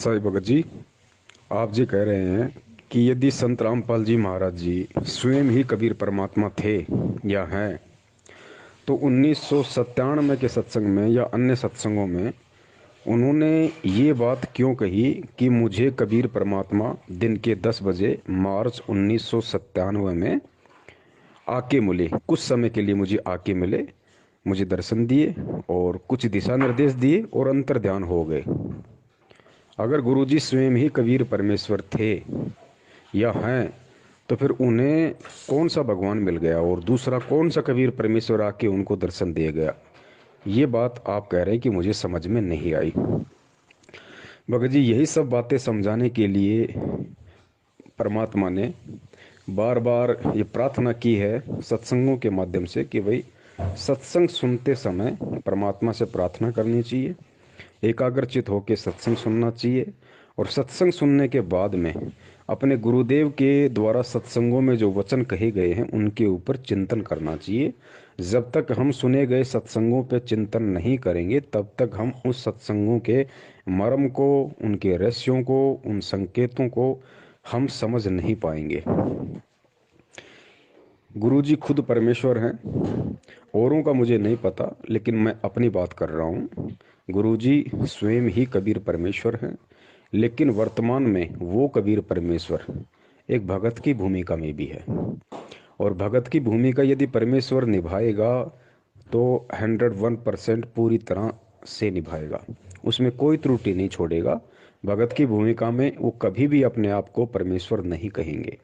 साईं भगत जी, आप जी कह रहे हैं कि यदि संत रामपाल जी महाराज जी स्वयं ही कबीर परमात्मा थे या हैं, तो 1997 के सत्संग में या अन्य सत्संगों में उन्होंने ये बात क्यों कही कि मुझे कबीर परमात्मा दिन के 10 बजे मार्च 1997 में आके मिले, कुछ समय के लिए मुझे आके मिले, मुझे दर्शन दिए और कुछ दिशा निर्देश दिए और अंतर ध्यान हो गए। अगर गुरुजी स्वयं ही कबीर परमेश्वर थे या हैं, तो फिर उन्हें कौन सा भगवान मिल गया और दूसरा कौन सा कबीर परमेश्वर आके उनको दर्शन दे गया? ये बात आप कह रहे हैं कि मुझे समझ में नहीं आई। भगत जी, यही सब बातें समझाने के लिए परमात्मा ने बार बार ये प्रार्थना की है सत्संगों के माध्यम से कि भाई सत्संग सुनते समय परमात्मा से प्रार्थना करनी चाहिए, एकाग्रचित होकर सत्संग सुनना चाहिए और सत्संग सुनने के बाद में अपने गुरुदेव के द्वारा सत्संगों में जो वचन कहे गए हैं उनके ऊपर चिंतन करना चाहिए। जब तक हम सुने गए सत्संगों पे चिंतन नहीं करेंगे तब तक हम उस सत्संगों के मर्म को, उनके रहस्यों को, उन संकेतों को हम समझ नहीं पाएंगे। गुरुजी खुद परमेश्वर हैं, औरों का मुझे नहीं पता, लेकिन मैं अपनी बात कर रहा हूँ। गुरुजी स्वयं ही कबीर परमेश्वर हैं, लेकिन वर्तमान में वो कबीर परमेश्वर एक भगत की भूमिका में भी है और भगत की भूमिका यदि परमेश्वर निभाएगा तो 101% पूरी तरह से निभाएगा, उसमें कोई त्रुटि नहीं छोड़ेगा। भगत की भूमिका में वो कभी भी अपने आप को परमेश्वर नहीं कहेंगे।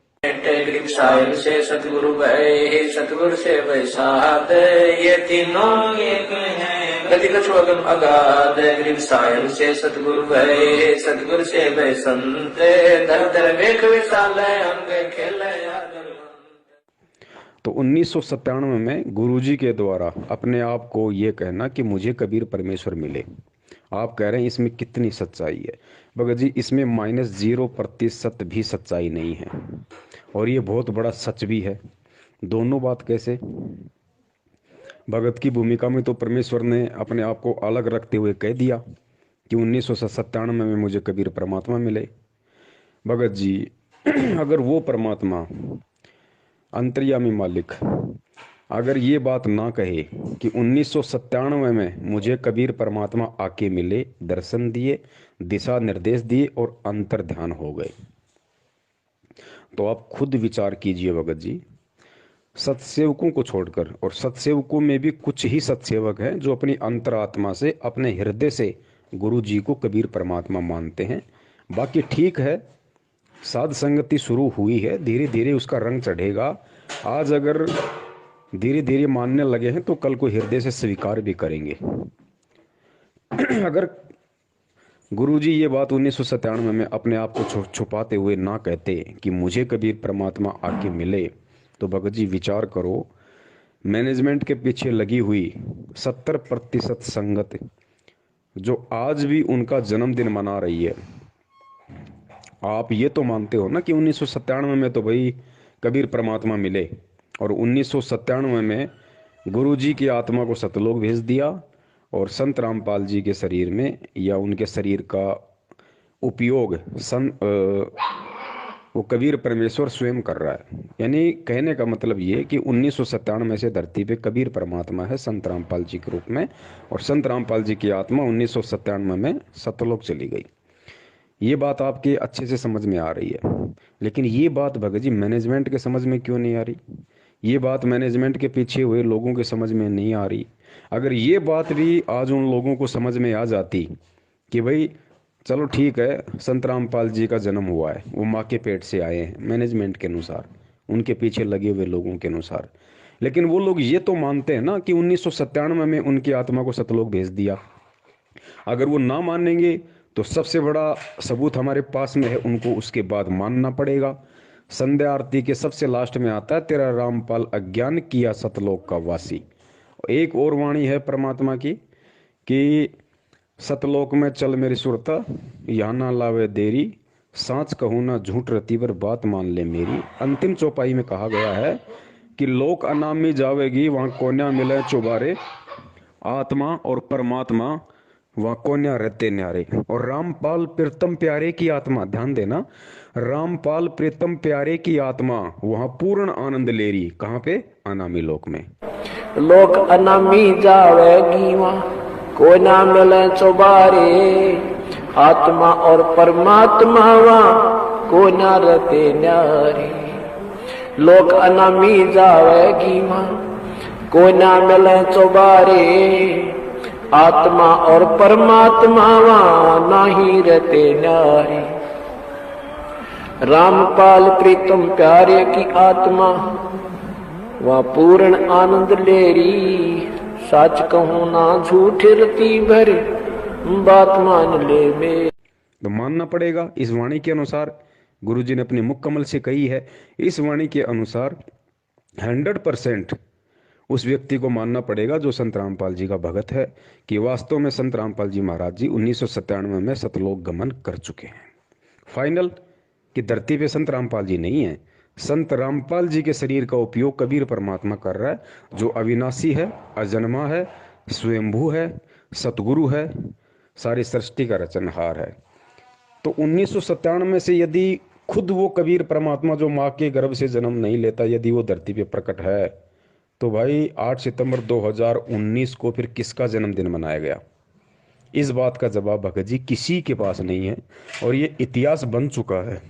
साहिब से सतगुरु भय, सतगुरु से वैसाद, ये तीनों एक हैं, गति कछु अगम अगाध। गरीब साहिब से सतगुरु भय, सतगुरु से वै संत, दर दर वेख विशाल अंग खेले। तो 1997 में गुरुजी के द्वारा अपने आप को ये कहना कि मुझे कबीर परमेश्वर मिले, आप कह रहे हैं इसमें कितनी सच्चाई है? भगत जी, इसमें -0% भी सच्चाई नहीं है और ये बहुत बड़ा सच भी है। दोनों बात कैसे? भगत की भूमिका में तो परमेश्वर ने अपने आप को अलग रखते हुए कह दिया कि 1997 में मुझे कबीर परमात्मा मिले। भगत जी, अगर वो परमात्मा अंतर्यामी मालिक अगर ये बात ना कहे कि 1997 में मुझे कबीर परमात्मा आके मिले, दर्शन दिए, दिशा निर्देश दिए और अंतर ध्यान हो गए, तो आप खुद विचार कीजिए भगत जी। सत्सेवकों को छोड़कर, और सत्सेवकों में भी कुछ ही सत्सेवक हैं जो अपनी अंतरात्मा से, अपने हृदय से गुरु जी को कबीर परमात्मा मानते हैं। बाकी ठीक है, साध संगति शुरू हुई है, धीरे धीरे उसका रंग चढ़ेगा। आज अगर धीरे धीरे मानने लगे हैं तो कल को हृदय से स्वीकार भी करेंगे। अगर गुरुजी ये बात 1997 में अपने आप को छुपाते हुए ना कहते कि मुझे कबीर परमात्मा आके मिले, तो भगत जी विचार करो, मैनेजमेंट के पीछे लगी हुई 70% संगत जो आज भी उनका जन्मदिन मना रही है, आप ये तो मानते हो ना कि 1997 में तो भाई कबीर परमात्मा मिले और 1997 में गुरुजी की आत्मा को सतलोक भेज दिया और संत रामपाल जी के शरीर में या उनके शरीर का उपयोग वो कबीर परमेश्वर स्वयं कर रहा है। यानी कहने का मतलब ये कि 1997 से धरती पे कबीर परमात्मा है संत रामपाल जी के रूप में, और संत रामपाल जी की आत्मा 1997 में सतलोक चली गई। ये बात आपके अच्छे से समझ में आ रही है, लेकिन ये बात भगत जी मैनेजमेंट के समझ में क्यों नहीं आ रही? ये बात मैनेजमेंट के पीछे हुए लोगों के समझ में नहीं आ रही। अगर ये बात भी आज उन लोगों को समझ में आ जाती कि भाई चलो ठीक है, संत रामपाल जी का जन्म हुआ है, वो माँ के पेट से आए हैं मैनेजमेंट के अनुसार, उनके पीछे लगे हुए लोगों के अनुसार, लेकिन वो लोग ये तो मानते हैं ना कि 1997 में उनकी आत्मा को सतलोक भेज दिया। अगर वो ना मानेंगे तो सबसे बड़ा सबूत हमारे पास में है, उनको उसके बाद मानना पड़ेगा। संध्या आरती के सबसे लास्ट में आता है, तेरा रामपाल अज्ञान किया सतलोक का वासी। एक और वाणी है परमात्मा की कि सतलोक में चल मेरी सुरता, यहाँ ना लावे देरी, सांच कहूँ ना झूठ रतीवर बात मान ले मेरी। अंतिम चौपाई में कहा गया है कि लोक अनामी जावेगी, वहाँ कोन्या मिले चुबारे, आत्मा और परमात्मा वहां कोन्या रहते न्यारे। और रामपाल प्रीतम प्यारे की आत्मा, ध्यान देना, रामपाल प्रीतम प्यारे की आत्मा वहां पूर्ण आनंद ले रही। कहां पे? अनामी लोक में। लोक अनामी जावेगी वहाँ, कोई ना मिले चौबारे। आत्मा और परमात्मा वहाँ, कोई ना रहते न्यारे। लोक अनामी जावेगी वहाँ, कोई ना मिले चौबारे। आत्मा और परमात्मा वहाँ, नहीं रहते न्यारे। रामपाल प्रीतम प्यारे की आत्मा वहाँ पूर्ण आनंद ले री। सच कहूँ ना झूठ रती भरे, बात मान ले मेरी। तो मानना पड़ेगा इस वाणी के अनुसार, गुरु जी ने अपने मुख कमल से कही है, इस वाणी के अनुसार 100% उस व्यक्ति को मानना पड़ेगा जो संत रामपाल जी का भगत है, कि वास्तव में संत रामपाल जी महाराज जी 1997 में सतलोक गमन कर चुके हैं। फाइनल कि धरती पे संत रामपाल जी नहीं है, संत रामपाल जी के शरीर का उपयोग कबीर परमात्मा कर रहा है, जो अविनाशी है, अजन्मा है, स्वयंभू है, सतगुरु है, सारी सृष्टि का रचनहार है। तो 1997 में से यदि खुद वो कबीर परमात्मा जो माँ के गर्भ से जन्म नहीं लेता, यदि वो धरती पे प्रकट है, तो भाई 8 सितंबर 2019 को फिर किसका जन्मदिन मनाया गया? इस बात का जवाब भगत जी किसी के पास नहीं है, और ये इतिहास बन चुका है।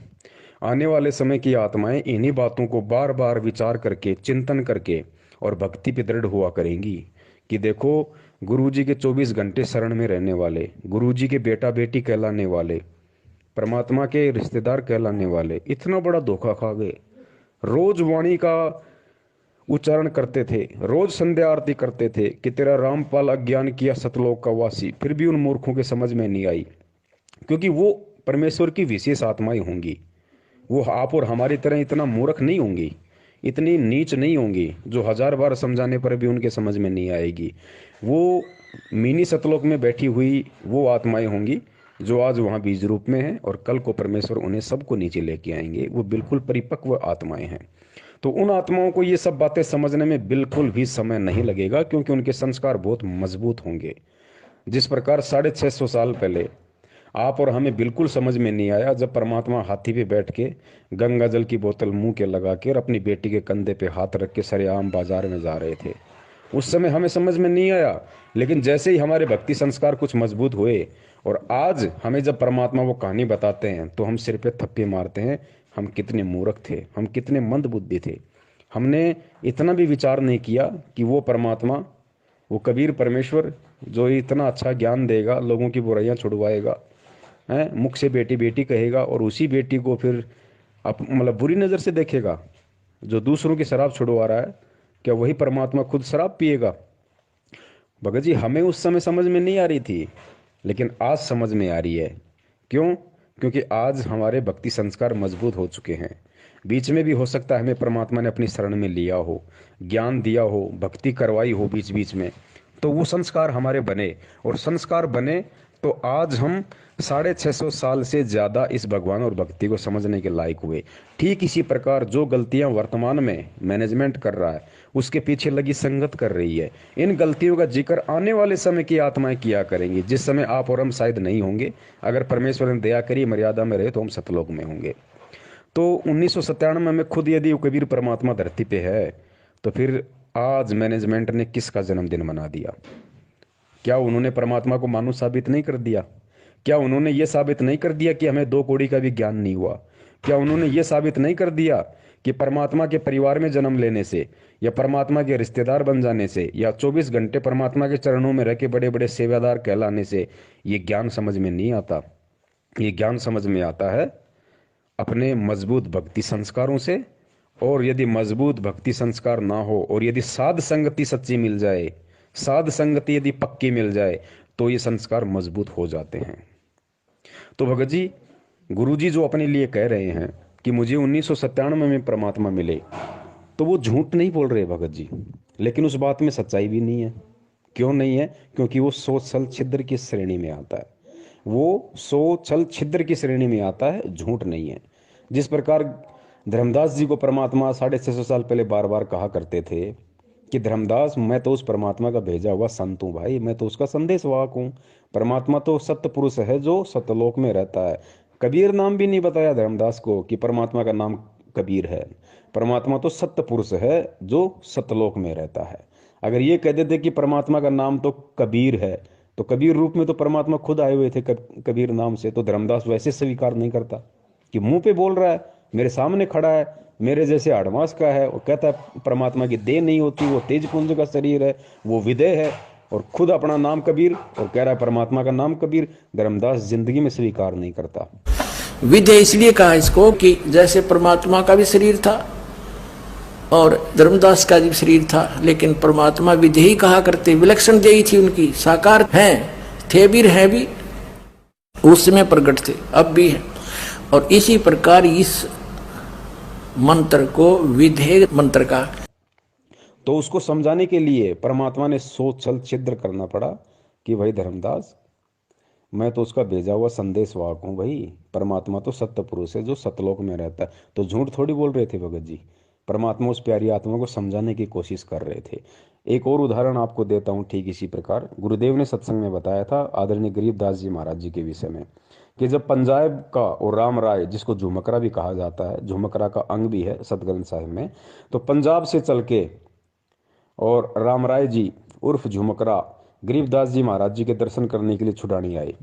आने वाले समय की आत्माएं इन्हीं बातों को बार बार विचार करके, चिंतन करके और भक्ति पे दृढ़ हुआ करेंगी कि देखो, गुरुजी के 24 घंटे शरण में रहने वाले, गुरुजी के बेटा बेटी कहलाने वाले, परमात्मा के रिश्तेदार कहलाने वाले इतना बड़ा धोखा खा गए। रोज वाणी का उच्चारण करते थे, रोज संध्या आरती करते थे कि तेरा रामपाल अज्ञान किया सतलोक का वासी, फिर भी उन मूर्खों के समझ में नहीं आई, क्योंकि वो परमेश्वर की विशेष आत्माएं होंगी। वो आप और हमारी तरह इतना मूर्ख नहीं होंगी, इतनी नीच नहीं होंगी, जो 1000 बार समझाने पर भी उनके समझ में नहीं आएगी। वो मिनी सतलोक में बैठी हुई वो आत्माएं होंगी जो आज वहाँ बीज रूप में हैं, और कल को परमेश्वर उन्हें सबको नीचे लेके आएंगे। वो बिल्कुल परिपक्व आत्माएं हैं। तो उन आत्माओं को ये सब बातें समझने में बिल्कुल भी समय नहीं लगेगा, क्योंकि उनके संस्कार बहुत मजबूत होंगे। जिस प्रकार 650 साल पहले आप और हमें बिल्कुल समझ में नहीं आया जब परमात्मा हाथी पे बैठ के गंगा जल की बोतल मुंह के लगा के और अपनी बेटी के कंधे पे हाथ रख के सरेआम बाजार में जा रहे थे, उस समय हमें समझ में नहीं आया। लेकिन जैसे ही हमारे भक्ति संस्कार कुछ मजबूत हुए और आज हमें जब परमात्मा वो कहानी बताते हैं, तो हम सिर पे थप्पे मारते हैं, हम कितने मूर्ख थे, हम कितने मंद बुद्धि थे। हमने इतना भी विचार नहीं किया कि वो परमात्मा, वो कबीर परमेश्वर जो इतना अच्छा ज्ञान देगा, लोगों की बुराइयां छुड़वाएगा, है, मुख से बेटी बेटी कहेगा, और उसी बेटी को फिर मतलब बुरी नज़र से देखेगा। जो दूसरों की शराब छुड़वा रहा है, क्या वही परमात्मा खुद शराब पिएगा? भगत जी, हमें उस समय समझ में नहीं आ रही थी, लेकिन आज समझ में आ रही है। क्यों? क्योंकि आज हमारे भक्ति संस्कार मजबूत हो चुके हैं। बीच में भी हो सकता है हमें परमात्मा ने अपनी शरण में लिया हो, ज्ञान दिया हो, भक्ति करवाई हो बीच बीच में, तो वो संस्कार हमारे बने, और संस्कार बने तो आज हम 650 साल से ज़्यादा इस भगवान और भक्ति को समझने के लायक हुए। ठीक इसी प्रकार जो गलतियां वर्तमान में मैनेजमेंट कर रहा है, उसके पीछे लगी संगत कर रही है। इन गलतियों का जिक्र आने वाले समय की आत्माएं किया करेंगी, जिस समय आप और हम शायद नहीं होंगे। अगर परमेश्वर ने दया करी, मर्यादा में रहे, तो हम सतलोक में होंगे। तो 1997 में खुद यदि कबीर परमात्मा धरती पे है, तो फिर आज मैनेजमेंट ने किसका जन्मदिन मना दिया? क्या उन्होंने परमात्मा को मानो साबित नहीं कर दिया? क्या उन्होंने ये साबित नहीं कर दिया कि हमें 2 कौड़ी का भी ज्ञान नहीं हुआ? क्या उन्होंने ये साबित नहीं कर दिया कि परमात्मा के परिवार में जन्म लेने से, या परमात्मा के रिश्तेदार बन जाने से, या 24 घंटे परमात्मा के चरणों में रह के बड़े बड़े सेवादार कहलाने से ये ज्ञान समझ में नहीं आता? ये ज्ञान समझ में आता है अपने मजबूत भक्ति संस्कारों से। और यदि मजबूत भक्ति संस्कार ना हो, और यदि साध संगति सच्ची मिल जाए, साध संगति यदि पक्की मिल जाए, तो ये संस्कार मजबूत हो जाते हैं। तो भगत जी, गुरु जी जो अपने लिए कह रहे हैं कि मुझे 1997 में परमात्मा मिले, तो वो झूठ नहीं बोल रहे भगत जी, लेकिन उस बात में सच्चाई भी नहीं है। क्यों नहीं है? क्योंकि वो सोच छल छिद्र की श्रेणी में आता है। वो सोच छल छिद्र की श्रेणी में आता है, झूठ नहीं है। जिस प्रकार धर्मदास जी को परमात्मा 650 साल पहले बार बार कहा करते थे कि धर्मदास मैं तो उस परमात्मा का भेजा हुआ संत हूँ भाई, मैं तो उसका संदेश वाहक हूँ। परमात्मा तो सत्य पुरुष है जो सत्यलोक में रहता है। कबीर नाम भी नहीं बताया धर्मदास को कि परमात्मा का नाम कबीर है। परमात्मा तो सत्य पुरुष है जो सत्यलोक में रहता है। अगर ये कह देते कि परमात्मा का नाम तो कबीर है, तो कबीर रूप में तो परमात्मा खुद आए हुए थे कबीर नाम से, तो धर्मदास वैसे स्वीकार नहीं करता कि मुंह पे बोल रहा है, मेरे सामने खड़ा है, मेरे जैसे आडमास का है, और कहता है परमात्मा की देह नहीं होती, वो तेज पुंज का शरीर है, वो विदेह है, और खुद अपना नाम कबीर, और कह रहा है परमात्मा का नाम कबीर। धर्मदास जिंदगी में स्वीकार नहीं करता। विधेय इसलिए कहा इसको कि जैसे परमात्मा का भी शरीर था और धर्मदास का भी शरीर था, लेकिन परमात्मा विधेयी कहा करते, विलक्षण देही थी उनकी, साकार हैं, थे भी हैं भी, उस समय प्रकट थे, अब भी हैं। और इसी प्रकार इस मंत्र को विधेय मंत्र का, तो उसको समझाने के लिए परमात्मा ने सोच छल छिद्र करना पड़ा कि भाई धर्मदास, मैं तो उसका भेजा हुआ संदेश वाहक हूँ भाई। परमात्मा तो सत्य पुरुष है जो सतलोक में रहता है। तो झूठ थोड़ी बोल रहे थे भगत जी, परमात्मा उस प्यारी आत्मा को समझाने की कोशिश कर रहे थे। एक और उदाहरण आपको देता हूँ। ठीक इसी प्रकार गुरुदेव ने सत्संग में बताया था आदरणीय गरीबदास जी महाराज जी के विषय में, कि जब पंजाब का और राम राय, जिसको झुमकरा भी कहा जाता है, झुमकरा का अंग भी है सतग्रंथ साहिब में, तो पंजाब से चल के और राम राय जी उर्फ झुमकरा गरीबदास जी महाराज जी के दर्शन करने के लिए छुड़ानी आए।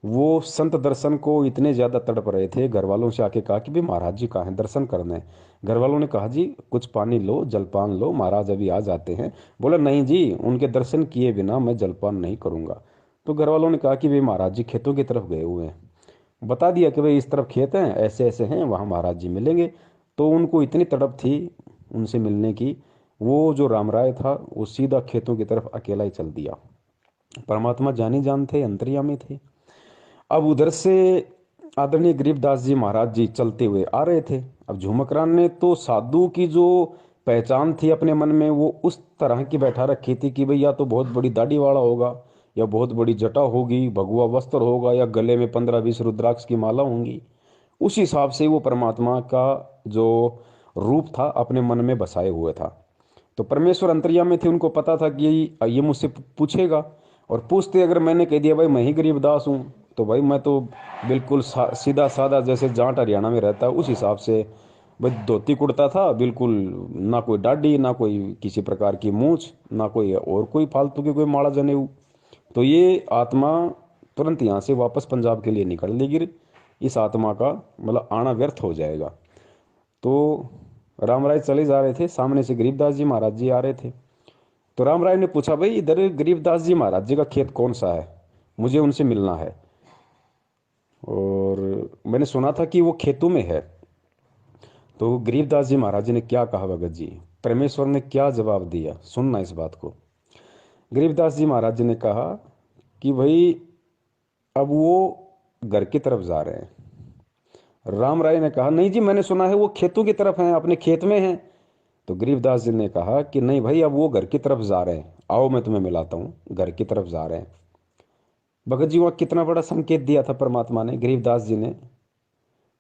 वो संत दर्शन को इतने ज़्यादा तड़प रहे थे, घर वालों से आके कहा कि भाई महाराज जी कहाँ हैं, दर्शन करने। घर वालों ने कहा जी कुछ पानी लो, जलपान लो, महाराज अभी आ जाते हैं। बोला नहीं जी, उनके दर्शन किए बिना मैं जलपान नहीं करूँगा। तो घर वालों ने कहा कि भाई महाराज जी खेतों की तरफ गए हुए हैं। बता दिया कि भाई इस तरफ खेत हैं, ऐसे ऐसे हैं, वहाँ महाराज जी मिलेंगे। तो उनको इतनी तड़प थी उनसे मिलने की, वो जो राम राय था वो सीधा खेतों की तरफ अकेला ही चल दिया। परमात्मा जानी जान थे, अंतर्यामी थे। अब उधर से आदरणीय गरीबदास जी महाराज जी चलते हुए आ रहे थे। अब झुमकरान ने तो साधु की जो पहचान थी अपने मन में, वो उस तरह की बैठा रखी थी कि भाई या तो बहुत बड़ी दाढ़ी वाला होगा, या बहुत बड़ी जटा होगी, भगवा वस्त्र होगा, या गले में 15-20 रुद्राक्ष की माला होंगी। उस हिसाब से वो परमात्मा का जो रूप था अपने मन में बसाए हुए था। तो परमेश्वर अंतर्यामी थे, उनको पता था कि ये मुझसे पूछेगा, और पूछते अगर मैंने कह दिया भाई मैं ही गरीबदास हूँ, तो भाई मैं तो बिल्कुल सीधा साधा, जैसे जाट हरियाणा में रहता है उस हिसाब से भाई धोती कुर्ता था बिल्कुल, ना कोई दाढ़ी, ना कोई किसी प्रकार की मूछ, ना कोई और कोई फालतू की कोई माला जनेऊ। तो ये आत्मा तुरंत यहाँ से वापस पंजाब के लिए निकल लेगी, इस आत्मा का मतलब आना व्यर्थ हो जाएगा। तो राम राय चले जा रहे थे, सामने से गरीबदास जी महाराज जी आ रहे थे। तो राम राय ने पूछा भाई इधर गरीबदास जी महाराज जी का खेत कौन सा है, मुझे उनसे मिलना है, और मैंने सुना था कि वो खेतों में है। तो गरीबदास जी महाराज जी ने क्या कहा भगत जी, परमेश्वर ने क्या जवाब दिया, सुनना इस बात को। गरीबदास जी महाराज जी ने कहा कि भाई अब वो घर की तरफ जा रहे हैं। राम राय ने कहा नहीं जी, मैंने सुना है वो खेतों की तरफ हैं, अपने खेत में हैं। तो गरीबदास जी ने कहा कि नहीं भाई, अब वो घर की तरफ जा रहे हैं, आओ मैं तुम्हें मिलाता हूँ, घर की तरफ जा रहे हैं। भगत जी वहाँ कितना बड़ा संकेत दिया था परमात्मा ने, गरीबदास जी ने,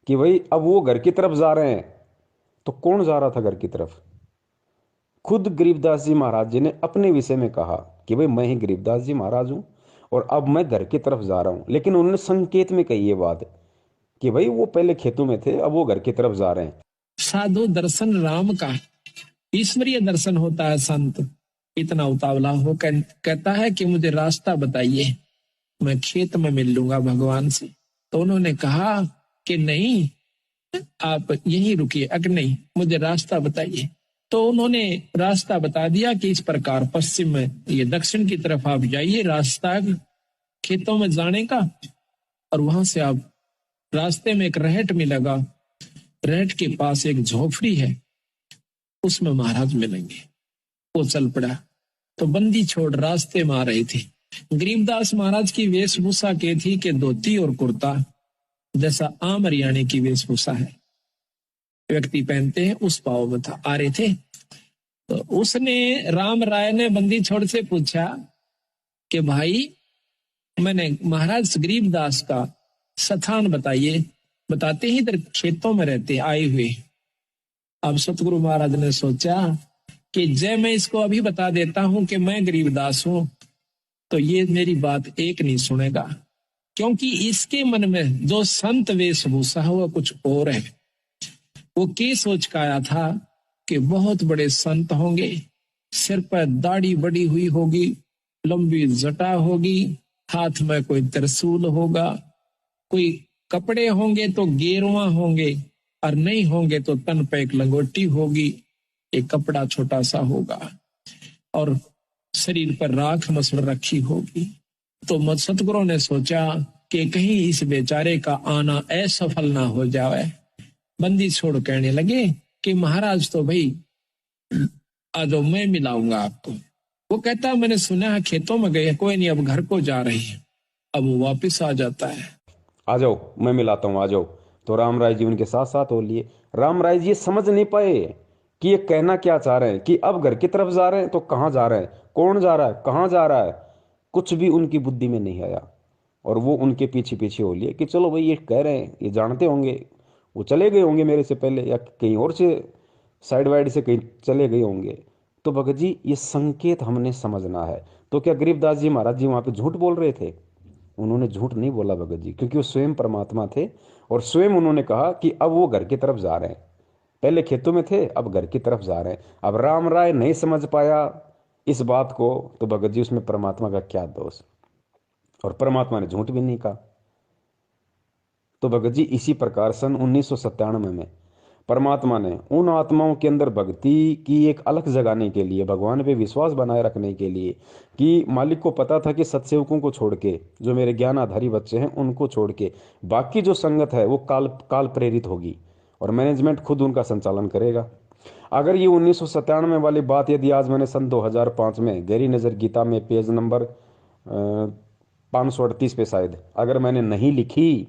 कि भाई अब वो घर की तरफ जा रहे हैं। तो कौन जा रहा था घर की तरफ? खुद गरीबदास जी महाराज जी ने अपने विषय में कहा कि भाई मैं ही गरीबदास जी महाराज हूँ और अब मैं घर की तरफ जा रहा हूँ। लेकिन उन्होंने संकेत में कही ये बात कि भाई वो पहले खेतों में थे, अब वो घर की तरफ जा रहे हैं। साधु दर्शन राम का, ईश्वरीय दर्शन होता है। संत इतना उतावला हो कहता है कि मुझे रास्ता बताइए, मैं खेत में मिल लूंगा भगवान से। तो उन्होंने कहा कि नहीं, आप यहीं रुकिए, अगर नहीं मुझे रास्ता बताइए। तो उन्होंने रास्ता बता दिया कि इस प्रकार पश्चिम में, ये दक्षिण की तरफ आप जाइए, रास्ता खेतों में जाने का, और वहां से आप रास्ते में एक रहट मिलेगा, रहट के पास एक झोपड़ी है, उसमें महाराज मिलेंगे। वो चल पड़ा। तो बंदी छोड़ रास्ते में आ रहे थे। गरीबदास महाराज की वेशभूषा के थी कि धोती और कुर्ता, जैसा आम हरियाणे की वेशभूषा है व्यक्ति पहनते हैं, उस पाव में था, आ रहे थे। तो उसने, राम राय ने बंदी छोड़ से पूछा कि भाई मैंने महाराज गरीबदास का स्थान बताइए। बताते ही इधर खेतों में रहते आए हुए। अब सतगुरु महाराज ने सोचा कि जय मैं इसको अभी बता देता हूं कि मैं गरीबदास हूं, तो ये मेरी बात एक नहीं सुनेगा, क्योंकि इसके मन में जो संत वेशभूषा है वो कुछ और है। वो क्या सोच का आया था कि बहुत बड़े संत होंगे, सिर पर दाढ़ी बड़ी हुई होगी, लंबी जटा होगी, हाथ में कोई त्रिशूल होगा, कोई कपड़े होंगे तो गेरुआ होंगे, और नहीं होंगे तो तन पे एक लंगोटी होगी, एक कपड़ा छोटा सा होगा, और शरीर पर राख मसड़ रखी होगी। तो सतगुरु ने सोचा कि कहीं इस बेचारे का आना असफल ना हो जाए। बंदी छोड़ कहने लगे कि महाराज तो भाई आ जाओ, मैं मिलाऊंगा आपको। वो कहता मैंने सुना है खेतों में गए, कोई नहीं अब घर को जा रहे हैं। अब वो वापिस आ जाता है, आ जाओ मैं मिलाता हूँ, आ जाओ। तो राम राय जी उनके साथ साथ हो लिए। राम राय जी समझ नहीं पाए कि ये कहना क्या चाह रहे हैं, कि अब घर की तरफ जा रहे हैं तो कहाँ जा रहे हैं, कौन जा रहा है, कहाँ जा रहा है, कुछ भी उनकी बुद्धि में नहीं आया। और वो उनके पीछे पीछे हो लिए कि चलो भाई ये कह रहे हैं, ये जानते होंगे, वो चले गए होंगे मेरे से पहले, या कहीं और से साइड वाइड से कहीं चले गए होंगे। तो भगत जी ये संकेत हमने समझना है। तो क्या गरीबदास जी महाराज जी वहां पे झूठ बोल रहे थे? उन्होंने झूठ नहीं बोला भगत जी, क्योंकि वो स्वयं परमात्मा थे, और स्वयं उन्होंने कहा कि अब वो घर की तरफ जा रहे हैं। पहले खेतों में थे, अब घर की तरफ जा रहे हैं। अब राम राय नहीं समझ पाया इस बात को, तो भगत जी उसमें परमात्मा का क्या दोष? और परमात्मा ने झूठ भी नहीं कहा। तो भगत जी इसी प्रकार सन 1997 में परमात्मा ने उन आत्माओं के अंदर भक्ति की एक अलग जगाने के लिए, भगवान पे विश्वास बनाए रखने के लिए, कि मालिक को पता था कि सत्सेवकों को छोड़ के, जो मेरे ज्ञान आधारी बच्चे हैं उनको छोड़ के बाकी जो संगत है वो काल प्रेरित होगी, और मैनेजमेंट खुद उनका संचालन करेगा। अगर ये 1997 वाली बात यदि आज मैंने सन 2005 में गहरी नज़र गीता में पेज नंबर 538 पे शायद अगर मैंने नहीं लिखी,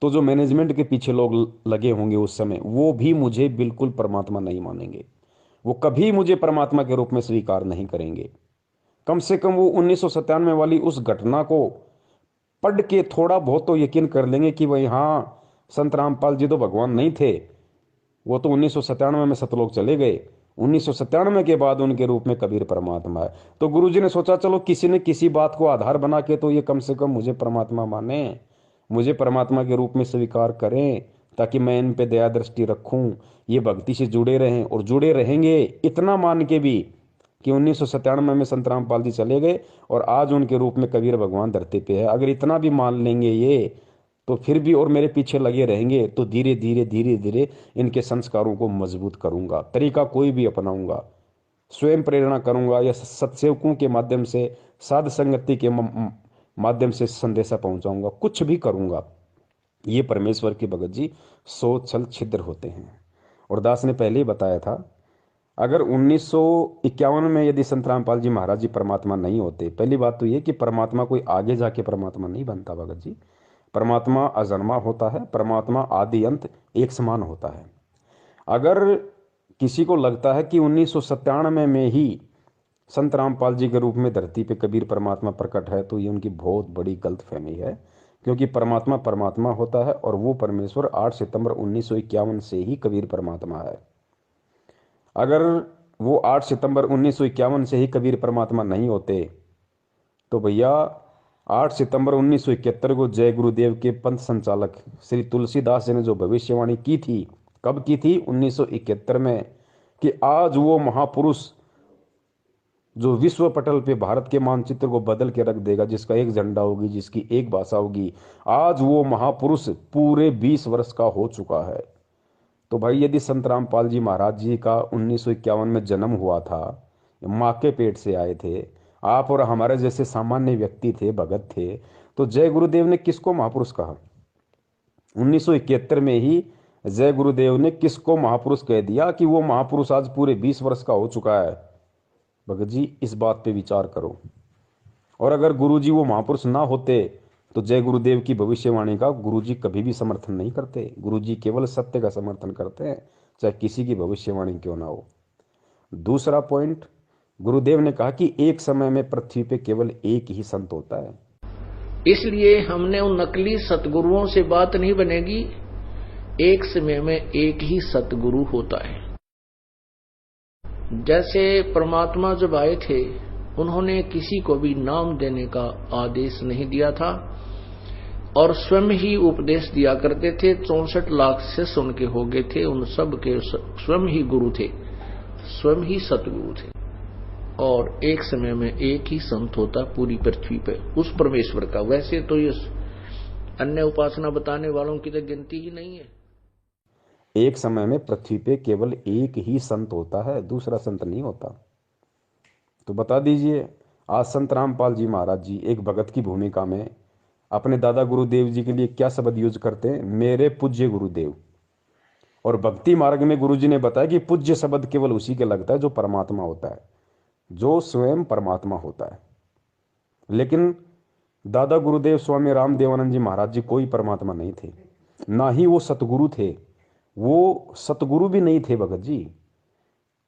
तो जो मैनेजमेंट के पीछे लोग लगे होंगे उस समय, वो भी मुझे बिल्कुल परमात्मा नहीं मानेंगे। वो कभी मुझे परमात्मा के रूप में स्वीकार नहीं करेंगे। कम से कम वो 1997 वाली उस घटना को पढ़ के थोड़ा बहुत तो यकीन कर लेंगे कि भाई हाँ, संत रामपाल जी तो भगवान नहीं थे, वो तो 1997 में सतलोक चले गए। 1997 के बाद उनके रूप में कबीर परमात्मा है। तो गुरुजी ने सोचा चलो किसी ने किसी बात को आधार बना के तो ये कम से कम मुझे परमात्मा माने, मुझे परमात्मा के रूप में स्वीकार करें, ताकि मैं इन पे दया दृष्टि रखूं, ये भक्ति से जुड़े रहें, और जुड़े रहेंगे इतना मान के भी कि 1997 में संत रामपाल जी चले गए और आज उनके रूप में कबीर भगवान धरती पे है। अगर इतना भी मान लेंगे ये, तो फिर भी और मेरे पीछे लगे रहेंगे, तो धीरे धीरे धीरे धीरे इनके संस्कारों को मजबूत करूंगा। तरीका कोई भी अपनाऊंगा, स्वयं प्रेरणा करूंगा, या सत्सेवकों के माध्यम से, साध संगति के माध्यम से संदेशा पहुंचाऊंगा, कुछ भी करूंगा। ये परमेश्वर के भगत जी सोच छल छिद्र होते हैं। और दास ने पहले ही बताया था, अगर 1951 में यदि संत रामपाल जी महाराज जी परमात्मा नहीं होते, पहली बात तो ये कि परमात्मा कोई आगे जाके परमात्मा नहीं बनता भगत जी। परमात्मा अजन्मा होता है, परमात्मा आदि अंत एक समान होता है। अगर किसी को लगता है कि 1997 में ही संत रामपाल जी के रूप में धरती पे कबीर परमात्मा प्रकट है, तो ये उनकी बहुत बड़ी गलतफहमी है, क्योंकि परमात्मा परमात्मा होता है, और वो परमेश्वर 8 सितंबर 1951 से ही कबीर परमात्मा है। अगर वो 8 सितंबर 1951 से ही कबीर परमात्मा नहीं होते, तो भैया 8 सितंबर 1971 को जय गुरुदेव के पंथ संचालक श्री तुलसीदास जी ने जो भविष्यवाणी की थी, कब की थी? 1971 में, कि आज वो महापुरुष जो विश्व पटल पे भारत के मानचित्र को बदल के रख देगा, जिसका एक झंडा होगी, जिसकी एक भाषा होगी, आज वो महापुरुष पूरे 20 वर्ष का हो चुका है। तो भाई यदि संत रामपाल जी महाराज जी का 1951 में जन्म हुआ था, माँ के पेट से आए थे, आप और हमारे जैसे सामान्य व्यक्ति थे, भगत थे, तो जय गुरुदेव ने किसको महापुरुष कहा? 1971 में ही जय गुरुदेव ने किसको महापुरुष कह दिया कि वो महापुरुष आज पूरे 20 वर्ष का हो चुका है? भगत जी इस बात पे विचार करो। और अगर गुरुजी वो महापुरुष ना होते, तो जय गुरुदेव की भविष्यवाणी का गुरुजी कभी भी समर्थन नहीं करते। गुरुजी केवल सत्य का समर्थन करते हैं, चाहे किसी की भविष्यवाणी क्यों ना हो। दूसरा पॉइंट, गुरुदेव ने कहा कि एक समय में पृथ्वी पे केवल एक ही संत होता है। इसलिए हमने उन नकली सतगुरुओं से बात नहीं बनेगी, एक समय में एक ही सतगुरु होता है। जैसे परमात्मा जब आए थे उन्होंने किसी को भी नाम देने का आदेश नहीं दिया था और स्वयं ही उपदेश दिया करते थे। 64 लाख शिष्य उनके हो गए थे, उन सब के स्वयं ही गुरु थे, स्वयं ही सतगुरु थे। और एक समय में एक ही संत होता पूरी पृथ्वी पे उस परमेश्वर का। वैसे तो ये अन्य उपासना बताने वालों की तो गिनती ही नहीं है। एक समय में पृथ्वी पे केवल एक ही संत होता है, दूसरा संत नहीं होता। तो बता दीजिए, आज संत रामपाल जी महाराज जी एक भगत की भूमिका में अपने दादा गुरुदेव जी के लिए क्या शब्द यूज करते हैं? मेरे पूज्य गुरुदेव। और भक्ति मार्ग में गुरु जी ने बताया कि पूज्य शब्द केवल उसी के लगता है जो परमात्मा होता है, जो स्वयं परमात्मा होता है। लेकिन दादा गुरुदेव स्वामी रामदेवानंद जी महाराज जी कोई परमात्मा नहीं थे, ना ही वो सतगुरु थे। वो सतगुरु भी नहीं थे भगत जी,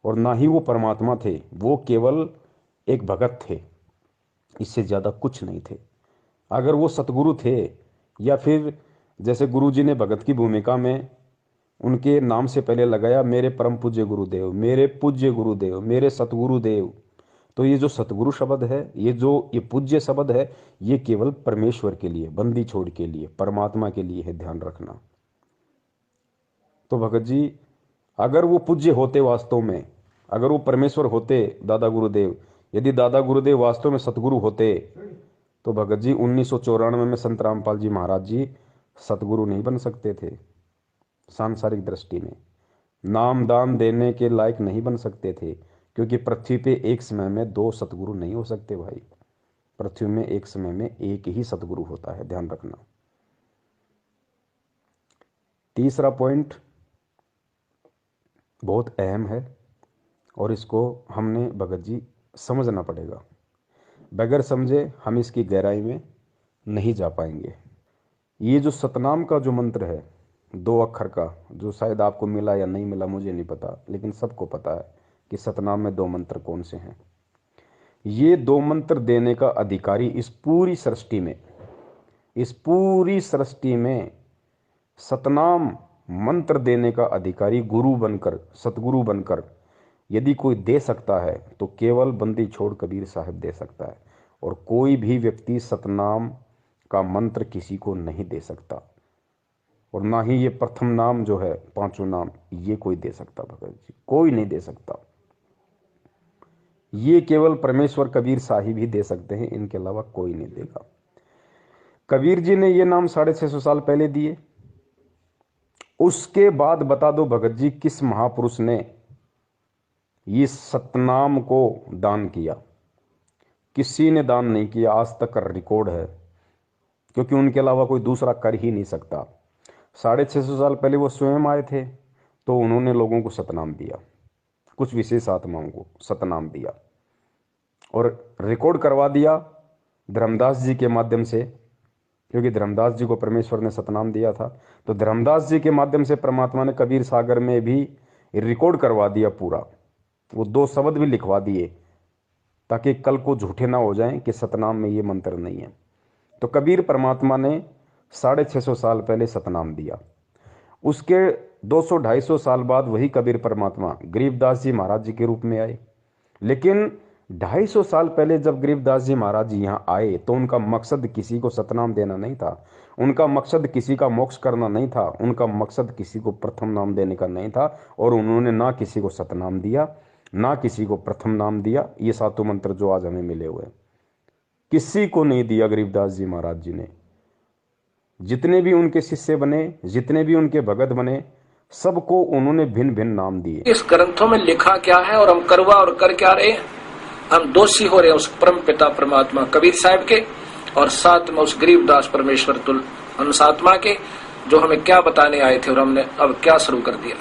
और ना ही वो परमात्मा थे। वो केवल एक भगत थे, इससे ज्यादा कुछ नहीं थे। अगर वो सतगुरु थे, या फिर जैसे गुरु जी ने भगत की भूमिका में उनके नाम से पहले लगाया मेरे परम पूज्य गुरुदेव, मेरे पूज्य गुरुदेव, मेरे सतगुरुदेव, तो ये जो सतगुरु शब्द है, ये पूज्य शब्द है, ये केवल परमेश्वर के लिए, बंदी छोड़ के लिए, परमात्मा के लिए है, ध्यान रखना। तो भगत जी अगर वो पूज्य होते वास्तव में, अगर वो परमेश्वर होते दादा गुरुदेव, यदि दादा गुरुदेव वास्तव में सतगुरु होते, तो भगत जी 1994 में संत रामपाल जी महाराज जी सतगुरु नहीं बन सकते थे। सांसारिक दृष्टि में नाम दान देने के लायक नहीं बन सकते थे, क्योंकि पृथ्वी पे एक समय में 2 सतगुरु नहीं हो सकते भाई। पृथ्वी में एक समय में एक ही सतगुरु होता है, ध्यान रखना। तीसरा पॉइंट बहुत अहम है और इसको हमने भगत जी समझना पड़ेगा। बगैर समझे हम इसकी गहराई में नहीं जा पाएंगे। ये जो सतनाम का जो मंत्र है 2 अक्षर का, जो शायद आपको मिला या नहीं मिला मुझे नहीं पता, लेकिन सबको पता है कि सतनाम में 2 मंत्र कौन से हैं। ये 2 मंत्र देने का अधिकारी इस पूरी सृष्टि में सतनाम मंत्र देने का अधिकारी गुरु बनकर, सतगुरु बनकर यदि कोई दे सकता है तो केवल बंदी छोड़ कबीर साहब दे सकता है, और कोई भी व्यक्ति सतनाम का मंत्र किसी को नहीं दे सकता। और ना ही ये प्रथम नाम जो है, 5 नाम, ये कोई दे सकता भगत जी, कोई नहीं दे सकता। ये केवल परमेश्वर कबीर साहिब ही दे सकते हैं, इनके अलावा कोई नहीं देगा। कबीर जी ने ये नाम 650 साल पहले दिए। उसके बाद बता दो भगत जी किस महापुरुष ने ये सतनाम को दान किया? किसी ने दान नहीं किया, आज तक रिकॉर्ड है, क्योंकि उनके अलावा कोई दूसरा कर ही नहीं सकता। 650 साल पहले वो स्वयं आए थे, तो उन्होंने लोगों को सतनाम दिया, कुछ विशेष आत्माओं को सतनाम दिया और रिकॉर्ड करवा दिया धर्मदास जी के माध्यम से, क्योंकि धर्मदास जी को परमेश्वर ने सतनाम दिया था। तो धर्मदास जी के माध्यम से परमात्मा ने कबीर सागर में भी रिकॉर्ड करवा दिया पूरा, वो 2 शब्द भी लिखवा दिए, ताकि कल को झूठे ना हो जाएं कि सतनाम में ये मंत्र नहीं है। तो कबीर परमात्मा ने 650 साल पहले सतनाम दिया। उसके 200-250 साल बाद वही कबीर परमात्मा गरीबदास जी महाराज जी के रूप में आए। लेकिन 250 साल पहले जब गरीबदास जी महाराज जी यहाँ आए, तो उनका मकसद किसी को सतनाम देना नहीं था, उनका मकसद किसी का मोक्ष करना नहीं था, उनका मकसद किसी को प्रथम नाम देने का नहीं था। और उन्होंने ना किसी को सतनाम दिया, ना किसी को प्रथम नाम दिया। ये 7 मंत्र जो आज हमें मिले हुए, किसी को नहीं दिया गरीबदास जी महाराज जी ने। जितने भी उनके शिष्य बने, जितने भी उनके भगत बने, सबको उन्होंने भिन्न भिन्न नाम दिए। इस ग्रंथों में लिखा क्या है और हम करवा और कर क्या रहे? हम दोषी हो रहे हैं उस परम पिता परमात्मा कबीर साहब के, और साथ में उस गरीबदास परमेश्वर तुल आत्मा के, जो हमें क्या बताने आए थे और हमने अब क्या शुरू कर दिया।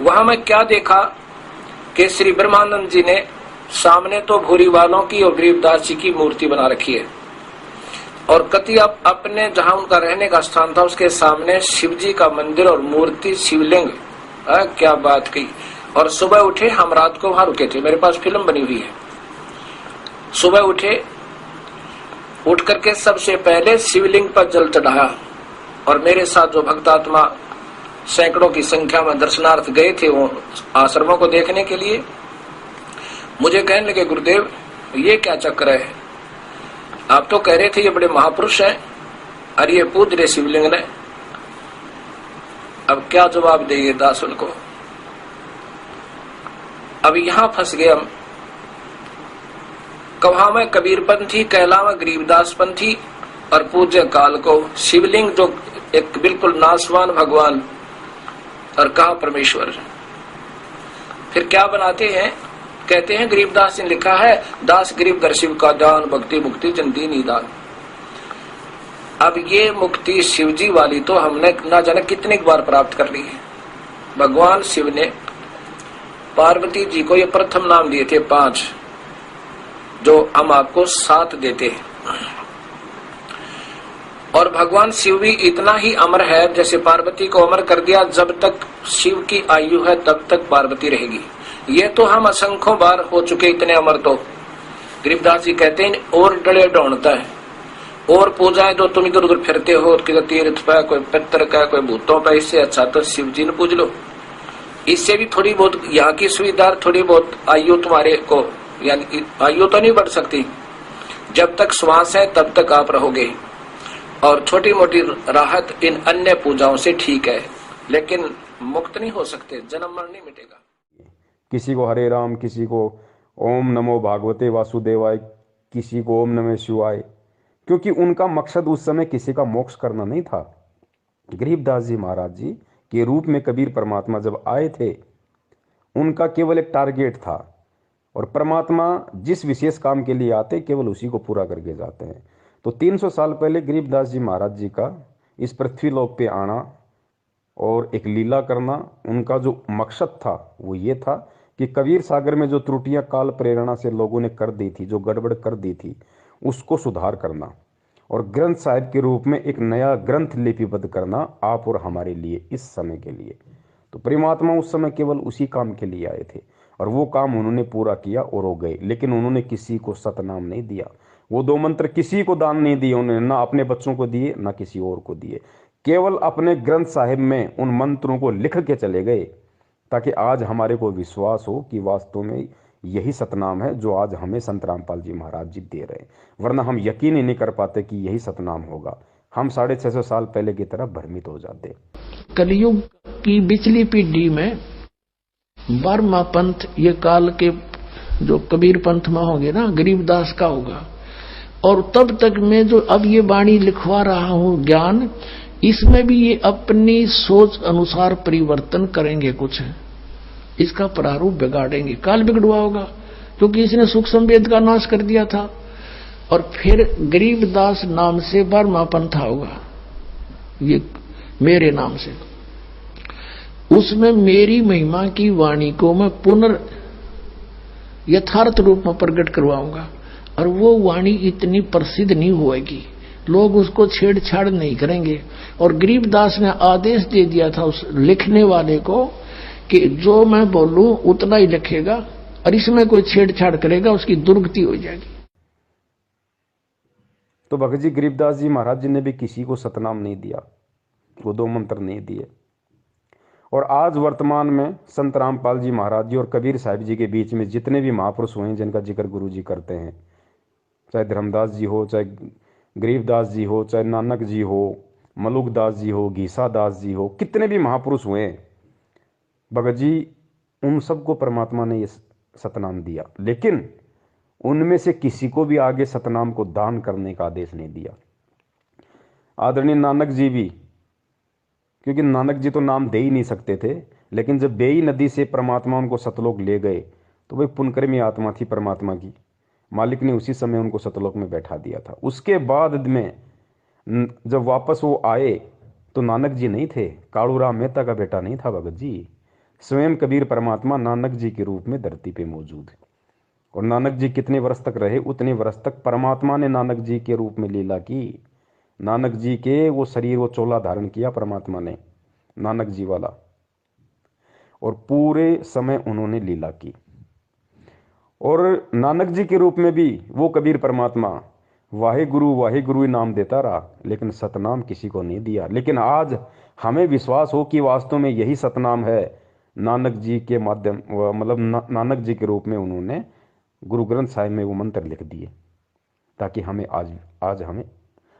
वहां मैं क्या देखा कि श्री ब्रह्मानंद जी ने सामने तो भूरी वालों की और गरीबदास जी की मूर्ति बना रखी है, और कति अपने जहां उनका रहने का स्थान था उसके सामने शिव जी का मंदिर और मूर्ति, शिवलिंग। क्या बात कही। और सुबह उठे, हम रात को वहां रुके थे, मेरे पास फिल्म बनी हुई है। सुबह उठे, उठ करके सबसे पहले शिवलिंग पर जल चढ़ाया, और मेरे साथ जो भक्तात्मा सैकड़ों की संख्या में दर्शनार्थ गए थे वो आश्रमों को देखने के लिए, मुझे कहने लगे, गुरुदेव ये क्या चक्र है, आप तो कह रहे थे ये बड़े महापुरुष हैं और ये पूज रहे शिवलिंग ने, अब क्या जवाब देंगे दास उनको। अब यहां फंस गए हम। कहा मैं कबीरपंथी, कहला मैं गरीबदास पंथी, और पूज्य काल को शिवलिंग जो एक बिल्कुल नासवान भगवान, और कहा परमेश्वर। फिर क्या बनाते हैं, कहते हैं गरीबदास ने लिखा है, दास गरीब दर शिव का दान, भक्ति मुक्ति जन दी निदान। अब ये मुक्ति शिव जी वाली तो हमने ना जाने कितनी बार प्राप्त कर ली है। भगवान शिव ने पार्वती जी को ये प्रथम नाम दिए थे 5, जो हम आपको 7 देते हैं। और भगवान शिव भी इतना ही अमर है, जैसे पार्वती को अमर कर दिया, जब तक शिव की आयु है तब तक पार्वती रहेगी। ये तो हम असंख्यों बार हो चुके इतने अमर। तो गरीबदास जी कहते हैं और डले ढूंढता है, और पूजाएं जो तुम इधर उधर फिरते हो, किसी तीर्थ पे, कोई पितर का, कोई भूतों पे, इससे अच्छा तो शिव जी ने पूज लो। इससे भी थोड़ी बहुत यहाँ की सुविधा, थोड़ी बहुत आयु तुम्हारे को, यानी आयु तो नहीं बढ़ सकती, जब तक श्वास है तब तक आप रहोगे। और छोटी मोटी राहत इन अन्य पूजाओं से ठीक है, लेकिन मुक्त नहीं हो सकते, जन्म मरण नहीं मिटेगा। किसी को हरे राम, किसी को ओम नमो भागवते वासुदेवाय, किसी को ओम नमः शिवाय, क्योंकि उनका मकसद उस समय किसी का मोक्ष करना नहीं था। गरीबदास जी महाराज जी के रूप में कबीर परमात्मा जब आए थे, उनका केवल एक टारगेट था, और परमात्मा जिस विशेष काम के लिए आते केवल उसी को पूरा करके जाते हैं। तो 300 साल पहले गरीबदास जी महाराज जी का इस पृथ्वी लोक पे आना और एक लीला करना, उनका जो मकसद था वो ये था कि कबीर सागर में जो त्रुटियां काल प्रेरणा से लोगों ने कर दी थी, जो गड़बड़ कर दी थी, उसको सुधार करना, और ग्रंथ साहिब के रूप में एक नया ग्रंथ लिपिबद्ध करना आप और हमारे लिए, इस समय के लिए। तो परमात्मा उस समय केवल उसी काम के लिए आए थे, और वो काम उन्होंने पूरा किया और हो गए। लेकिन उन्होंने किसी को सतनाम नहीं दिया, वो 2 मंत्र किसी को दान नहीं दिए उन्होंने, ना अपने बच्चों को दिए ना किसी और को दिए, केवल अपने ग्रंथ साहिब में उन मंत्रों को लिख के चले गए, ताकि आज हमारे को विश्वास हो कि वास्तव में यही सतनाम है जो आज हमें संत रामपाल जी महाराज जी दे रहे हैं। वरना हम यकीन ही नहीं कर पाते कि यही सतनाम होगा, हम 650 साल पहले की तरह भ्रमित हो जाते। कलयुग की बिचली पीढ़ी में 12वां पंथ, ये काल के जो कबीर पंथ में होंगे ना, गरीबदास का होगा। और तब तक मैं जो अब ये वाणी लिखवा रहा हूं ज्ञान, इसमें भी ये अपनी सोच अनुसार परिवर्तन करेंगे, कुछ इसका प्रारूप बिगाड़ेंगे। काल बिगड़ुआ होगा, क्योंकि इसने सुख संवेद का नाश कर दिया था। और फिर गरीबदास नाम से 12वां पंथा होगा, ये मेरे नाम से। उसमें मेरी महिमा की वाणी को मैं यथार्थ रूप में प्रकट करवाऊंगा, और वो वाणी इतनी प्रसिद्ध नहीं होएगी, लोग उसको छेड़छाड़ नहीं करेंगे। और गरीबदास ने आदेश दे दिया था उस लिखने वाले को कि जो मैं बोलूं उतना ही लिखेगा, और इसमें कोई छेड़छाड़ करेगा उसकी दुर्गति हो जाएगी। तो भगत जी गरीबदास जी महाराज जी ने भी किसी को सतनाम नहीं दिया, वो 2 मंत्र नहीं दिए। और आज वर्तमान में संत रामपाल जी महाराज जी और कबीर साहिब जी के बीच में जितने भी महापुरुष हुए हैं जिनका जिक्र गुरु जी करते हैं, चाहे धर्मदास जी हो, चाहे गरीबदास जी हो, चाहे नानक जी हो, मलुकदास जी हो, घीसा दास जी हो, कितने भी महापुरुष हुए हैं भगत जी, उन सबको परमात्मा ने ये सतनाम दिया। लेकिन उनमें से किसी को भी आगे सतनाम को दान करने का आदेश नहीं दिया। आदरणीय नानक जी भी, क्योंकि नानक जी तो नाम दे ही नहीं सकते थे, लेकिन जब बेई नदी से परमात्मा उनको सतलोक ले गए तो वही पुनकर्मी आत्मा थी परमात्मा की, मालिक ने उसी समय उनको सतलोक में बैठा दिया था। उसके बाद में जब वापस वो आए तो नानक जी नहीं थे, कालूराम मेहता का बेटा नहीं था भगत जी, स्वयं कबीर परमात्मा नानक जी के रूप में धरती पे मौजूद है। और नानक जी कितने वर्ष तक रहे, उतने वर्ष तक परमात्मा ने नानक जी के रूप में लीला की। नानक जी के वो शरीर, वो चोला धारण किया परमात्मा ने, नानक जी वाला, और पूरे समय उन्होंने लीला की। और नानक जी के रूप में भी वो कबीर परमात्मा वाहे गुरु नाम देता रहा, लेकिन सतनाम किसी को नहीं दिया। लेकिन आज हमें विश्वास हो कि वास्तव में यही सतनाम है, नानक जी के माध्यम, मतलब नानक जी के रूप में उन्होंने गुरु ग्रंथ साहिब में वो मंत्र लिख दिए ताकि हमें आज हमें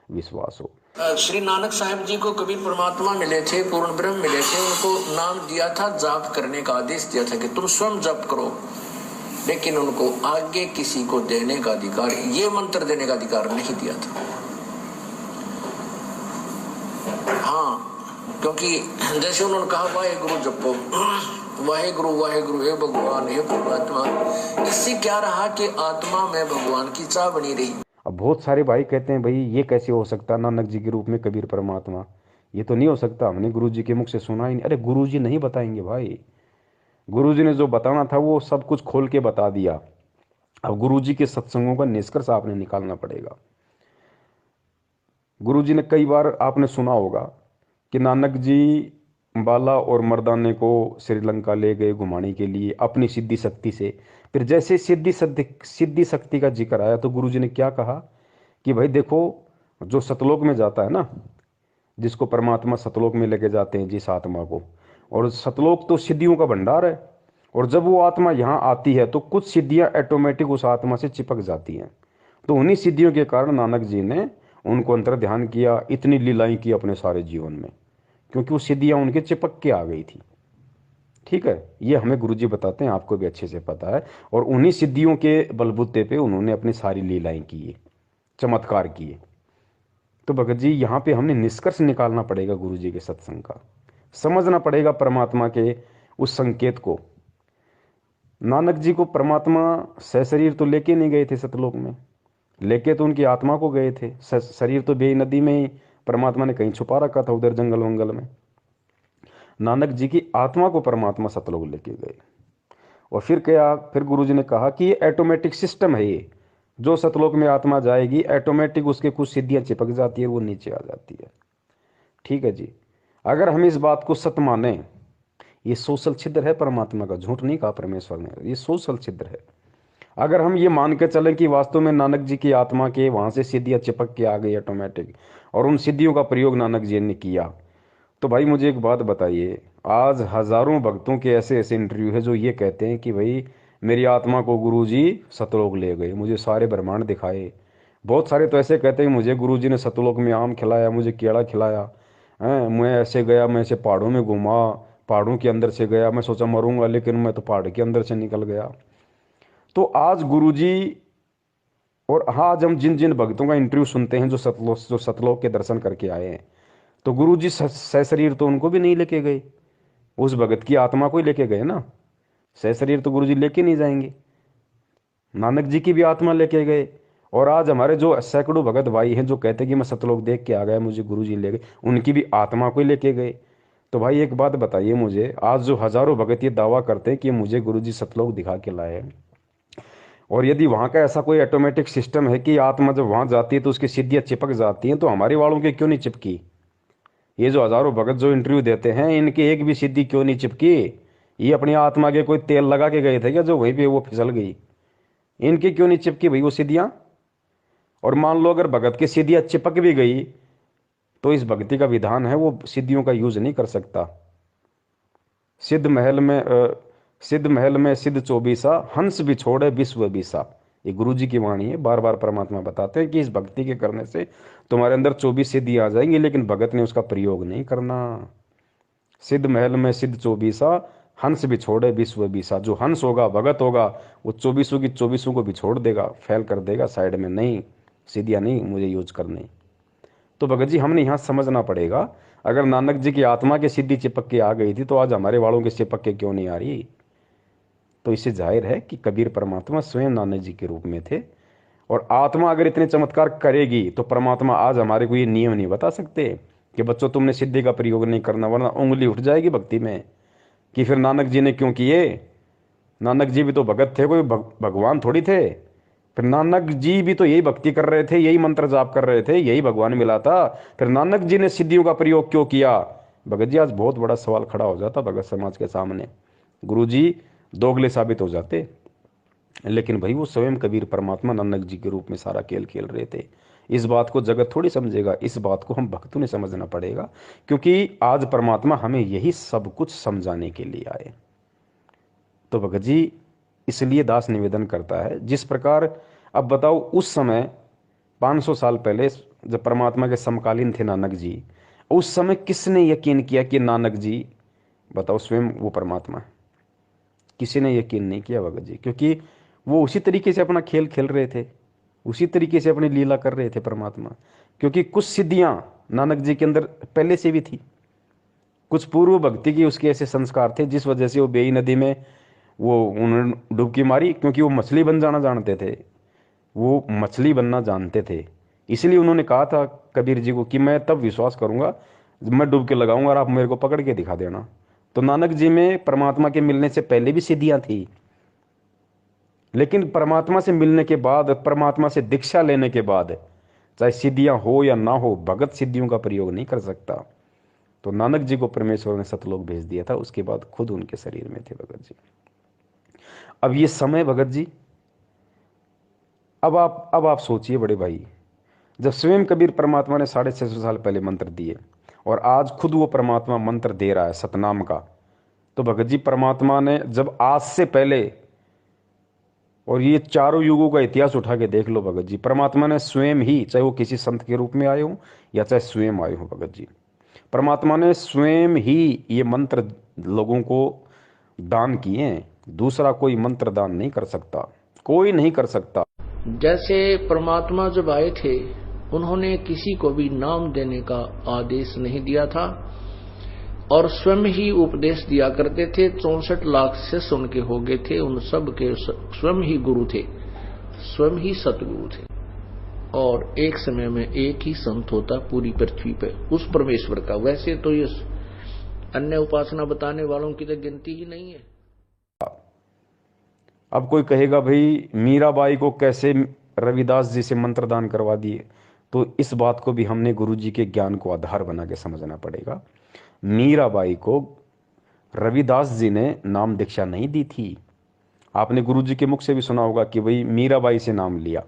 विश्वास हो। श्री नानक साहब जी को कबीर परमात्मा मिले थे, पूर्ण ब्रह्म मिले थे, उनको नाम दिया था, जाप करने का आदेश दिया था कि तुम स्वयं जप करो, लेकिन उनको आगे किसी को देने का अधिकार, ये मंत्र देने का अधिकार नहीं दिया था। हाँ, क्योंकि जैसे उन्होंने कहा वाहे गुरु जपो, वाहे गुरु हे भगवान हे परमात्मा, इससे क्या रहा कि आत्मा में भगवान की चाह बनी रही। अब बहुत सारे भाई कहते हैं भाई ये कैसे हो सकता, नानक जी के रूप में कबीर परमात्मा, ये तो नहीं हो सकता, हमने गुरु जी के मुख से सुना ही नहीं। अरे गुरु जी नहीं बताएंगे भाई, गुरु जी ने जो बताना था वो सब कुछ खोल के बता दिया। अब गुरु जी के सत्संगों का निष्कर्ष आपने निकालना पड़ेगा। गुरु जी ने कई बार आपने सुना होगा कि नानक जी बाला और मर्दाने को श्रीलंका ले गए घुमाने के लिए अपनी सिद्धि शक्ति से। फिर जैसे सिद्धि शक्ति का जिक्र आया तो गुरु जी ने क्या कहा कि भाई देखो, जो सतलोक में जाता है ना, जिसको परमात्मा सतलोक में लेके जाते हैं जिस आत्मा को, और सतलोक तो सिद्धियों का भंडार है, और जब वो आत्मा यहाँ आती है तो कुछ सिद्धियां ऑटोमेटिक उस आत्मा से चिपक जाती हैं। तो उन्हीं सिद्धियों के कारण नानक जी ने उनको अंतर ध्यान किया, इतनी लीलाएं की अपने सारे जीवन में, क्योंकि वो सिद्धियां उनके चिपक के आ गई थी। ठीक है, ये हमें गुरुजी बताते हैं, आपको भी अच्छे से पता है। और उन्हीं सिद्धियों के बलबूते पे उन्होंने अपनी सारी लीलाएं की, चमत्कार किए। तो भगत जी यहाँ पे हमने निष्कर्ष निकालना पड़ेगा गुरुजी के सत्संग का, समझना पड़ेगा परमात्मा के उस संकेत को। नानक जी को परमात्मा सशरीर तो लेके नहीं गए थे सतलोक में, लेके तो उनकी आत्मा को गए थे। शरीर तो बेई नदी में ही परमात्मा ने कहीं छुपा रखा था, उधर जंगल वंगल में। नानक जी की आत्मा को परमात्मा सतलोक लेके गए। और फिर क्या, फिर गुरुजी ने कहा कि ये ऑटोमेटिक सिस्टम है, ये जो सतलोक में आत्मा जाएगी ऑटोमेटिक उसके कुछ सिद्धियां चिपक जाती है, वो नीचे आ जाती है। ठीक है जी, अगर हम इस बात को सत्य माने, ये सोशल छिद्र है परमात्मा का, झूठ नहीं कहा परमेश्वर ने, ये सोशल छिद्र है। अगर हम ये मान के चलें कि वास्तव में नानक जी की आत्मा के वहां से सिद्धियां चिपक के आ गई ऑटोमेटिक, और उन सिद्धियों का प्रयोग नानक जी ने किया, तो भाई मुझे एक बात बताइए, आज हजारों भक्तों के ऐसे ऐसे इंटरव्यू है जो ये कहते हैं कि भाई मेरी आत्मा को गुरुजी सतलोक ले गए, मुझे सारे ब्रह्मांड दिखाए। बहुत सारे तो ऐसे कहते हैं मुझे गुरुजी ने सतलोक में आम खिलाया, मुझे केला खिलाया, हैं, मैं ऐसे गया, मैं ऐसे पहाड़ों में घूमा, पहाड़ों के अंदर से गया, मैं सोचा मरूंगा लेकिन मैं तो पहाड़ के अंदर से निकल गया। तो आज गुरुजी, और हाँ, आज हम जिन जिन भक्तों का इंटरव्यू सुनते हैं जो सतलोक के दर्शन करके आए हैं, तो गुरुजी सशरीर तो उनको भी नहीं लेके गए, उस भगत की आत्मा को ही लेके गए ना। सशरीर तो गुरुजी लेके नहीं जाएंगे, नानक जी की भी आत्मा लेके गए। और आज हमारे जो सैकड़ों भगत भाई हैं जो कहते हैं कि मैं सतलोक देख के आ गया, मुझे गुरुजी ले गए, उनकी भी आत्मा को ही लेके गए। तो भाई एक बात बताइए मुझे, आज जो हजारों भगत ये दावा करते हैं कि मुझे गुरुजी सतलोक दिखा के लाए, और यदि वहाँ का ऐसा कोई ऑटोमेटिक सिस्टम है कि आत्मा जब वहाँ जाती है तो उसकी सिद्धियाँ चिपक जाती हैं, तो हमारे वालों के क्यों नहीं चिपकी? ये जो हजारों भगत जो इंटरव्यू देते हैं, इनकी एक भी सिद्धि क्यों नहीं चिपकी? ये अपनी आत्मा के कोई तेल लगा के गए थे क्या जो वहीं पे वो फिसल गई? इनकी क्यों नहीं चिपकी भाई वो सिद्धियाँ? और मान लो अगर भगत की सिद्धियाँ चिपक भी गई तो इस भक्ति का विधान है वो सिद्धियों का यूज नहीं कर सकता। सिद्ध महल में सिद्ध चौबीसा, हंस भी छोड़े विश्व बीसा, ये गुरु जी की वाणी है। बार बार परमात्मा बताते हैं कि इस भक्ति के करने से तुम्हारे अंदर 24 सिद्धि आ जाएंगी, लेकिन भगत ने उसका प्रयोग नहीं करना। सिद्ध महल में सिद्ध चौबीसा, हंस भी छोड़े विश्व बीसा। जो हंस होगा, भगत होगा, वो 24 की 24 को भी छोड़ देगा, फेल कर देगा साइड में, नहीं सिद्धियाँ नहीं मुझे यूज करनी। तो भगत जी हमने यहाँ समझना पड़ेगा, अगर नानक जी की आत्मा की सिद्धि चिपक के आ गई थी तो आज हमारे वालों के चिपक के क्यों नहीं आ रही? तो इससे जाहिर है कि कबीर परमात्मा स्वयं नानक जी के रूप में थे। और आत्मा अगर इतने चमत्कार करेगी तो परमात्मा आज हमारे को ये नियम नहीं बता सकते कि बच्चों तुमने सिद्धि का प्रयोग नहीं करना, वरना उंगली उठ जाएगी भक्ति में कि फिर नानक जी ने क्यों किए। नानक जी भी तो भगत थे, कोई भगवान थोड़ी थे। फिर नानक जी भी तो यही भक्ति कर रहे थे, यही मंत्र जाप कर रहे थे, यही भगवान मिला था, फिर नानक जी ने सिद्धियों का प्रयोग क्यों किया? भगत जी आज बहुत बड़ा सवाल खड़ा हो जाता भगत समाज के सामने, गुरु जी दोगले साबित हो जाते। लेकिन भाई वो स्वयं कबीर परमात्मा नानक जी के रूप में सारा खेल खेल रहे थे। इस बात को जगत थोड़ी समझेगा, इस बात को हम भक्तों ने समझना पड़ेगा, क्योंकि आज परमात्मा हमें यही सब कुछ समझाने के लिए आए। तो भगत जी इसलिए दास निवेदन करता है। जिस प्रकार अब बताओ उस समय 500 साल पहले जब परमात्मा के समकालीन थे नानक जी, उस समय किसने यकीन किया कि नानक जी बताओ स्वयं वो परमात्मा है? किसी ने यकीन नहीं किया भगत जी, क्योंकि वो उसी तरीके से अपना खेल खेल रहे थे, उसी तरीके से अपनी लीला कर रहे थे परमात्मा। क्योंकि कुछ सिद्धियां नानक जी के अंदर पहले से भी थी, कुछ पूर्व भक्ति की उसके ऐसे संस्कार थे जिस वजह से वो बेई नदी में वो उन्होंने डुबकी मारी, क्योंकि वो मछली बन जाना जानते थे, वो मछली बनना जानते थे। इसलिए उन्होंने कहा था कबीर जी को कि मैं तब विश्वास करूंगा जब मैं डुबकी लगाऊंगा और आप मेरे को पकड़ के दिखा देना। तो नानक जी में परमात्मा के मिलने से पहले भी सिद्धियां थी, लेकिन परमात्मा से मिलने के बाद, परमात्मा से दीक्षा लेने के बाद, चाहे सिद्धियां हो या ना हो, भगत सिद्धियों का प्रयोग नहीं कर सकता। तो नानक जी को परमेश्वर ने सतलोक भेज दिया था, उसके बाद खुद उनके शरीर में थे भगत जी। अब ये समय भगत जी, अब आप सोचिए बड़े भाई, जब स्वयं कबीर परमात्मा ने 650 साल पहले मंत्र दिए और आज खुद वो परमात्मा मंत्र दे रहा है सतनाम का, तो भगत जी परमात्मा ने जब आज से पहले, और ये चारों युगों का इतिहास उठा के देख लो भगत जी, परमात्मा ने स्वयं ही, चाहे वो किसी संत के रूप में आए हो या चाहे स्वयं आए हो भगत जी, परमात्मा ने स्वयं ही ये मंत्र लोगों को दान किए हैं। दूसरा कोई मंत्र दान नहीं कर सकता, कोई नहीं कर सकता। जैसे परमात्मा जब आए थे उन्होंने किसी को भी नाम देने का आदेश नहीं दिया था और स्वयं ही उपदेश दिया करते थे। 64 लाख से सुन के हो गए थे, उन सब के स्वयं ही गुरु थे, स्वयं ही सतगुरु थे। और एक समय में एक ही संत होता पूरी पृथ्वी पे उस परमेश्वर का। वैसे तो ये अन्य उपासना बताने वालों की तो गिनती ही नहीं है। अब कोई कहेगा भाई मीराबाई को कैसे रविदास जी से मंत्र दान करवा दिए, तो इस बात को भी हमने गुरु जी के ज्ञान को आधार बना के समझना पड़ेगा। मीराबाई को रविदास जी ने नाम दीक्षा नहीं दी थी। आपने गुरु जी के मुख से भी सुना होगा कि भाई मीराबाई से नाम लिया,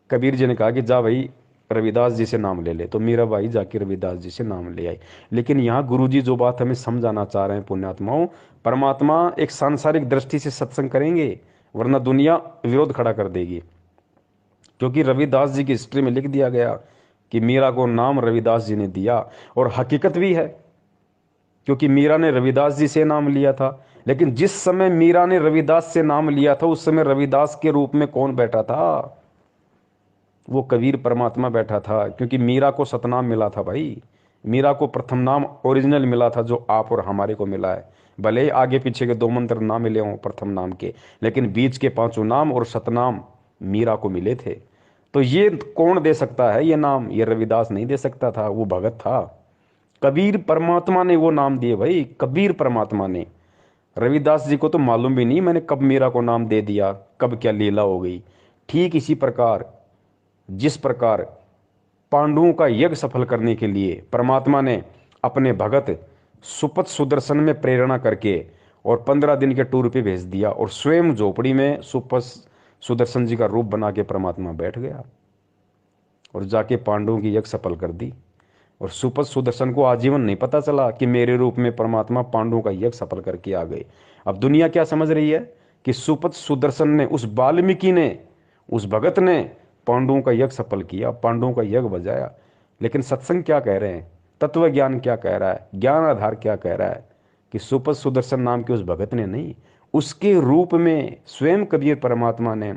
कबीर जी ने कहा कि जा भाई रविदास जी से नाम ले ले, तो मीराबाई जाके रविदास जी से नाम ले आई। लेकिन यहाँ गुरु जी जो बात हमें समझाना चाह रहे हैं पुण्यात्माओं, परमात्मा एक सांसारिक दृष्टि से सत्संग करेंगे, वरना दुनिया विरोध खड़ा कर देगी। क्योंकि रविदास जी की हिस्ट्री में लिख दिया गया कि मीरा को नाम रविदास जी ने दिया, और हकीकत भी है, क्योंकि मीरा ने रविदास जी से नाम लिया था। लेकिन जिस समय मीरा ने रविदास से नाम लिया था उस समय रविदास के रूप में कौन बैठा था? वो कबीर परमात्मा बैठा था, क्योंकि मीरा को सतनाम मिला था भाई। मीरा को प्रथम नाम ओरिजिनल मिला था जो आप और हमारे को मिला है। भले ही आगे पीछे के 2 मंत्र ना मिले हों प्रथम नाम के, लेकिन बीच के 5 नाम और सतनाम मीरा को मिले थे। तो ये कौन दे सकता है ये नाम? ये रविदास नहीं दे सकता था, वो भगत था। कबीर परमात्मा ने वो नाम दिए भाई, कबीर परमात्मा ने। रविदास जी को तो मालूम भी नहीं मैंने कब मीरा को नाम दे दिया, कब क्या लीला हो गई। ठीक इसी प्रकार जिस प्रकार पांडवों का यज्ञ सफल करने के लिए परमात्मा ने अपने भगत सुपथ सुदर्शन में प्रेरणा करके और 15 दिन के टूर पे भेज दिया, और स्वयं झोपड़ी में सुपथ सुदर्शन जी का रूप बना के परमात्मा बैठ गया और जाके पांडवों की यज्ञ सफल कर दी। और सुपथ सुदर्शन को आजीवन नहीं पता चला कि मेरे रूप में परमात्मा पांडवों का यज्ञ सफल करके आ गए। अब दुनिया क्या समझ रही है कि सुपथ सुदर्शन ने, उस वाल्मीकि ने, उस भगत ने पांडवों का यज्ञ सफल किया, पांडवों का यज्ञ बजाया। लेकिन सत्संग क्या कह रहे हैं, तत्व ज्ञान क्या कह रहा है, ज्ञान आधार क्या कह रहा है कि सुपथ सुदर्शन नाम के उस भगत ने नहीं, उसके रूप में स्वयं कबीर परमात्मा ने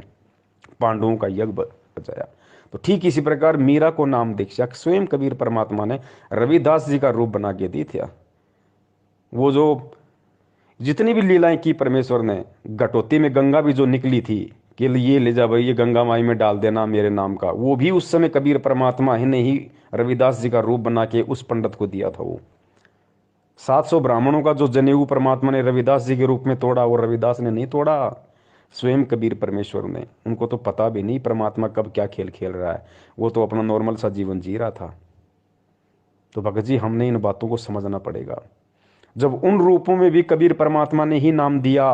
पांडवों का यज्ञ बजाया। तो ठीक इसी प्रकार मीरा को नाम दीक्षा स्वयं कबीर परमात्मा ने रविदास जी का रूप बना के दी थी। वो जो जितनी भी लीलाएं की परमेश्वर ने, गटोती में गंगा भी जो निकली थी कि ये ले जा भाई, ये गंगा माई में डाल देना मेरे नाम का, वो भी उस समय कबीर परमात्मा ही ने ही रविदास जी का रूप बना के उस पंडित को दिया था। वो 700 ब्राह्मणों का जो जनेऊ परमात्मा ने रविदास जी के रूप में तोड़ा, वो रविदास ने नहीं तोड़ा, स्वयं कबीर परमेश्वर ने। उनको तो पता भी नहीं परमात्मा कब क्या खेल खेल रहा है, वो तो अपना नॉर्मल सा जीवन जी रहा था। तो भगत जी हमने इन बातों को समझना पड़ेगा। जब उन रूपों में भी कबीर परमात्मा ने ही नाम दिया,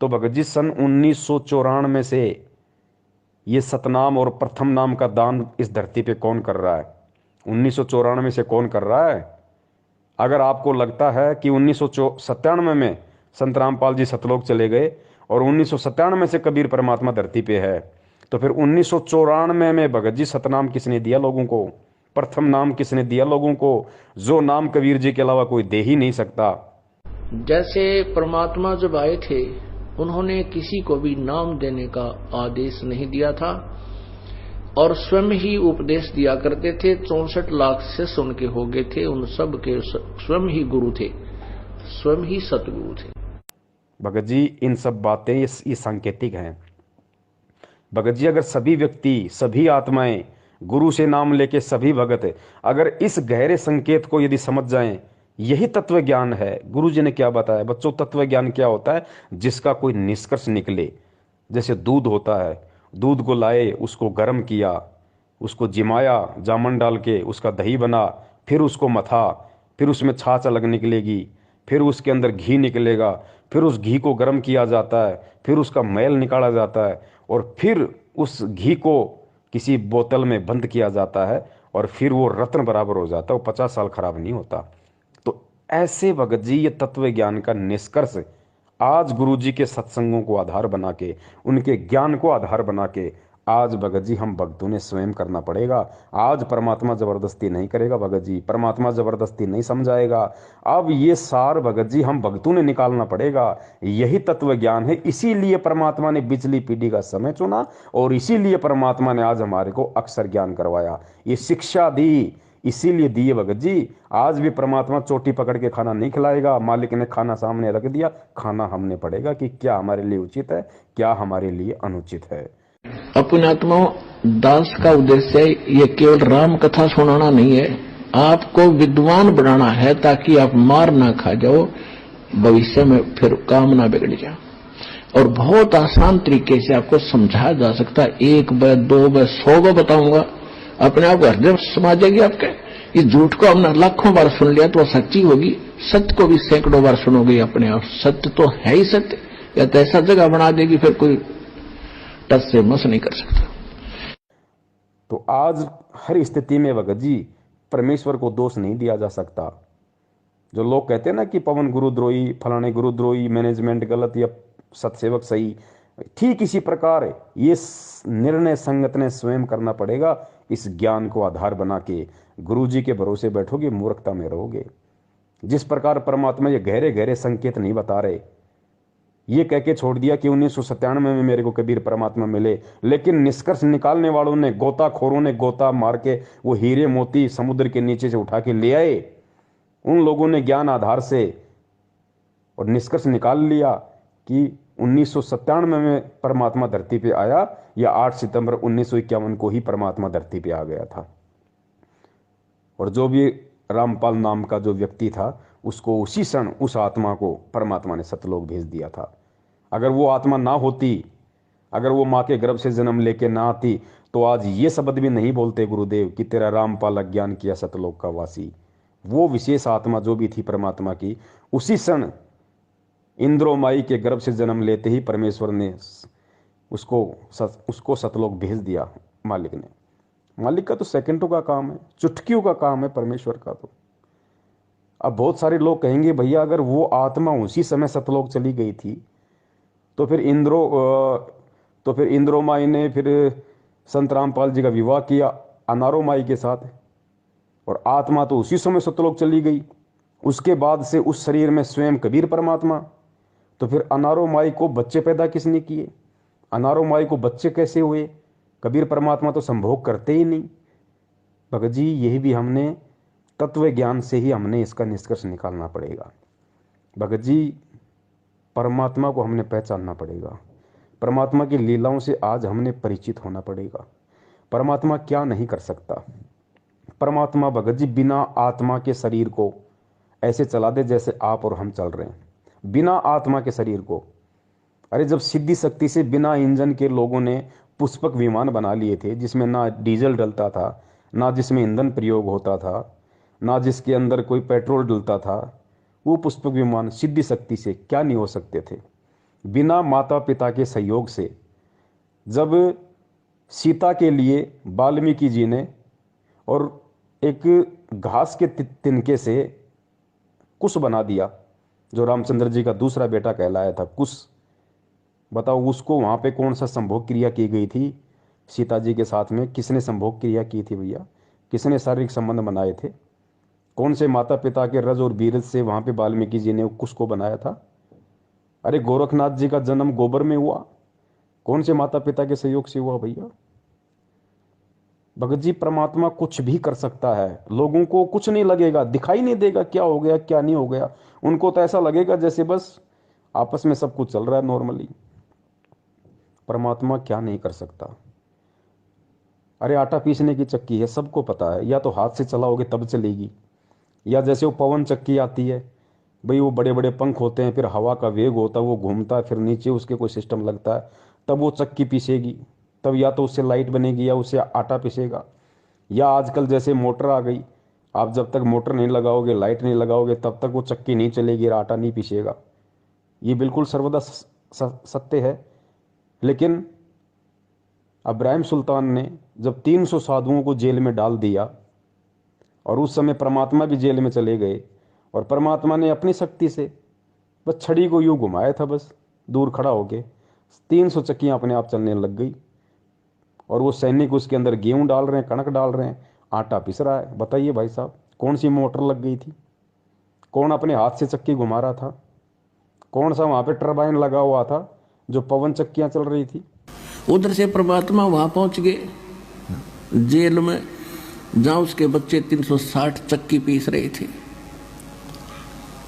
तो भगत जी सन 1994 से ये सतनाम और प्रथम नाम का दान इस धरती पे कौन कर रहा है? 1994 से कौन कर रहा है? अगर आपको लगता है कि 1997 में संत रामपाल जी सतलोक चले गए और 1997 से कबीर परमात्मा धरती पे है, तो फिर 1994 में भगत जी सतनाम किसने दिया लोगों को? प्रथम नाम किसने दिया लोगों को, जो नाम कबीर जी के अलावा कोई दे ही नहीं सकता? जैसे परमात्मा जब आए थे उन्होंने किसी को भी नाम देने का आदेश नहीं दिया था और स्वयं ही उपदेश दिया करते थे। 64 लाख शिष्य उनके हो गए थे, उन सब के स्वयं ही गुरु थे, स्वयं ही सतगुरु थे। भगत जी इन सब बातें ये सांकेतिक हैं। भगत जी अगर सभी व्यक्ति, सभी आत्माएं गुरु से नाम लेके सभी भगत अगर इस गहरे संकेत को यदि समझ जाएं, यही तत्व ज्ञान है। गुरु जी ने क्या बताया बच्चों? तत्व ज्ञान क्या होता है? जिसका कोई निष्कर्ष निकले। जैसे दूध होता है, दूध को लाए, उसको गर्म किया, उसको जिमाया, जामन डाल के उसका दही बना, फिर उसको मथा, फिर उसमें छाछ अलग निकलेगी, फिर उसके अंदर घी निकलेगा, फिर उस घी को गर्म किया जाता है, फिर उसका मैल निकाला जाता है और फिर उस घी को किसी बोतल में बंद किया जाता है और फिर वो रत्न बराबर हो जाता है, वो 50 साल खराब नहीं होता। तो ऐसे भगत जी ये तत्व ज्ञान का निष्कर्ष आज गुरु जी के सत्संगों को आधार बना के, उनके ज्ञान को आधार बना के आज भगत जी हम भक्तों ने स्वयं करना पड़ेगा। आज परमात्मा जबरदस्ती नहीं करेगा भगत जी, परमात्मा जबरदस्ती नहीं समझाएगा। अब ये सार भगत जी हम भक्तों ने निकालना पड़ेगा। यही तत्व ज्ञान है। इसीलिए परमात्मा ने बिजली पीढ़ी का समय चुना और इसीलिए परमात्मा ने आज हमारे को अक्षर ज्ञान करवाया, ये शिक्षा दी, इसीलिए दिए भगत जी। आज भी परमात्मा चोटी पकड़ के खाना नहीं खिलाएगा। मालिक ने खाना सामने रख दिया, खाना हमने पड़ेगा कि क्या हमारे लिए उचित है, क्या हमारे लिए अनुचित है। अपने आत्माओं, दास का उद्देश्य ये केवल राम कथा सुनाना नहीं है, आपको विद्वान बनाना है ताकि आप मार ना खा जाओ, भविष्य में फिर काम ना बिगड़ जाए। और बहुत आसान तरीके से आपको समझाया जा सकता है। 1 बार 2 बार 100 बार बताऊंगा, अपने आप हृदय समा जाएगी आपके। इस झूठ को हमने लाखों बार सुन लिया तो सच्ची होगी, सत्य को भी सैकड़ों बार सुनोगे अपने आप। सत्य तो है ही सत्य, या तो ऐसा जगह बना देगी फिर कोई टस से मस नहीं कर सकता। तो आज हर स्थिति में भगत जी परमेश्वर को दोष नहीं दिया जा सकता। जो लोग कहते हैं ना कि पवन गुरुद्रोही, फलाने गुरुद्रोही, मैनेजमेंट गलत या सत्सेवक सही, ठीक इसी प्रकार ये निर्णय संगत ने स्वयं करना पड़ेगा। इस ज्ञान को आधार बना के गुरु जी के भरोसे बैठोगे, मूर्खता में रहोगे। जिस प्रकार परमात्मा ये गहरे गहरे संकेत नहीं बता रहे, ये कह के छोड़ दिया कि 1997 में मेरे को कबीर परमात्मा मिले, लेकिन निष्कर्ष निकालने वालों ने, गोताखोरों ने गोता मार के वो हीरे मोती समुद्र के नीचे से उठा के ले आए। उन लोगों ने ज्ञान आधार से और निष्कर्ष निकाल लिया कि 1997 में परमात्मा धरती पे आया या 8 सितंबर 1951 को ही परमात्मा धरती पे आ गया था। और जो भी रामपाल नाम का जो व्यक्ति था, उसको उसी क्षण उस आत्मा को परमात्मा ने सतलोक भेज दिया था। अगर वो आत्मा ना होती, अगर वो माँ के गर्भ से जन्म लेके ना आती, तो आज ये शब्द भी नहीं बोलते गुरुदेव कि तेरा रामपाल अज्ञान किया सतलोक का वासी। वो विशेष आत्मा जो भी थी परमात्मा की, उसी क्षण इंद्रो माई के गर्भ से जन्म लेते ही परमेश्वर ने उसको सतलोक भेज दिया। मालिक ने, मालिक का तो सेकंडों का काम है, चुटकियों का काम है परमेश्वर का। तो अब बहुत सारे लोग कहेंगे भैया अगर वो आत्मा उसी समय सतलोक चली गई थी तो फिर इंद्रो माई ने फिर संत रामपाल जी का विवाह किया अनारो माई के साथ, और आत्मा तो उसी समय सतलोक चली गई। उसके बाद से उस शरीर में स्वयं कबीर परमात्मा, तो फिर अनारो माई को बच्चे पैदा किसने किए? अनारो माई को बच्चे कैसे हुए? कबीर परमात्मा तो संभोग करते ही नहीं। भगत जी यही भी हमने तत्व ज्ञान से ही हमने इसका निष्कर्ष निकालना पड़ेगा। भगत जी परमात्मा को हमने पहचानना पड़ेगा, परमात्मा की लीलाओं से आज हमने परिचित होना पड़ेगा। परमात्मा क्या नहीं कर सकता। परमात्मा भगत जी बिना आत्मा के शरीर को ऐसे चला दे जैसे आप और हम चल रहे हैं, बिना आत्मा के शरीर को। अरे जब सिद्धि शक्ति से बिना इंजन के लोगों ने पुष्पक विमान बना लिए थे, जिसमें ना डीजल डलता था, ना जिसमें ईंधन प्रयोग होता था, ना जिसके अंदर कोई पेट्रोल डलता था, वो पुष्पक विमान सिद्धि शक्ति से क्या नहीं हो सकते थे? बिना माता पिता के सहयोग से जब सीता के लिए वाल्मीकि जी ने और एक घास के तिनके से कुश बना दिया, जो रामचंद्र जी का दूसरा बेटा कहलाया था कुश, बताओ उसको वहाँ पे कौन सा संभोग क्रिया की गई थी? सीता जी के साथ में किसने संभोग क्रिया की थी भैया? किसने शारीरिक संबंध बनाए थे? कौन से माता पिता के रज और बीरज से वहाँ पे वाल्मीकि जी ने कुश को बनाया था? अरे गोरखनाथ जी का जन्म गोबर में हुआ, कौन से माता पिता के सहयोग से हुआ भैया? भगत जी, परमात्मा कुछ भी कर सकता है, लोगों को कुछ नहीं लगेगा, दिखाई नहीं देगा क्या हो गया क्या नहीं हो गया। उनको तो ऐसा लगेगा जैसे बस आपस में सब कुछ चल रहा है नॉर्मली। परमात्मा क्या नहीं कर सकता? अरे आटा पीसने की चक्की है, सबको पता है, या तो हाथ से चलाओगे तब चलेगी, या जैसे वो पवन चक्की आती है भाई, वो बड़े बड़े पंख होते हैं, फिर हवा का वेग होता है, वो घूमता है, फिर नीचे उसके कोई सिस्टम लगता है, तब वो चक्की पीसेगी। तब या तो उससे लाइट बनेगी या उससे आटा पीसेगा। या आजकल जैसे मोटर आ गई, आप जब तक मोटर नहीं लगाओगे, लाइट नहीं लगाओगे, तब तक वो चक्की नहीं चलेगी, आटा नहीं पीसेगा। ये बिल्कुल सर्वदा सत्य है। लेकिन अब्राहिम सुल्तान ने जब 300 साधुओं को जेल में डाल दिया, और उस समय परमात्मा भी जेल में चले गए, और परमात्मा ने अपनी शक्ति से बस छड़ी को यूं घुमाया था, बस दूर खड़ा होके 300 चक्कियां अपने आप चलने लग गई। और वो सैनिक उसके अंदर गेहूं डाल रहे हैं, कणक डाल रहे हैं, आटा पिस रहा है। बताइए भाई साहब, कौन सी मोटर लग गई थी? कौन अपने हाथ से चक्की घुमा रहा था? कौन सा वहां पे टरबाइन लगा हुआ था जो पवन चक्कियां चल रही थी? उधर से परमात्मा वहां पहुंच गए जेल में, जहां उसके बच्चे 360 चक्की पीस रहे थे।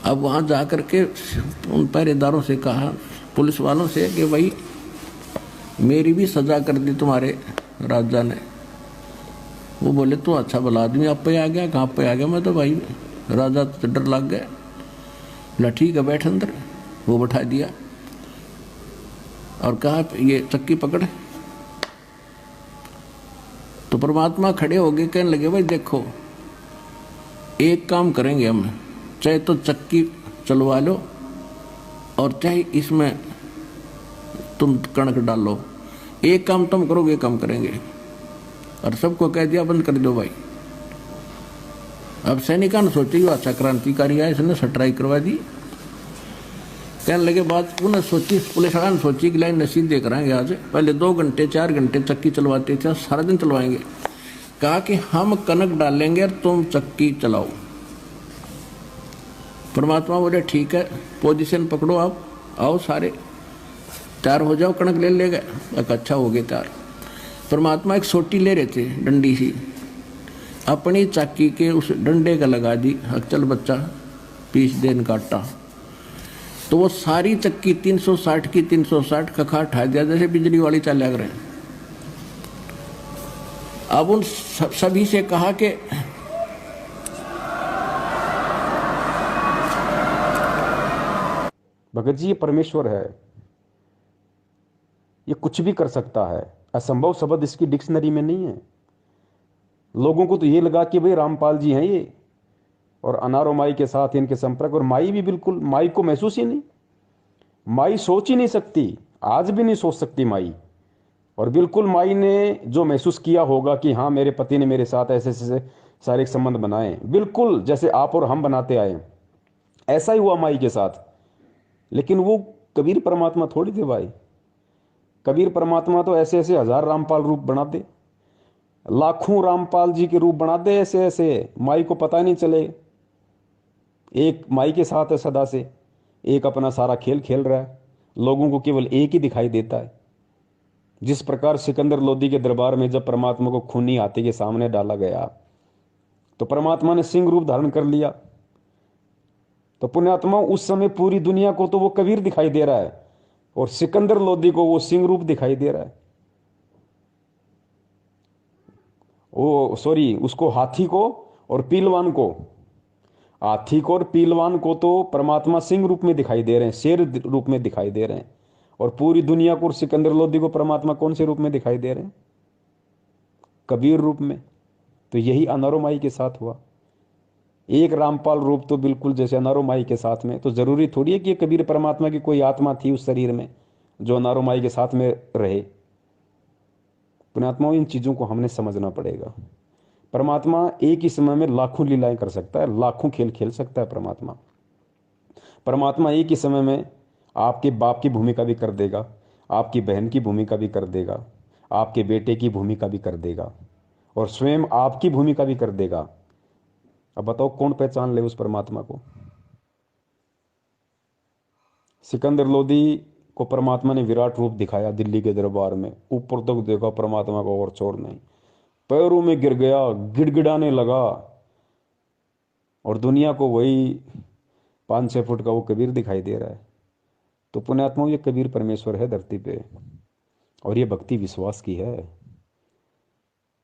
अब वहां जाकर के उन पहरेदारों से कहा, पुलिस वालों से, कि भाई मेरी भी सजा कर दी तुम्हारे राजा ने। वो बोले तो अच्छा भला आदमी, आप पे आ गया? कहाँ पे आ गया? मैं तो भाई राजा तो डर लग गया। बोला ठीक है बैठ अंदर। वो बैठा दिया और कहा ये चक्की पकड़। तो परमात्मा खड़े हो गए, कहने लगे भाई देखो, एक काम करेंगे हम, चाहे तो चक्की चलवा लो और चाहे इसमें तुम कणक डालो, एक काम तुम करोगे काम करेंगे। और सबको कह दिया बंद कर दो भाई। अब सैनिकों ने सोची अच्छा क्रांतिकारी है, इसने सटराई करवा दी। कहने लगे बात उन्हें सोची, पुलिस वाला ने सोची कि लाइन नसीब दे कराएंगे आज, पहले 2 घंटे 4 घंटे चक्की चलवाते थे, सारा दिन चलवाएंगे। कहा कि हम कनक डालेंगे और तुम चक्की चलाओ। परमात्मा बोले ठीक है, पोजीशन पकड़ो, आप आओ सारे तैयार हो जाओ, कणक ले ले गए। अच्छा हो गए तैयार। परमात्मा एक सोटी ले रहे थे, डंडी सी, अपनी चक्की के उस डंडे का लगा दी, चल बच्चा पीस देन काटा। तो वो सारी चक्की 360 की 360 कखा उठा दिया, जैसे बिजली वाली चाल लग रहे हैं। अब उन सभी से कहा कि भगत जी ये परमेश्वर है, ये कुछ भी कर सकता है, असंभव शब्द इसकी डिक्शनरी में नहीं है। लोगों को तो ये लगा कि भाई रामपाल जी हैं ये, और अनारो माई के साथ इनके संपर्क, और माई भी बिल्कुल, माई को महसूस ही नहीं, माई सोच ही नहीं सकती, आज भी नहीं सोच सकती माई। और बिल्कुल माई ने जो महसूस किया होगा कि हाँ मेरे पति ने मेरे साथ ऐसे ऐसे शारीरिक संबंध बनाए, बिल्कुल जैसे आप और हम बनाते आए, ऐसा ही हुआ माई के साथ। लेकिन वो कबीर परमात्मा थोड़ी थे भाई। कबीर परमात्मा तो ऐसे ऐसे 1000 रामपाल रूप बना दे, लाखों रामपाल जी के रूप बना दे, ऐसे ऐसे माई को पता नहीं चले। एक माई के साथ है सदा से, एक अपना सारा खेल खेल रहा है, लोगों को केवल एक ही दिखाई देता है। जिस प्रकार सिकंदर लोदी के दरबार में जब परमात्मा को खूनी हाथी के सामने डाला गया तो परमात्मा ने सिंह रूप धारण कर लिया, तो पुण्यात्मा उस समय पूरी दुनिया को तो वो कबीर दिखाई दे रहा है, और सिकंदर लोदी को वो सिंह रूप दिखाई दे रहा है। वो सॉरी, उसको हाथी को और पीलवान को, हाथी को और पीलवान को तो परमात्मा सिंह रूप में दिखाई दे रहे हैं, शेर रूप में दिखाई दे रहे हैं। और पूरी दुनिया को और सिकंदर लोदी को परमात्मा कौन से रूप में दिखाई दे रहे हैं? कबीर रूप में। तो यही अनारो माई के साथ हुआ। एक रामपाल रूप तो बिल्कुल जैसे अनारो माई के साथ में, तो जरूरी थोड़ी है कि कबीर परमात्मा की कोई आत्मा थी उस शरीर में जो अनारो माई के साथ में रहे। पुण्यात्माओं, इन चीजों को हमने समझना पड़ेगा। परमात्मा एक ही समय में लाखों लीलाएं कर सकता है, लाखों खेल खेल सकता है। परमात्मा एक ही समय में आपके बाप की भूमिका भी कर देगा, आपकी बहन की भूमिका भी कर देगा, आपके बेटे की भूमिका भी कर देगा, और स्वयं आपकी भूमिका भी कर देगा। अब बताओ कौन पहचान ले उस परमात्मा को? सिकंदर लोदी को परमात्मा ने विराट रूप दिखाया दिल्ली के दरबार में, ऊपर तक देखा परमात्मा को और छोड़ नहीं, पैरों में गिर गया, गिड़गिड़ाने लगा, और दुनिया को वही 5-6 फुट का वो कबीर दिखाई दे रहा है। तो पुण्यात्मा, ये कबीर परमेश्वर है धरती पे, और ये भक्ति विश्वास की है।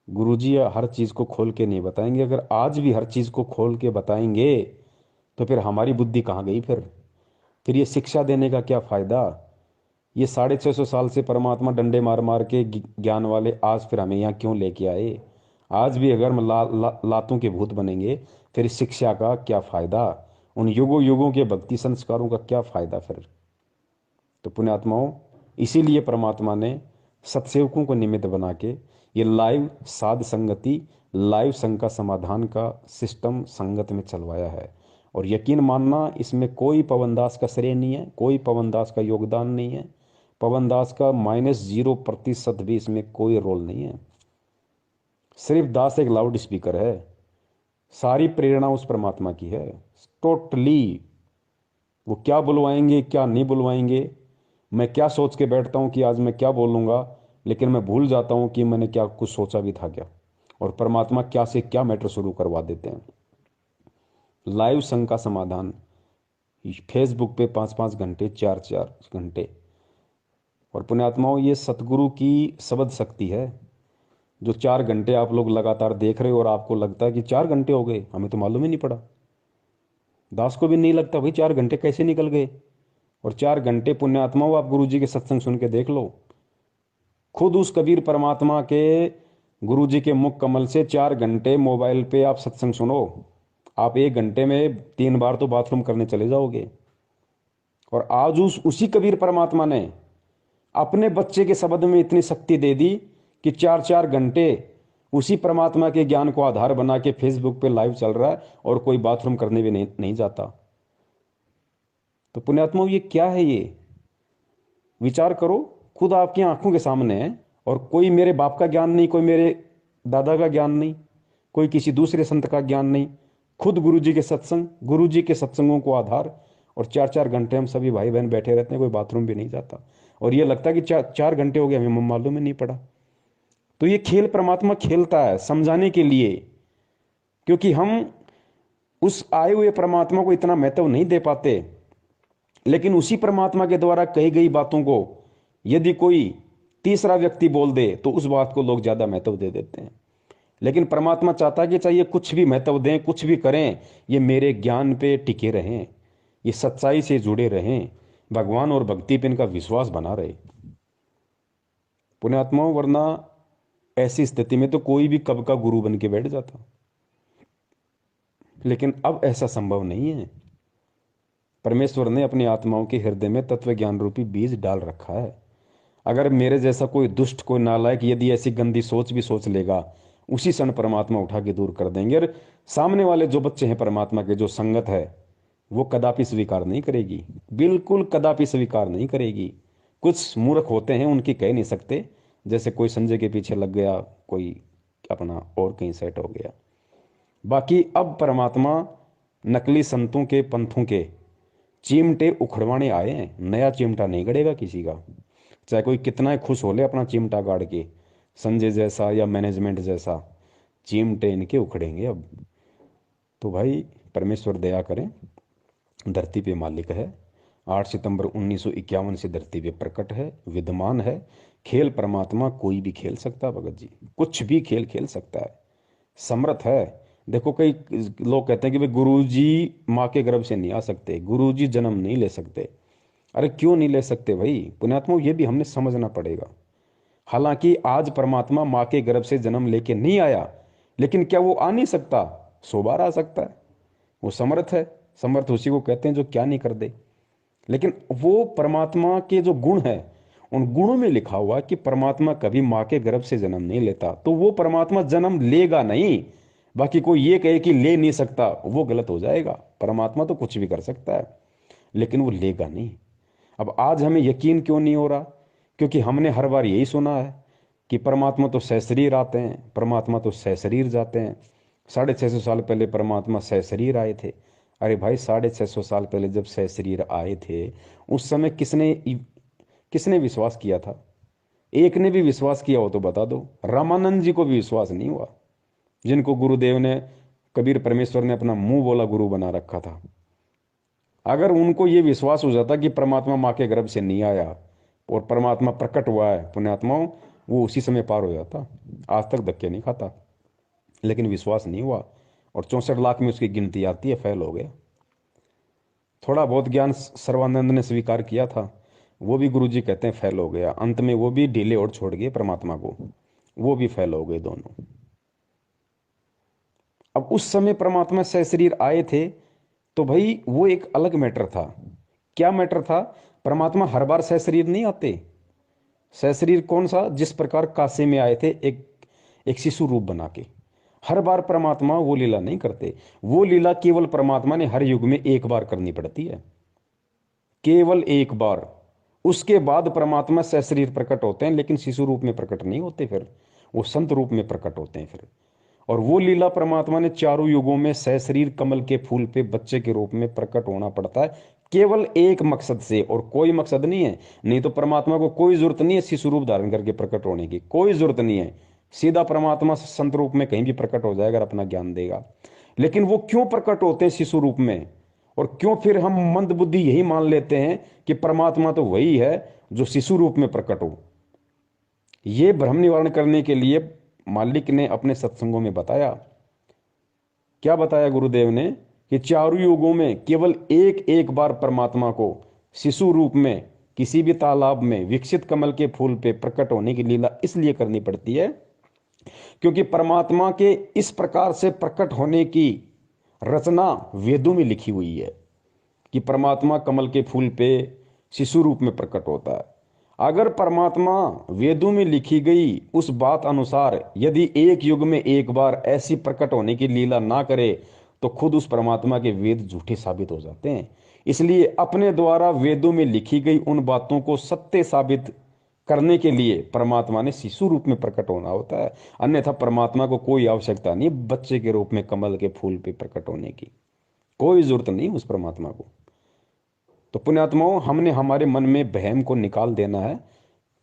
गुरुजी हर चीज को खोल के नहीं बताएंगे। अगर आज भी हर चीज को खोल के बताएंगे तो फिर हमारी बुद्धि कहाँ गई? फिर ये शिक्षा देने का क्या फायदा? ये 650 साल से परमात्मा डंडे मार मार के ज्ञान वाले आज फिर हमें यहाँ क्यों लेके आए? आज भी अगर हम लातों के भूत बनेंगे फिर इस शिक्षा का क्या फायदा? उन युगों युगों के भक्ति संस्कारों का क्या फायदा फिर? तो पुण्यात्माओं, इसीलिए परमात्मा ने सत्सेवकों को निमित्त बना के ये लाइव साध संगति, लाइव संघ का समाधान का सिस्टम संगत में चलवाया है। और यकीन मानना, इसमें कोई पवन दास का श्रेय नहीं है, कोई पवन दास का योगदान नहीं है, पवन दास का -0% भी इसमें कोई रोल नहीं है। सिर्फ दास एक लाउड स्पीकर है, सारी प्रेरणा उस परमात्मा की है टोटली। वो क्या बुलवाएंगे क्या नहीं बुलवाएंगे, मैं क्या सोच के बैठता हूँ कि आज मैं क्या बोलूँगा, लेकिन मैं भूल जाता हूँ कि मैंने क्या कुछ सोचा भी था क्या, और परमात्मा क्या से क्या मैटर शुरू करवा देते हैं। लाइव संघ का समाधान फेसबुक पे 5-5 घंटे, 4-4 घंटे। और पुण्यात्माओं, ये सतगुरु की शब्द शक्ति है। जो 4 घंटे आप लोग लगातार देख रहे हो और आपको लगता है कि 4 घंटे हो गए, हमें तो मालूम ही नहीं पड़ा, दास को भी नहीं लगता भाई 4 घंटे कैसे निकल गए। और 4 घंटे पुण्यात्माओं, आप गुरु जी के सत्संग सुन के देख लो, खुद उस कबीर परमात्मा के गुरु जी के मुख कमल से 4 घंटे मोबाइल पे आप सत्संग सुनो, आप 1 घंटे में 3 बार तो बाथरूम करने चले जाओगे। और आज उसी कबीर परमात्मा ने अपने बच्चे के शब्द में इतनी शक्ति दे दी कि 4-4 घंटे उसी परमात्मा के ज्ञान को आधार बना के फेसबुक पे लाइव चल रहा है, और कोई बाथरूम करने भी नहीं जाता। तो पुण्यात्मा, ये क्या है? ये विचार करो, खुद आपकी आंखों के सामने है, और कोई मेरे बाप का ज्ञान नहीं, कोई मेरे दादा का ज्ञान नहीं, कोई किसी दूसरे संत का ज्ञान नहीं, खुद गुरु जी के सत्संग, गुरु जी के सत्संगों को आधार, और 4-4 घंटे हम सभी भाई बहन बैठे रहते हैं, कोई बाथरूम भी नहीं जाता, और ये लगता है कि 4 घंटे हो गए, हमें मालूम ही नहीं पड़ा। तो ये खेल परमात्मा खेलता है समझाने के लिए, क्योंकि हम उस आए हुए परमात्मा को इतना महत्व नहीं दे पाते। लेकिन उसी परमात्मा के द्वारा कही गई बातों को यदि कोई तीसरा व्यक्ति बोल दे तो उस बात को लोग ज्यादा महत्व दे देते हैं। लेकिन परमात्मा चाहता है कि चाहिए कुछ भी महत्व दें, कुछ भी करें, ये मेरे ज्ञान पे टिके रहें, ये सच्चाई से जुड़े रहें, भगवान और भक्ति पे इनका विश्वास बना रहे। पुण्यात्माओं, वरना ऐसी स्थिति में तो कोई भी कब का गुरु बन के बैठ जाता। लेकिन अब ऐसा संभव नहीं है। परमेश्वर ने अपनी आत्माओं के हृदय में तत्व ज्ञान रूपी बीज डाल रखा है। अगर मेरे जैसा कोई दुष्ट, कोई नालायक यदि ऐसी गंदी सोच भी सोच लेगा, उसी क्षण परमात्मा उठा के दूर कर देंगे। और सामने वाले जो बच्चे हैं परमात्मा के, जो संगत है, वो कदापि स्वीकार नहीं करेगी, बिल्कुल कदापि स्वीकार नहीं करेगी। कुछ मूर्ख होते हैं, उनकी कह नहीं सकते, जैसे कोई संजय के पीछे लग गया, कोई अपना और कहीं सेट हो गया। बाकी अब परमात्मा नकली संतों के, पंथों के चिमटे उखड़वाने आए हैं। नया चिमटा नहीं गड़ेगा किसी का, चाहे कोई कितना ही खुश हो ले अपना चिमटा गाड़ के, संजय जैसा या मैनेजमेंट जैसा, चिमटे इनके उखड़ेंगे अब। तो भाई परमेश्वर दया करें, धरती पे मालिक है। 8 सितंबर 1951 से धरती पे प्रकट है, विद्यमान है। खेल परमात्मा कोई भी खेल सकता है भगत जी, कुछ भी खेल खेल सकता है, समर्थ है। देखो, कई लोग कहते हैं कि भाई गुरुजी माँ के गर्भ से नहीं आ सकते, गुरुजी जन्म नहीं ले सकते। अरे क्यों नहीं ले सकते भाई पुण्यात्मा, ये भी हमने समझना पड़ेगा। हालांकि आज परमात्मा माँ के गर्भ से जन्म लेके नहीं आया, लेकिन क्या वो आ नहीं सकता? 100 बार आ सकता है। वो समर्थ है, समर्थ उसी को कहते हैं जो क्या नहीं कर दे। लेकिन वो परमात्मा के जो गुण है, उन गुणों में लिखा हुआ कि परमात्मा कभी माँ के गर्भ से जन्म नहीं लेता, तो वो परमात्मा जन्म लेगा नहीं। बाकी कोई ये कहे कि ले नहीं सकता, वो गलत हो जाएगा। परमात्मा तो कुछ भी कर सकता है, लेकिन वो लेगा नहीं। अब आज हमें यकीन क्यों नहीं हो रहा? क्योंकि हमने हर बार यही सुना है कि परमात्मा तो सशरीर आते हैं, परमात्मा तो सशरीर जाते हैं। 650 साल पहले परमात्मा सशरीर आए थे। अरे भाई, 650 साल पहले जब सशरीर आए थे, उस समय किसने किसने विश्वास किया था? एक ने भी विश्वास किया हो तो बता दो। रामानंद जी को भी विश्वास नहीं हुआ, जिनको गुरुदेव ने, कबीर परमेश्वर ने अपना मुंह बोला गुरु बना रखा था। अगर उनको ये विश्वास हो जाता कि परमात्मा माँ के गर्भ से नहीं आया और परमात्मा प्रकट हुआ है पुण्यात्माओं, वो उसी समय पार हो जाता, आज तक धक्के नहीं खाता। लेकिन विश्वास नहीं हुआ और 64 लाख में उसकी गिनती आती है, फेल हो गया। थोड़ा बहुत ज्ञान सर्वानंद ने स्वीकार किया था, वो भी गुरुजी कहते हैं फेल हो गया। अंत में वो भी ढीले और छोड़ गए परमात्मा को, वो भी फेल हो गए दोनों। अब उस समय परमात्मा सशरीर आए थे तो भाई वो एक अलग मैटर था। क्या मैटर था? परमात्मा हर बार सशरीर नहीं आते। सशरीर कौन सा? जिस प्रकार काशी में आए थे एक शिशु रूप बना के। हर बार परमात्मा वो लीला नहीं करते। वो लीला केवल परमात्मा ने हर युग में एक बार करनी पड़ती है, केवल एक बार। उसके बाद परमात्मा सशरीर प्रकट होते हैं, लेकिन शिशु रूप में प्रकट नहीं होते, फिर वो संत रूप में प्रकट होते हैं फिर। और वो लीला परमात्मा ने चारों युगों में सशरीर कमल के फूल पे बच्चे के रूप में प्रकट होना पड़ता है, केवल एक मकसद से, और कोई मकसद नहीं है। नहीं तो परमात्मा को कोई जरूरत नहीं है शिशु रूप धारण करके प्रकट होने की, कोई जरूरत नहीं है। सीधा परमात्मा संत रूप में कहीं भी प्रकट हो जाएगा, अपना ज्ञान देगा। लेकिन वो क्यों प्रकट होते हैं शिशु रूप में, और क्यों फिर हम मंद बुद्धि यही मान लेते हैं कि परमात्मा तो वही है जो शिशु रूप में प्रकट हो? ये भ्रम निवारण करने के लिए मालिक ने अपने सत्संगों में बताया। क्या बताया गुरुदेव ने? कि चारों युगों में केवल एक एक बार परमात्मा को शिशु रूप में किसी भी तालाब में विकसित कमल के फूल पे प्रकट होने की लीला इसलिए करनी पड़ती है क्योंकि परमात्मा के इस प्रकार से प्रकट होने की रचना वेदों में लिखी हुई है कि परमात्मा कमल के फूल पे शिशु रूप में प्रकट होता है। अगर परमात्मा वेदों में लिखी गई उस बात अनुसार यदि एक युग में एक बार ऐसी प्रकट होने की लीला ना करे तो खुद उस परमात्मा के वेद झूठे साबित हो जाते हैं। इसलिए अपने द्वारा वेदों में लिखी गई उन बातों को सत्य साबित करने के लिए परमात्मा ने शिशु रूप में प्रकट होना होता है। अन्यथा परमात्मा को कोई आवश्यकता नहीं बच्चे के रूप में कमल के फूल पे प्रकट होने की, कोई जरूरत नहीं उस परमात्मा को। तो पुण्यात्माओं, हमने हमारे मन में वहम को निकाल देना है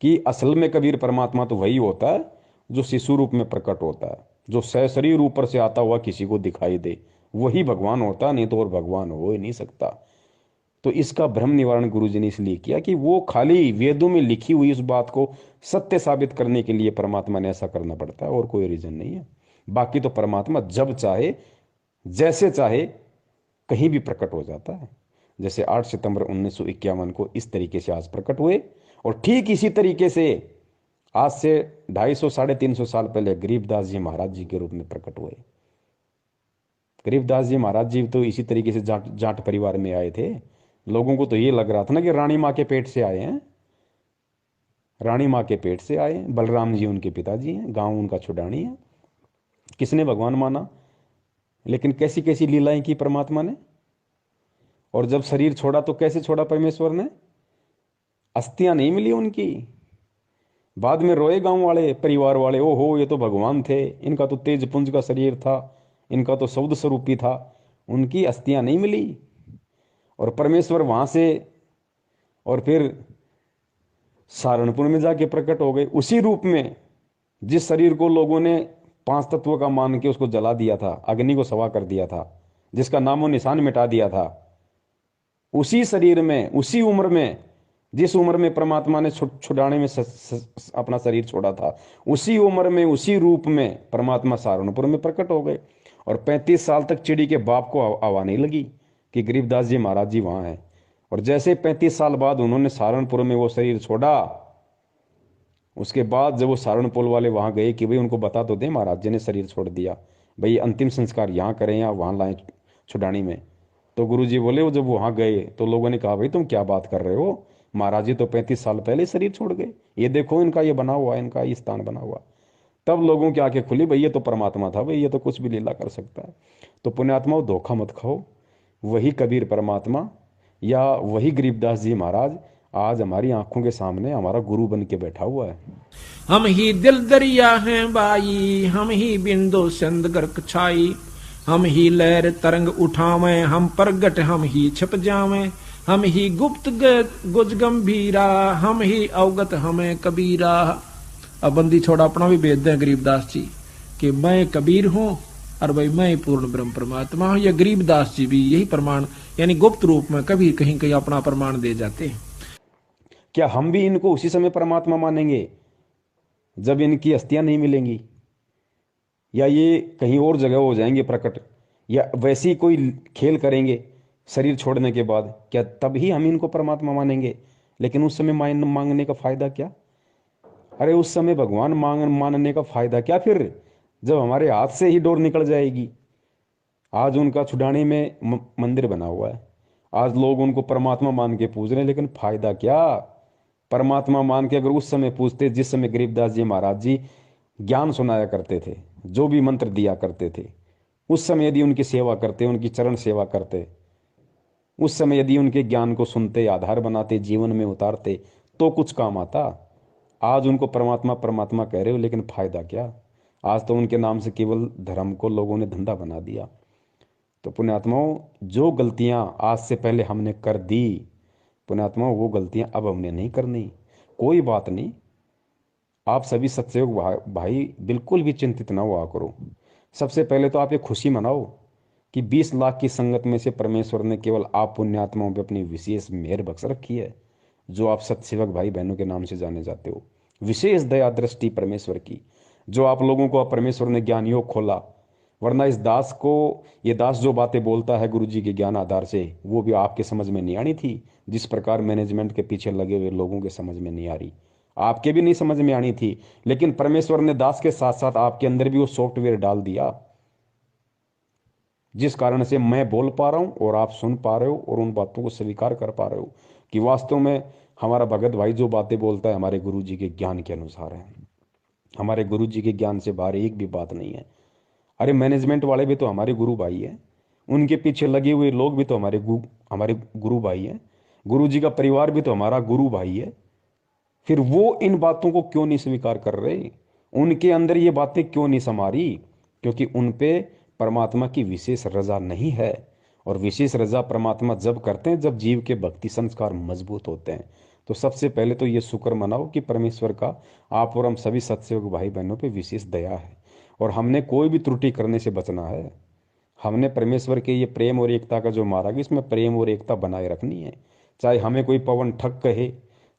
कि असल में कबीर परमात्मा तो वही होता है जो शिशु रूप में प्रकट होता है, जो सशरीर ऊपर से आता हुआ किसी को दिखाई दे, वही भगवान होता, नहीं तो और भगवान हो ही नहीं सकता। तो इसका भ्रम निवारण गुरुजी ने इसलिए किया कि वो खाली वेदों में लिखी हुई उस बात को सत्य साबित करने के लिए परमात्मा ने ऐसा करना पड़ता है, और कोई रीजन नहीं है। बाकी तो परमात्मा जब चाहे जैसे चाहे कहीं भी प्रकट हो जाता है। जैसे 8 सितंबर 1951 को इस तरीके से आज प्रकट हुए, और ठीक इसी तरीके से आज से 250 350 साल पहले गरीबदास जी महाराज जी के रूप में प्रकट हुए। गरीबदास जी महाराज जी तो इसी तरीके से जाट परिवार में आए थे। लोगों को तो ये लग रहा था ना कि रानी माँ के पेट से आए हैं, रानी माँ के पेट से आए हैं। बलराम जी उनके पिताजी हैं, गांव उनका छुडानी है। किसने भगवान माना? लेकिन कैसी कैसी लीलाएं की परमात्मा ने। और जब शरीर छोड़ा तो कैसे छोड़ा परमेश्वर ने? अस्थियां नहीं मिली उनकी। बाद में रोए गांव वाले, परिवार वाले, ओ हो ये तो भगवान थे, इनका तो तेज पुंज का शरीर था, इनका तो शब्द स्वरूपी था। उनकी अस्थियां नहीं मिली, और परमेश्वर वहां से और फिर सहारनपुर में जाके प्रकट हो गए उसी रूप में जिस शरीर को लोगों ने 5 तत्वों का मान के उसको जला दिया था, अग्नि को सवा कर दिया था, जिसका नामो निशान मिटा दिया था। उसी शरीर में, उसी उम्र में, जिस उम्र में परमात्मा ने छुड़ाने में अपना शरीर छोड़ा था, उसी उम्र में, उसी रूप में परमात्मा सहारनपुर में प्रकट हो गए। और 35 साल तक चिड़ी के बाप को हवा नहीं लगी कि गरीबदास जी महाराज जी वहां हैं। और जैसे 35 साल बाद उन्होंने सहारनपुर में वो शरीर छोड़ा, उसके बाद जब वो सहारनपुर वाले वहां गए कि भाई उनको बता तो दे महाराज जी ने शरीर छोड़ दिया, भाई अंतिम संस्कार यहाँ करें या वहां लाएं छुड़ानी में। तो गुरुजी बोले वो जब वहां गए तो लोगों ने कहा भाई तुम क्या बात कर रहे हो, महाराज जी तो 35 साल पहले शरीर छोड़ गए, ये देखो इनका ये बना हुआ है, इनका ये स्थान बना हुआ। तब लोगों की आंखें खुली, भाई ये तो परमात्मा था, भाई ये तो कुछ भी लीला कर सकता है। तो पुण्यात्माओं, धोखा मत खाओ। वही कबीर परमात्मा या वही गरीबदास जी महाराज आज हमारी आंखों के सामने हमारा गुरु बन के बैठा हुआ है। हम ही दिल दरिया हैं बाई, हम ही बिंदु सिंध गर्क छाई, हम ही लहर तरंग उठावें, हम प्रगट हम ही छिप जावें, हम ही गुप्त गुज गंभीरा, हम ही अवगत हमें कबीरा। अब बंदी छोड़ा अपना भी भेद दें गरीबदास जी कि मैं कबीर हूं और भाई मैं पूर्ण ब्रह्म परमात्मा हूं। या गरीबदास जी भी यही प्रमाण यानी गुप्त रूप में कभी कहीं कहीं अपना प्रमाण दे जाते हैं। क्या हम भी इनको उसी समय परमात्मा मानेंगे जब इनकी अस्थियां नहीं मिलेंगी, या ये कहीं और जगह हो जाएंगे प्रकट, या वैसी कोई खेल करेंगे शरीर छोड़ने के बाद, क्या तभी हम इनको परमात्मा मानेंगे? लेकिन उस समय मांगने का फायदा क्या? अरे उस समय भगवान मानने का फायदा क्या फिर, जब हमारे हाथ से ही डोर निकल जाएगी। आज उनका छुड़ाने में मंदिर बना हुआ है, आज लोग उनको परमात्मा मान के पूज रहे हैं, लेकिन फायदा क्या? परमात्मा मान के अगर उस समय पूछते, जिस समय गरीबदास जी महाराज जी ज्ञान सुनाया करते थे, जो भी मंत्र दिया करते थे, उस समय यदि उनकी सेवा करते, उनकी चरण सेवा करते, उस समय यदि उनके ज्ञान को सुनते, आधार बनाते, जीवन में उतारते, तो कुछ काम आता। आज उनको परमात्मा परमात्मा कह रहे हो, लेकिन फायदा क्या? आज तो उनके नाम से केवल धर्म को लोगों ने धंधा बना दिया। तो पुण्यात्माओं, जो गलतियां आज से पहले हमने कर दी, पुण्यात्माओं वो गलतियां अब हमने नहीं करनी। कोई बात नहीं, आप सभी सत्सयोग भाई बिल्कुल भी चिंतित ना हुआ करो। सबसे पहले तो आप ये खुशी मनाओ कि 20 लाख की संगत में से परमेश्वर ने केवल आप पुण्यात्माओं पे अपनी विशेष मेहर बख्श रखी है, जो आप सत्सेवक भाई बहनों के नाम से जाने जाते हो। विशेष दया दृष्टि परमेश्वर की, जो आप लोगों को परमेश्वर ने ज्ञान योग खोला। वरना इस दास को, ये दास जो बातें बोलता है गुरु जी के ज्ञान आधार से, वो भी आपके समझ में नहीं आनी थी। जिस प्रकार मैनेजमेंट के पीछे लगे हुए लोगों के समझ में नहीं आ रही, आपके भी नहीं समझ में आनी थी। लेकिन परमेश्वर ने दास के साथ साथ आपके अंदर भी वो सॉफ्टवेयर डाल दिया, जिस कारण से मैं बोल पा रहा हूं और आप सुन पा रहे हो और उन बातों को स्वीकार कर पा रहे हो कि वास्तव में हमारा भगत भाई जो बातें बोलता है हमारे गुरु जी के ज्ञान के अनुसार है। हमारे गुरु जी के ज्ञान से बाहर एक भी बात नहीं है। अरे मैनेजमेंट वाले भी तो हमारे गुरु भाई हैं, उनके पीछे लगे हुए लोग भी तो हमारे गुरु भाई हैं, गुरु जी का परिवार भी तो हमारा गुरु भाई है। फिर वो इन बातों को क्यों नहीं स्वीकार कर रहे? उनके अंदर ये बातें क्यों नहीं समा रही? क्योंकि उन पे परमात्मा की विशेष रजा नहीं है। और विशेष रजा परमात्मा जब करते हैं जब जीव के भक्ति संस्कार मजबूत होते हैं। तो सबसे पहले तो ये शुक्र मनाओ कि परमेश्वर का आप और हम सभी सत्सेवक भाई बहनों पे विशेष दया है, और हमने कोई भी त्रुटि करने से बचना है। हमने परमेश्वर के ये प्रेम और एकता का जो मार्ग, इसमें प्रेम और एकता बनाए रखनी है। चाहे हमें कोई पवन ठग कहे,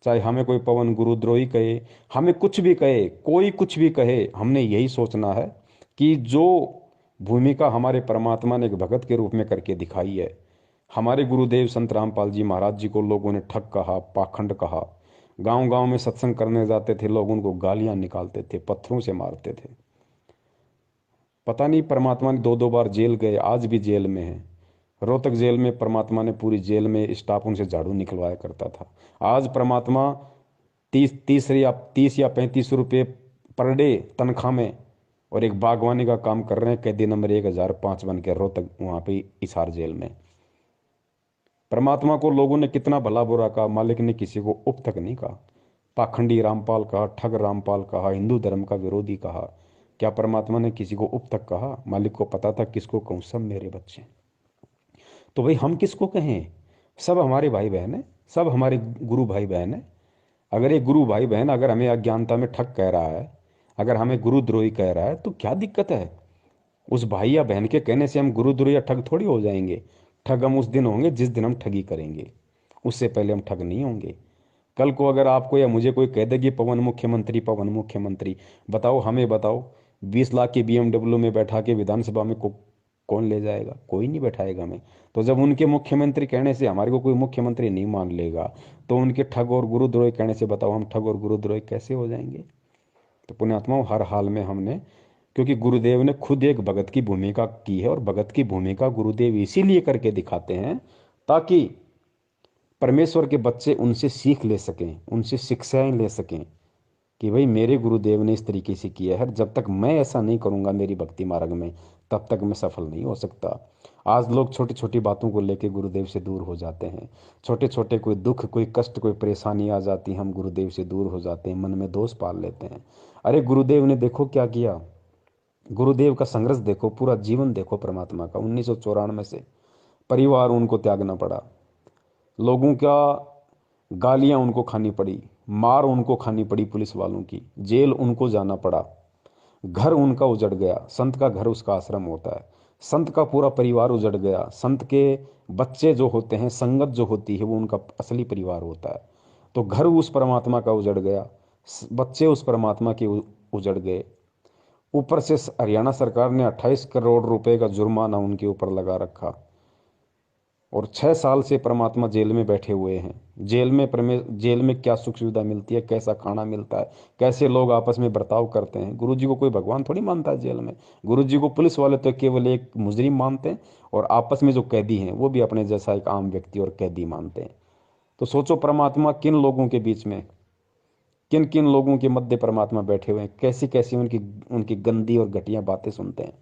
चाहे हमें कोई पवन गुरुद्रोही कहे, हमें कुछ भी कहे, कोई कुछ भी कहे, हमने यही सोचना है कि जो भूमिका हमारे परमात्मा ने एक भगत के रूप में करके दिखाई है। हमारे गुरुदेव संत रामपाल जी महाराज जी को लोगों ने ठग कहा, पाखंड कहा। गांव गांव में सत्संग करने जाते थे, लोग उनको गालियां निकालते थे, पत्थरों से मारते थे। पता नहीं परमात्मा ने 2-2 बार जेल गए, आज भी जेल में है। रोहतक जेल में परमात्मा ने पूरी जेल में स्टाफ उनसे झाड़ू निकलवाया करता था। आज परमात्मा 30 या 35 रुपये पर डे तनख्वाह में और एक बागवानी का काम कर रहे हैं, कैदी नंबर 1005 बन के रोहतक वहां पे हिसार जेल में। परमात्मा को लोगों ने कितना भला बुरा कहा, मालिक ने किसी को उप तक नहीं कहा। पाखंडी रामपाल कहा, ठग रामपाल कहा, हिंदू धर्म का विरोधी कहा। क्या परमात्मा ने किसी को उप तक कहा? मालिक को पता था किसको कहूं, सब मेरे बच्चे। तो भाई हम किसको कहें? सब हमारे भाई बहन है, सब हमारे गुरु भाई बहन है। अगर एक गुरु भाई बहन अगर हमें अज्ञानता में ठग कह रहा है, अगर हमें गुरुद्रोही कह रहा है, तो क्या दिक्कत है? उस भाई या बहन के कहने से हम गुरुद्रोही या ठग थोड़ी हो जाएंगे। ठग हम उस दिन होंगे जिस दिन हम ठगी करेंगे, उससे पहले हम ठग नहीं होंगे। कल को अगर आपको या मुझे कोई कह देगी पवन मुख्यमंत्री, पवन मुख्यमंत्री, बताओ, हमें बताओ, 20 लाख की BMW में बैठा के विधानसभा में कौन ले जाएगा? कोई नहीं बैठाएगा हमें। तो जब उनके मुख्यमंत्री कहने से हमारे को कोई मुख्यमंत्री नहीं मान लेगा, तो उनके ठग और गुरुद्रोही कहने से बताओ हम ठग और गुरुद्रोही कैसे हो जाएंगे? तो पुण्यात्माओं, हर हाल में हमने, क्योंकि गुरुदेव ने खुद एक भगत की भूमिका की है, और भगत की भूमिका गुरुदेव इसीलिए करके दिखाते हैं ताकि परमेश्वर के बच्चे उनसे सीख ले सकें, उनसे शिक्षाएं ले सकें। कि भाई मेरे गुरुदेव ने इस तरीके से किया है, जब तक मैं ऐसा नहीं करूँगा मेरी भक्ति मार्ग में तब तक मैं सफल नहीं हो सकता। आज लोग छोटी छोटी बातों को लेकर गुरुदेव से दूर हो जाते हैं। छोटे छोटे कोई दुख, कोई कष्ट, कोई परेशानी आ जाती, हम गुरुदेव से दूर हो जाते हैं, मन में दोष पाल लेते हैं। अरे गुरुदेव ने देखो क्या किया, गुरुदेव का संघर्ष देखो, पूरा जीवन देखो परमात्मा का। 1994 से परिवार उनको त्यागना पड़ा, लोगों का गालियां उनको खानी पड़ी, मार उनको खानी पड़ी पुलिस वालों की, जेल उनको जाना पड़ा, घर उनका उजड़ गया। संत का घर उसका आश्रम होता है, संत का पूरा परिवार उजड़ गया। संत के बच्चे जो होते हैं, संगत जो होती है, वो उनका असली परिवार होता है। तो घर उस परमात्मा का उजड़ गया, बच्चे उस परमात्मा के उजड़ गए। ऊपर से हरियाणा सरकार ने 28 करोड़ रुपए का जुर्माना उनके ऊपर लगा रखा, और 6 साल से परमात्मा जेल में बैठे हुए हैं। जेल में क्या सुख सुविधा मिलती है, कैसा खाना मिलता है, कैसे लोग आपस में बर्ताव करते हैं। गुरु जी को कोई भगवान थोड़ी मानता है जेल में। गुरु जी को पुलिस वाले तो केवल एक मुजरिम मानते हैं, और आपस में जो कैदी हैं वो भी अपने जैसा एक आम व्यक्ति और कैदी मानते हैं। तो सोचो परमात्मा किन लोगों के बीच में, किन किन लोगों के मध्य परमात्मा बैठे हुए हैं, कैसी कैसी उनकी उनकी गंदी और घटिया बातें सुनते हैं।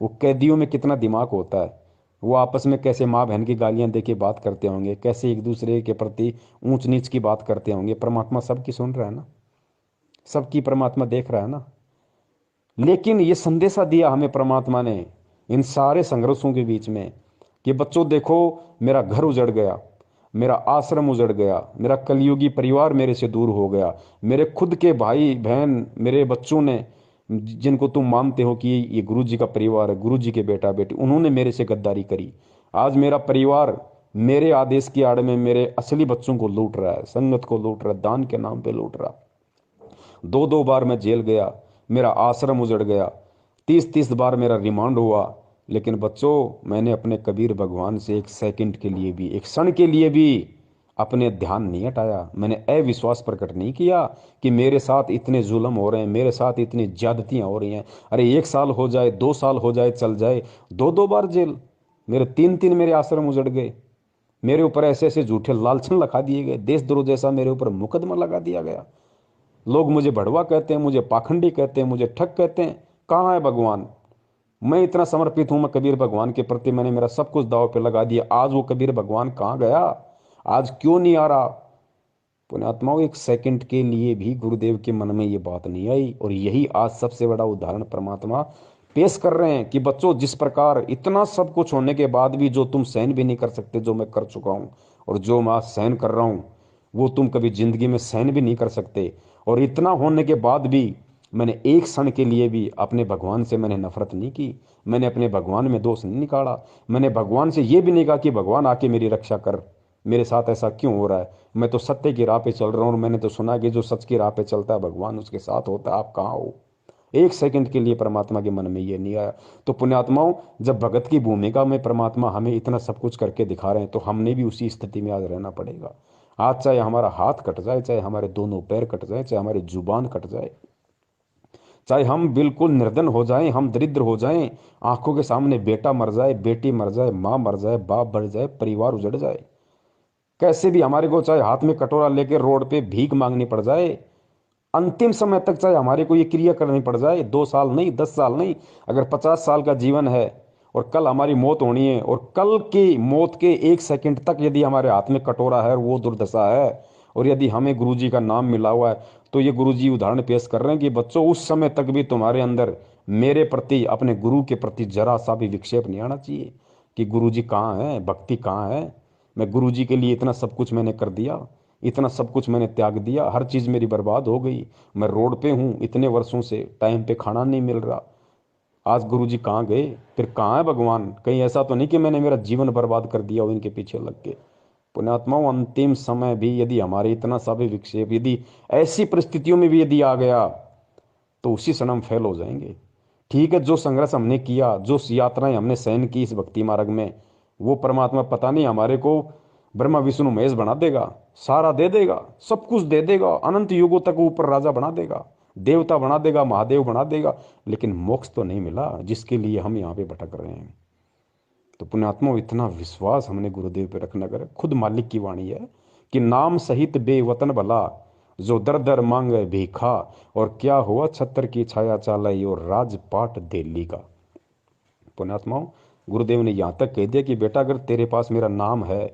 वो कैदियों में कितना दिमाग होता है, वो आपस में कैसे माँ बहन की गालियां दे के बात करते होंगे, कैसे एक दूसरे के प्रति ऊंच नीच की बात करते होंगे। परमात्मा सबकी सुन रहा है ना, सबकी परमात्मा देख रहा है ना। लेकिन ये संदेशा दिया हमें परमात्मा ने इन सारे संघर्षों के बीच में कि बच्चों देखो, मेरा घर उजड़ गया, मेरा आश्रम उजड़ गया, मेरा कलयुगी परिवार मेरे से दूर हो गया, मेरे खुद के भाई बहन, मेरे बच्चों ने, जिनको तुम मानते हो कि ये गुरु जी का परिवार है, गुरु जी के बेटा बेटी, उन्होंने मेरे से गद्दारी करी। आज मेरा परिवार मेरे आदेश की आड़ में मेरे असली बच्चों को लूट रहा है, संगत को लूट रहा है, दान के नाम पे लूट रहा। 2-2 बार मैं जेल गया, मेरा आश्रम उजड़ गया, 30-30 बार मेरा रिमांड हुआ। लेकिन बच्चों, मैंने अपने कबीर भगवान से एक सेकंड के लिए भी, एक क्षण के लिए भी अपने ध्यान नहीं हटाया। मैंने अविश्वास प्रकट नहीं किया कि मेरे साथ इतने जुल्म हो रहे हैं, मेरे साथ इतनी ज्यादतियां हो रही हैं। अरे 1 साल हो जाए, 2 साल हो जाए, चल जाए, 2-2 बार जेल, मेरे 3-3 मेरे आश्रम उजड़ गए, मेरे ऊपर ऐसे ऐसे झूठे लालछन लगा दिए गए, देशद्रोह जैसा मेरे ऊपर मुकदमा लगा दिया गया। लोग मुझे भड़वा कहते हैं, मुझे पाखंडी कहते हैं, मुझे ठग कहते हैं। कहाँ है भगवान? मैं इतना समर्पित हूं मैं कबीर भगवान के प्रति, मैंने मेरा सब कुछ दांव पे लगा दिया। आज वो कबीर भगवान कहाँ गया? आज क्यों नहीं आ रहा? पुण्यात्माओं, एक सेकंड के लिए भी गुरुदेव के मन में ये बात नहीं आई। और यही आज सबसे बड़ा उदाहरण परमात्मा पेश कर रहे हैं कि बच्चों, जिस प्रकार इतना सब कुछ होने के बाद भी जो तुम सहन भी नहीं कर सकते, जो मैं कर चुका हूं, और जो मैं आज सहन कर रहा हूं, वो तुम कभी जिंदगी में सहन भी नहीं कर सकते। और इतना होने के बाद भी मैंने एक क्षण के लिए भी अपने भगवान से मैंने नफरत नहीं की, मैंने अपने भगवान में दोष नहीं निकाला। मैंने भगवान से ये भी नहीं कहा कि भगवान आके मेरी रक्षा कर, मेरे साथ ऐसा क्यों हो रहा है, मैं तो सत्य की राह पे चल रहा हूँ। और मैंने तो सुना कि जो सच की राह पे चलता है भगवान उसके साथ होता है, आप कहाँ हो? एक सेकंड के लिए परमात्मा के मन में ये नहीं आया। तो पुण्यात्माओं, जब भगत की भूमिका में परमात्मा हमें इतना सब कुछ करके दिखा रहे हैं, तो हमने भी उसी स्थिति में आज रहना पड़ेगा। आज चाहे हमारा हाथ कट जाए, चाहे हमारे दोनों पैर कट जाए, चाहे हमारी जुबान कट जाए, चाहे हम बिल्कुल निर्धन हो जाएं, हम दरिद्र हो जाएं, आंखों के सामने बेटा मर जाए, बेटी मर जाए, माँ मर जाए, बाप मर जाए, परिवार उजड़ जाए, कैसे भी हमारे को चाहे हाथ में कटोरा लेकर रोड पे भीख मांगनी पड़ जाए, अंतिम समय तक चाहे हमारे को ये क्रिया करनी पड़ जाए, 2 साल नहीं, 10 साल नहीं, अगर 50 साल का जीवन है और कल हमारी मौत होनी है, और कल की मौत के 1 सेकंड तक यदि हमारे हाथ में कटोरा है और वो दुर्दशा है, और यदि हमें गुरु जी का नाम मिला हुआ है, तो ये गुरु जी उदाहरण पेश कर रहे हैं कि बच्चों, उस समय तक भी तुम्हारे अंदर मेरे प्रति, अपने गुरु के प्रति जरा सा भी विक्षेप नहीं आना चाहिए कि गुरु जी कहाँ है, भक्ति कहाँ है। मैं गुरु जी के लिए इतना सब कुछ मैंने कर दिया, इतना सब कुछ मैंने त्याग दिया, हर चीज़ मेरी बर्बाद हो गई, मैं रोड पे हूँ इतने वर्षों से, टाइम पे खाना नहीं मिल रहा। आज गुरु जी कहाँ गए? फिर कहाँ है भगवान? कहीं ऐसा तो नहीं कि मैंने मेरा जीवन बर्बाद कर दिया हो इनके पीछे लग के। पुण्यात्माओं, अंतिम समय भी यदि हमारे इतना सा भी विक्षेप, यदि ऐसी परिस्थितियों में भी यदि आ गया, तो उसी क्षण हम फेल हो जाएंगे। ठीक है, जो संघर्ष हमने किया, जो यात्राएं हमने सहन की इस भक्ति मार्ग में, वो परमात्मा पता नहीं हमारे को ब्रह्मा विष्णु महेश बना देगा, सारा दे देगा, सब कुछ दे देगा, अनंत युगों तक ऊपर राजा बना देगा, देवता बना देगा, महादेव बना देगा, लेकिन मोक्ष तो नहीं मिला जिसके लिए हम यहाँ पे भटक रहे हैं। तो पुण्यात्मा, इतना विश्वास हमने गुरुदेव पे रखना कर। खुद मालिक की वाणी है कि नाम सहित बेवतन भला, जो दर दर मांगे भीखा, और क्या हुआ छत्र की छाया चाला यो राजपाट दिल्ली का। पुण्यात्माओं, गुरुदेव ने यहाँ तक कह दिया कि बेटा अगर तेरे पास मेरा नाम है,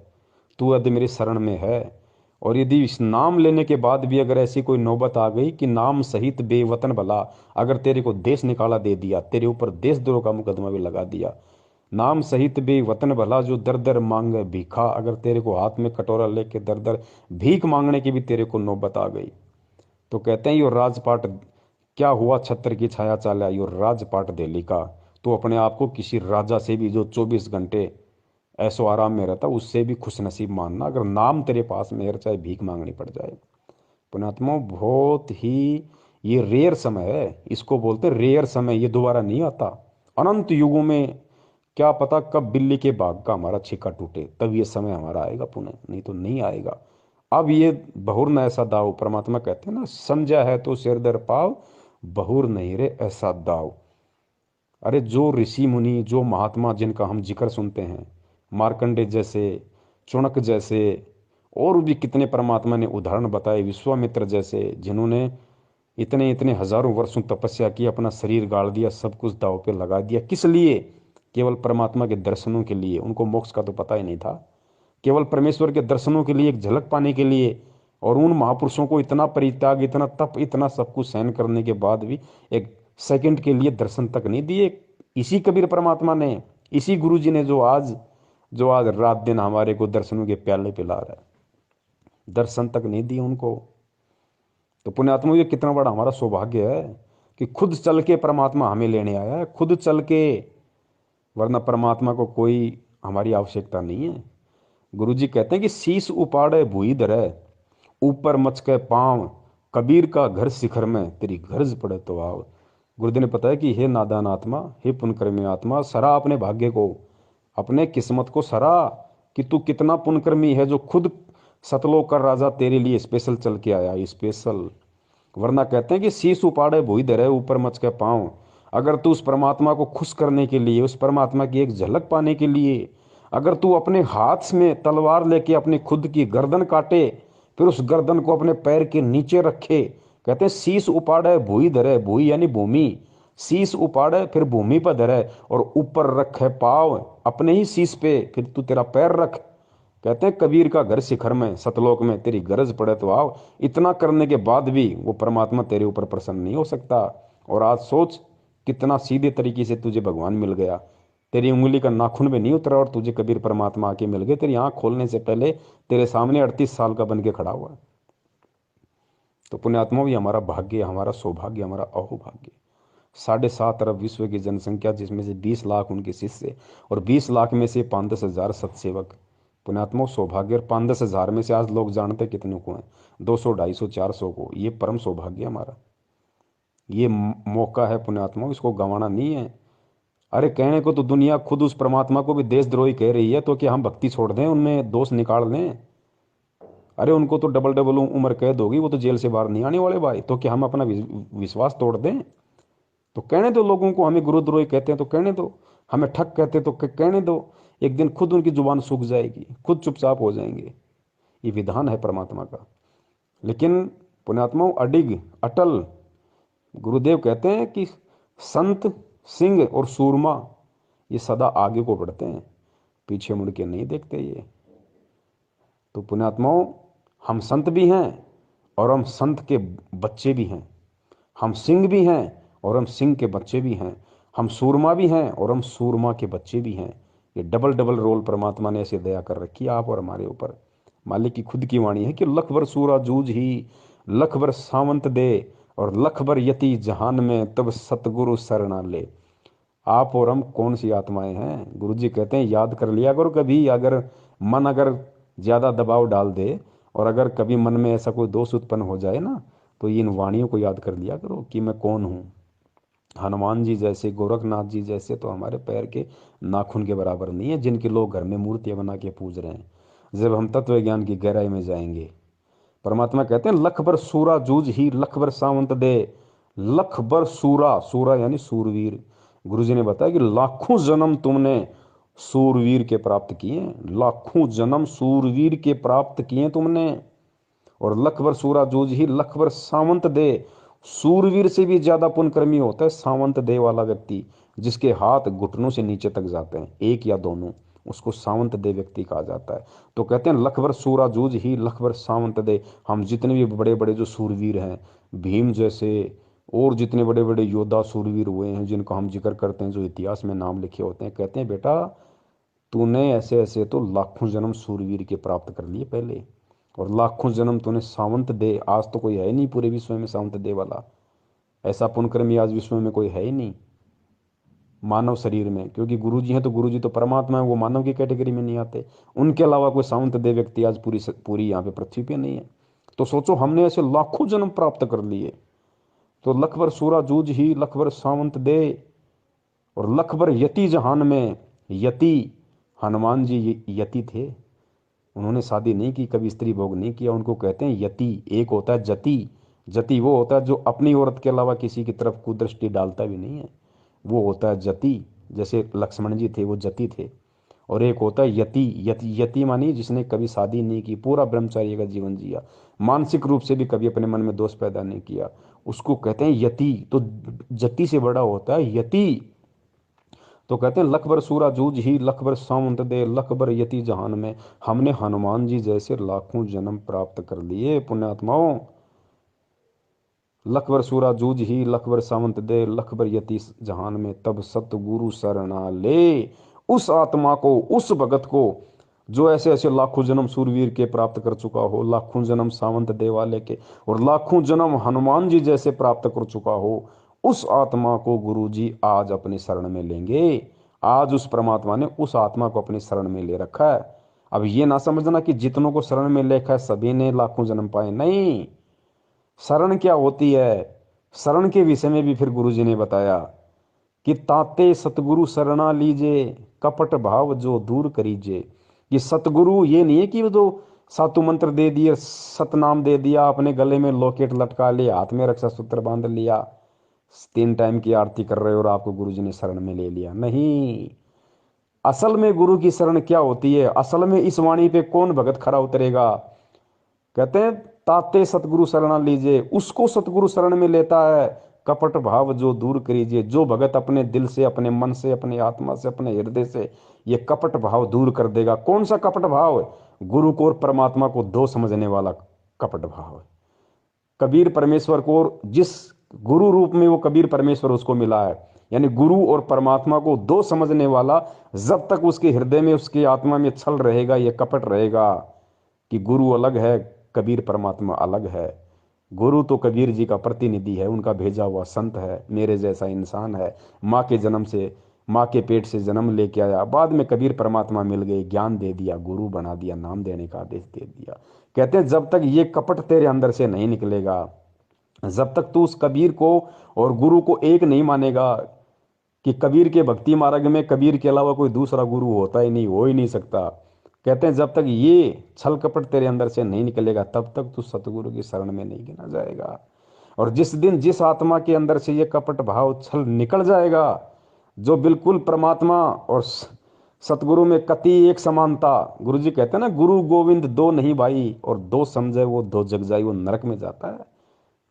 तू यदि मेरी शरण में है, और यदि इस नाम लेने के बाद भी अगर ऐसी कोई नौबत आ गई कि नाम सहित बेवतन भला, अगर तेरे को देश निकाला दे दिया, तेरे ऊपर देशद्रोह का मुकदमा भी लगा दिया, नाम सहित बेवतन भला जो दर दर मांगे भीखा, अगर तेरे को हाथ में कटोरा लेके दर दर भीख मांगने की भी तेरे को नौबत आ गई, तो कहते हैं यो राजपाट, क्या हुआ छत्र की छाया चाला यो राजपाट दिल्ली का। तो अपने आप को किसी राजा से भी जो 24 घंटे ऐसो आराम में रहता, उससे भी खुश नसीब मानना, अगर नाम तेरे पास में है, चाहे भीख मांगनी पड़ जाए। पुणात्मा, बहुत ही ये रेयर समय है, इसको बोलते हैं रेयर समय, ये दोबारा नहीं आता। अनंत युगों में क्या पता कब बिल्ली के बाग का हमारा छिक्का टूटे, तब ये समय हमारा आएगा पुनः, नहीं तो नहीं आएगा। अब ये बहुर न ऐसा दाव, परमात्मा कहते हैं ना, समझा है तो सिर दर पाव, बहुर नहीं रे ऐसा दाव। अरे जो ऋषि मुनि, जो महात्मा जिनका हम जिक्र सुनते हैं, मार्कंडे जैसे, चुणक जैसे, और भी कितने परमात्मा ने उदाहरण बताए, विश्वामित्र जैसे, जिन्होंने इतने इतने हजारों वर्षों तपस्या की, अपना शरीर गाड़ दिया, सब कुछ दाव पे लगा दिया, किस लिए? केवल परमात्मा के दर्शनों के लिए। उनको मोक्ष का तो पता ही नहीं था, केवल परमेश्वर के दर्शनों के लिए, एक झलक पाने के लिए। और उन महापुरुषों को इतना परित्याग, इतना तप, इतना सब कुछ सहन करने के बाद भी एक सेकंड के लिए दर्शन तक नहीं दिए। इसी कबीर परमात्मा ने, इसी गुरु जी ने जो आज रात दिन हमारे को दर्शनों के प्याले पिला रहा है, दर्शन तक नहीं दिए उनको। तो पुण्यात्मा, ये कितना बड़ा हमारा सौभाग्य है कि खुद चल के परमात्मा हमें लेने आया है, खुद चल के, वरना परमात्मा को कोई हमारी आवश्यकता नहीं है। गुरु जी कहते हैं कि शीश उपाड़े भूई धरे, ऊपर मचके पांव, कबीर का घर शिखर में, तेरी गर्ज पड़े तो आव। गुरुदेव ने बताया कि हे नादान आत्मा, हे पुण्यकर्मी आत्मा, सरा अपने भाग्य को, अपने किस्मत को सरा, कि तू कितना पुण्यकर्मी है, जो खुद सतलोक का राजा तेरे लिए स्पेशल चल के आया, स्पेशल। वरना कहते हैं कि शीश उपाड़े भूई धरे, ऊपर मचके पांव। अगर तू उस परमात्मा को खुश करने के लिए, उस परमात्मा की एक झलक पाने के लिए, अगर तू अपने हाथ में तलवार लेके अपनी खुद की गर्दन काटे, फिर उस गर्दन को अपने पैर के नीचे रखे, कहते हैं शीश उपाड़े भूई धरे, भूई यानी भूमि, शीश उपाड़े फिर भूमि पर धरे, और ऊपर रखे पाव अपने ही शीश पे, फिर तू तेरा पैर रख। कहते हैं कबीर का घर शिखर में, सतलोक में, तेरी गरज पड़े तो आओ। इतना करने के बाद भी वो परमात्मा तेरे ऊपर प्रसन्न नहीं हो सकता। और आज सोच कितना सीधे तरीके से तुझे भगवान मिल गया, तेरी उंगली का नाखून भी नहीं उतरा और तुझे कबीर परमात्मा आके मिल गए, तेरी आंख खोलने से पहले तेरे सामने 38 साल का बन के खड़ा हुआ। तो पुण्यात्मा, भी हमारा भाग्य, हमारा सौभाग्य, हमारा अहोभाग्य। 7.5 अरब विश्व की जनसंख्या, जिसमें से 20 लाख उनके शिष्य, और 20 लाख में से 5-10 हजार सत्सेवक। पुण्यात्मा, सौभाग्य। और 5-10 हजार में से आज लोग जानते कितने को हैं? 200, 250, 400 को। ये परम सौभाग्य हमारा, ये मौका है पुण्यात्मा, इसको गंवाना नहीं है। अरे कहने को तो दुनिया खुद उस परमात्मा को भी देशद्रोही कह रही है, तो क्या हम भक्ति छोड़ दें, उनमें दोष निकाल दें? अरे उनको तो डबल डबल उम्र कैद होगी, वो तो जेल से बाहर नहीं आने वाले भाई, तो क्या हम अपना विश्वास तोड़ दें? तो कहने दो लोगों को, हमें गुरुद्रोही कहते हैं तो कहने दो, हमें ठग कहते हैं तो कहने दो। एक दिन खुद उनकी जुबान सूख जाएगी, खुद चुपचाप हो जाएंगे। ये विधान है परमात्मा का। लेकिन पुण्यात्माओं, अडिग अटल, गुरुदेव कहते हैं कि संत, सिंह और सूरमा ये सदा आगे को बढ़ते हैं, पीछे मुड़ के नहीं देखते ये। तो पुण्यात्माओं, हम संत भी हैं और हम संत के बच्चे भी हैं, हम सिंह भी हैं और हम सिंह के बच्चे भी हैं, हम सूरमा भी हैं और हम सूरमा के बच्चे भी हैं। ये डबल डबल रोल परमात्मा ने ऐसे दया कर रखी है आप और हमारे ऊपर। मालिक की खुद की वाणी है कि लख भर सूरा जूझ ही, लख भर सावंत दे, और लख भर यति जहान में, तब सतगुरु शरणा ले। आप और हम कौन सी आत्माएं हैं? गुरु जी कहते हैं याद कर लिया करो कभी, अगर ज्यादा दबाव डाल दे, और अगर कभी मन में ऐसा कोई दोष उत्पन्न हो जाए ना, तो इन वाणियों को याद कर लिया करो कि मैं कौन हूँ। हनुमान जी जैसे, गोरखनाथ जी जैसे तो हमारे पैर के नाखून के बराबर नहीं है, जिनके लोग घर में मूर्तियां बना के पूज रहे हैं। जब हम तत्व ज्ञान की गहराई में जाएंगे, परमात्मा कहते हैं लख भर सूरा जूझ ही, लख भर सावंत दे, लख भर सूरा, सूरा यानी सूरवीर। गुरु जी ने बताया कि लाखों जन्म तुमने सूरवीर के प्राप्त किए, लाखों जन्म सूरवीर के प्राप्त किए तुमने। और लख भर सूरा जूझ ही लख भर सावंत दे। सूरवीर से भी ज्यादा पुण्यकर्मी होता है सावंत दे वाला व्यक्ति, जिसके हाथ घुटनों से नीचे तक जाते हैं, एक या दोनों, उसको सावंत दे व्यक्ति कहा जाता है। तो कहते हैं लख भर सूरा जूझ ही लख भर सावंत दे। हम जितने भी बड़े बड़े जो सूरवीर हैं, भीम जैसे और जितने बड़े बड़े योद्धा सूरवीर हुए हैं जिनका हम जिक्र करते हैं, जो इतिहास में नाम लिखे होते हैं, कहते हैं बेटा तूने ऐसे ऐसे तो लाखों जन्म सूरवीर के प्राप्त कर लिए पहले, और लाखों जन्म तूने सावंत दे, आज तो कोई है नहीं पूरे विश्व में सावंत दे वाला, ऐसा पुण्यकर्मी आज विश्व में कोई है ही नहीं मानव शरीर में, क्योंकि गुरुजी हैं तो गुरुजी तो परमात्मा है, वो मानव की कैटेगरी में नहीं आते। उनके अलावा कोई सावंत दे व्यक्ति आज पूरी यहाँ पे पृथ्वी पे नहीं है। तो सोचो हमने ऐसे लाखों जन्म प्राप्त कर लिए। तो लख भर सूरा जूझ ही लख भर सावंत दे, और लख भर यति जहान में। यति, हनुमान जी यति थे, उन्होंने शादी नहीं की, कभी स्त्री भोग नहीं किया, उनको कहते हैं यति। एक होता है जति, जति वो होता है जो अपनी औरत के अलावा किसी की तरफ कुदृष्टि डालता भी नहीं है, वो होता है जति। जैसे लक्ष्मण जी थे वो जति थे। और एक होता है यति, यति मानी जिसने कभी शादी नहीं की, पूरा ब्रह्मचार्य का जीवन जिया, मानसिक रूप से भी कभी अपने मन में दोष पैदा नहीं किया, उसको कहते हैं यति। तो जति से बड़ा होता है यति। तो कहते हैं लख भर सूरा जूझ ही लख भर सावंत दे, लख भर यति जहान में। हमने हनुमान जी जैसे लाखों जन्म प्राप्त कर लिए पुण्यात्माओं। लख भर सूरा जूझ ही लख भर सावंत दे, लख भर यति जहान में, तब सतगुरु शरणा ले। उस आत्मा को, उस भगत को जो ऐसे ऐसे लाखों जन्म सूरवीर के प्राप्त कर चुका हो, लाखों जन्म सावंत दे वाले के, और लाखों जन्म हनुमान जी जैसे प्राप्त कर चुका हो, उस आत्मा को गुरुजी आज अपनी शरण में लेंगे। आज उस परमात्मा ने उस आत्मा को अपनी शरण में ले रखा है। अब ये ना समझना कि जितनों को शरण में लेखा है सभी ने लाखों जन्म पाए, नहीं। शरण क्या होती है, शरण के विषय में भी फिर गुरुजी ने बताया कि ताते सतगुरु शरणा लीजे, कपट भाव जो दूर करीजे। ये सतगुरु ये नहीं है कि वो जो सातु मंत्र दे दिए, सतनाम दे दिया, अपने गले में लॉकेट लटका लिया, हाथ में रक्षा सूत्र बांध लिया, 3 टाइम की आरती कर रहे हो और आपको गुरुजी ने शरण में ले लिया, नहीं। असल में गुरु की शरण क्या होती है, असल में इस वाणी पे कौन भगत खरा उतरेगा। कहते हैं ताते सतगुरु शरणा लीजिए, उसको सतगुरु शरण में लेता है। कपट भाव जो दूर करीजिए, जो भगत अपने दिल से, अपने मन से, अपने आत्मा से, अपने हृदय से ये कपट भाव दूर कर देगा। कौन सा कपट भाव है? गुरु को और परमात्मा को दो समझने वाला कपट भाव है। कबीर परमेश्वर को, जिस गुरु रूप में वो कबीर परमेश्वर उसको मिला है, यानी गुरु और परमात्मा को दो समझने वाला, जब तक उसके हृदय में, उसकी आत्मा में छल रहेगा, ये कपट रहेगा कि गुरु अलग है, कबीर परमात्मा अलग है। गुरु तो कबीर जी का प्रतिनिधि है, उनका भेजा हुआ संत है, मेरे जैसा इंसान है, माँ के जन्म से, माँ के पेट से जन्म लेके आया, बाद में कबीर परमात्मा मिल गए, ज्ञान दे दिया, गुरु बना दिया, नाम देने का आदेश दे दिया। कहते हैं जब तक ये कपट तेरे अंदर से नहीं निकलेगा, जब तक तू उस कबीर को और गुरु को एक नहीं मानेगा कि कबीर के भक्ति मार्ग में कबीर के अलावा कोई दूसरा गुरु होता ही नहीं, हो ही नहीं सकता। कहते हैं जब तक ये छल कपट तेरे अंदर से नहीं निकलेगा, तब तक तू सतगुरु की शरण में नहीं गिना जाएगा। और जिस दिन जिस आत्मा के अंदर से ये कपट भाव छल निकल जाएगा, जो बिल्कुल परमात्मा और सतगुरु में कति एक समानता, गुरु जी कहते हैं ना, गुरु गोविंद दो नहीं भाई, और दो समझे वो दो जग जाई, वो नरक में जाता है।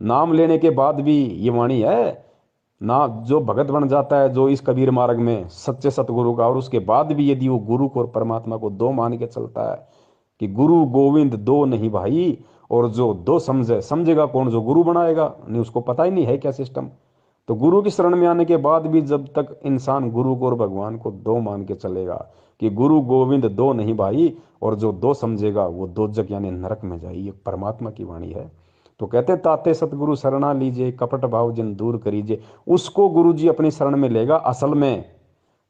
नाम लेने के बाद भी ये वाणी है ना, जो भगत बन जाता है, जो इस कबीर मार्ग में सच्चे सतगुरु का, और उसके बाद भी यदि वो गुरु को और परमात्मा को दो मान के चलता है कि गुरु गोविंद दो नहीं भाई, और जो दो समझेगा कौन? जो गुरु बनाएगा, नहीं, उसको पता ही नहीं है क्या सिस्टम। तो गुरु की शरण में आने के बाद भी जब तक इंसान गुरु को और भगवान को दो मान के चलेगा कि गुरु गोविंद दो नहीं भाई, और जो दो समझेगा वो दो जग यानी नरक में जाए, ये परमात्मा की वाणी है। तो कहते ताते सतगुरु शरणा लीजिए, कपट भाव जिन दूर करीजिए, उसको गुरु जी अपनी शरण में लेगा। असल में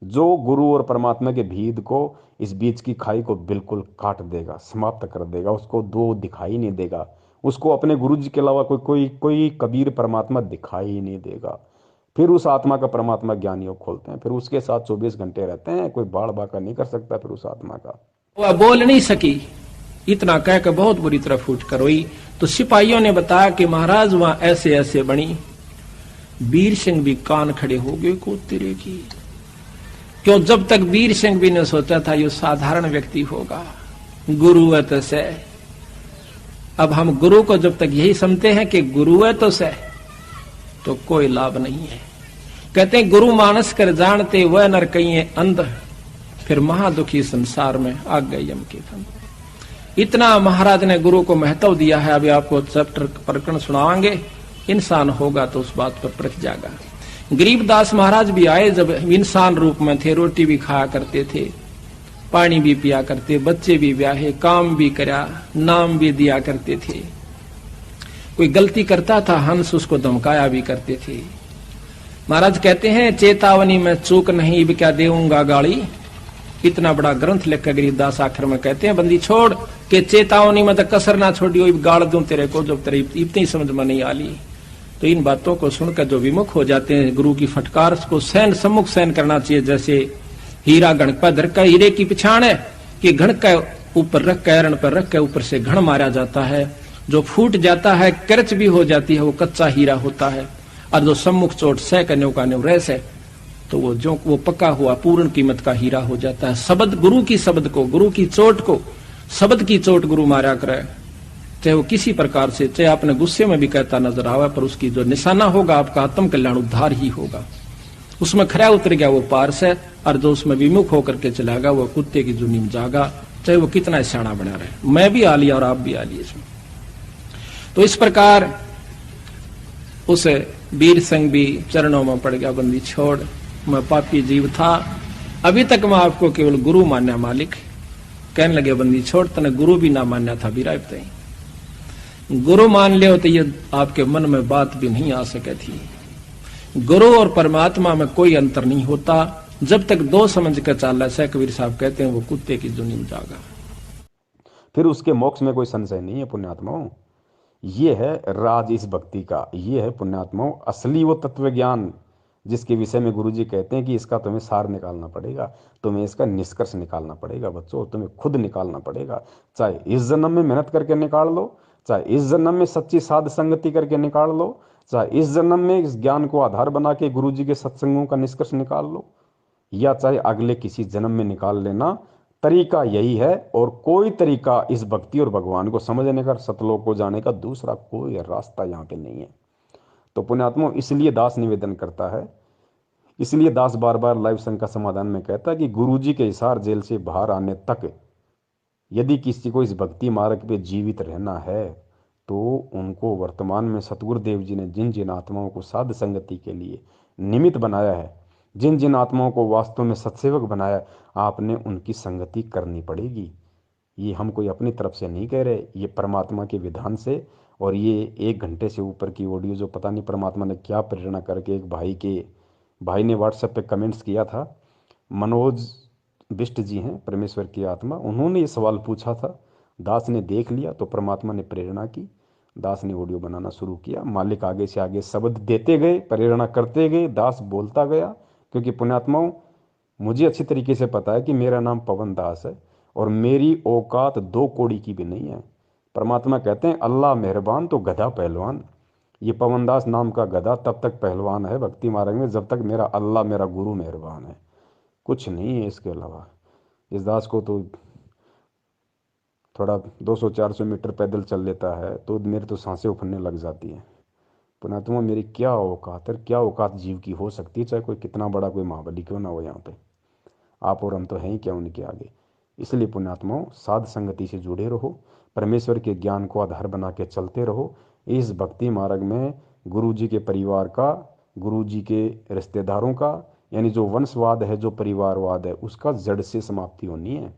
जो गुरु और परमात्मा के भेद को, इस बीच की खाई को बिल्कुल काट देगा, समाप्त कर देगा, उसको दो दिखाई नहीं देगा, उसको अपने गुरु जी के अलावा कोई कबीर परमात्मा दिखाई ही नहीं देगा। फिर उस आत्मा का परमात्मा ज्ञान योग खोलते हैं, फिर उसके साथ 24 घंटे रहते हैं, कोई बाढ़ बाका नहीं कर सकता फिर उस आत्मा का। वह बोल नहीं सकी, इतना कहकर बहुत बुरी तरह फूट कर रोई। तो सिपाहियों ने बताया कि महाराज वहां ऐसे ऐसे बनी। वीर सिंह भी कान खड़े हो गए को तेरे की, क्यों जब तक वीर सिंह भी ने सोचा था ये साधारण व्यक्ति होगा, गुरुवत से अब हम गुरु को जब तक यही समझते हैं कि गुरु है तो सह, तो कोई लाभ नहीं है। कहते हैं गुरु मानस कर जानते वह नर कहीं अंध, फिर महादुखी संसार में आ गए यम के फंद। इतना महाराज ने गुरु को महत्व दिया है। अभी आपको चैप्टर प्रकरण सुनावांगे, इंसान होगा तो उस बात पर परख जाएगा। गरीबदास महाराज भी आए जब इंसान रूप में थे, रोटी भी खाया करते थे, पानी भी पिया करते, बच्चे भी ब्याहे, काम भी करा, नाम भी दिया करते थे। कोई गलती करता था हंस उसको धमकाया भी करते थे। महाराज कहते हैं चेतावनी में चूक नहीं भी क्या देऊंगा गाली। इतना बड़ा ग्रंथ लिखकर गरीबदास आखिर में कहते हैं बंदी छोड़ के चेतावनी में तो कसर ना छोड़ी, गाड़ दूं तेरे को जब तेरे इतनी समझ में नहीं आली। तो इन बातों को सुनकर जो विमुख हो जाते हैं गुरु की फटकार को सहन सम्मुख सहन करना चाहिए। जैसे हीरा घण पर धर का हीरे की पिछाड़ है कि घण का ऊपर रख के रण पर रख के ऊपर से घण मारा जाता है, जो फूट जाता है करच भी हो जाती है वो कच्चा हीरा होता है, और जो सम्मुख चोट सह कन्यो का न्यो रह से तो वो पक्का हुआ पूर्ण कीमत का हीरा हो जाता है। शब्द गुरु की शब्द को, गुरु की चोट को, शब्द की चोट गुरु मारा करे, चाहे वो किसी प्रकार से, चाहे आपने गुस्से में भी कहता नजर आवे, पर उसकी जो निशाना होगा आपका आत्म कल्याण उद्धार ही होगा। उसमें खरा उतर गया वो पारस है, और जो उसमें विमुख होकर के चलागा वो कुत्ते की जुनी में जागा, चाहे वो कितना सियाना बना रहे। मैं भी आ लिया और आप भी आ लिए इसमें। तो इस प्रकार उस वीर संग भी चरणों में पड़ गया, बंदी छोड़, मैं पापी जीव था, अभी तक मैं आपको केवल गुरु मान्या मालिक। कहने लगे बंदी छोड़, तने गुरु भी ना मान्या था बिराब तई। गुरु मान ले तो ये आपके मन में बात भी नहीं आ सके थी। गुरु और परमात्मा में कोई अंतर नहीं होता जब तक दो समझ कर चाला से। कबीर साहब कहते हैं वो कुत्ते की जुनी में जागा। फिर उसके मोक्ष में कोई संशय नहीं है पुण्यात्माओं। ये है राज इस भक्ति का, ये है पुण्यात्माओं असली वो तत्व ज्ञान जिसके विषय में गुरुजी कहते हैं कि इसका तुम्हें सार निकालना पड़ेगा, तुम्हें इसका निष्कर्ष निकालना पड़ेगा बच्चों, तुम्हें खुद निकालना पड़ेगा। चाहे इस जन्म में मेहनत करके निकाल लो, चाहे इस जन्म में सच्ची साध संगति करके निकाल लो, चाहे इस जन्म में इस ज्ञान को आधार बना के गुरुजी के सत्संगों का निष्कर्ष निकाल लो, या चाहे अगले किसी जन्म में निकाल लेना। तरीका यही है, और कोई तरीका इस भक्ति और भगवान को समझने का, सतलोक को जाने का दूसरा कोई रास्ता यहाँ पे नहीं है। तो पुण्यात्मा इसलिए दास निवेदन करता है, इसलिए दास बार बार लाइव संघ का समाधान में कहता है कि गुरुजी के हिसार जेल से बाहर आने तक यदि किसी को इस भक्ति मार्ग पे जीवित रहना है तो उनको वर्तमान में सतगुरुदेव जी ने जिन जिन आत्माओं को साध संगति के लिए निमित्त बनाया है, जिन जिन आत्माओं को वास्तव में सत्सेवक बनाया, आपने उनकी संगति करनी पड़ेगी। ये हम कोई अपनी तरफ से नहीं कह रहे, ये परमात्मा के विधान से। और ये 1 घंटे से ऊपर की ऑडियो जो पता नहीं परमात्मा ने क्या प्रेरणा करके, एक भाई ने व्हाट्सएप पे कमेंट्स किया था, मनोज बिष्ट जी हैं परमेश्वर की आत्मा, उन्होंने ये सवाल पूछा था, दास ने देख लिया तो परमात्मा ने प्रेरणा की, दास ने ऑडियो बनाना शुरू किया। मालिक आगे से आगे शब्द देते गए, प्रेरणा करते गए, दास बोलता गया। क्योंकि पुण्यात्माओं मुझे अच्छी तरीके से पता है कि मेरा नाम पवन दास है और मेरी औकात 2 कौड़ी की भी नहीं है। परमात्मा कहते हैं अल्लाह मेहरबान तो गधा पहलवान। ये पवन दास नाम का गधा तब तक पहलवान है भक्ति मार्ग में जब तक मेरा अल्लाह मेरा गुरु मेहरबान है, कुछ नहीं है इसके अलावा। इस दास को तो थोड़ा 200-400 मीटर पैदल चल लेता है तो मेरे तो सांसें उफरने लग जाती हैं। पुण्यात्मा मेरी क्या औकात है, क्या औकात जीव की हो सकती है, चाहे कोई कितना बड़ा कोई महाबली क्यों ना हो। यहाँ पे आप और हम तो हैं ही क्या उनके आगे। इसलिए पुण्यात्माओं साध संगति से जुड़े रहो, परमेश्वर के ज्ञान को आधार बना के चलते रहो। इस भक्ति मार्ग में गुरु जी के परिवार का, गुरु जी के रिश्तेदारों का, यानी जो वंशवाद है, जो परिवारवाद है, उसका जड़ से समाप्ति होनी है।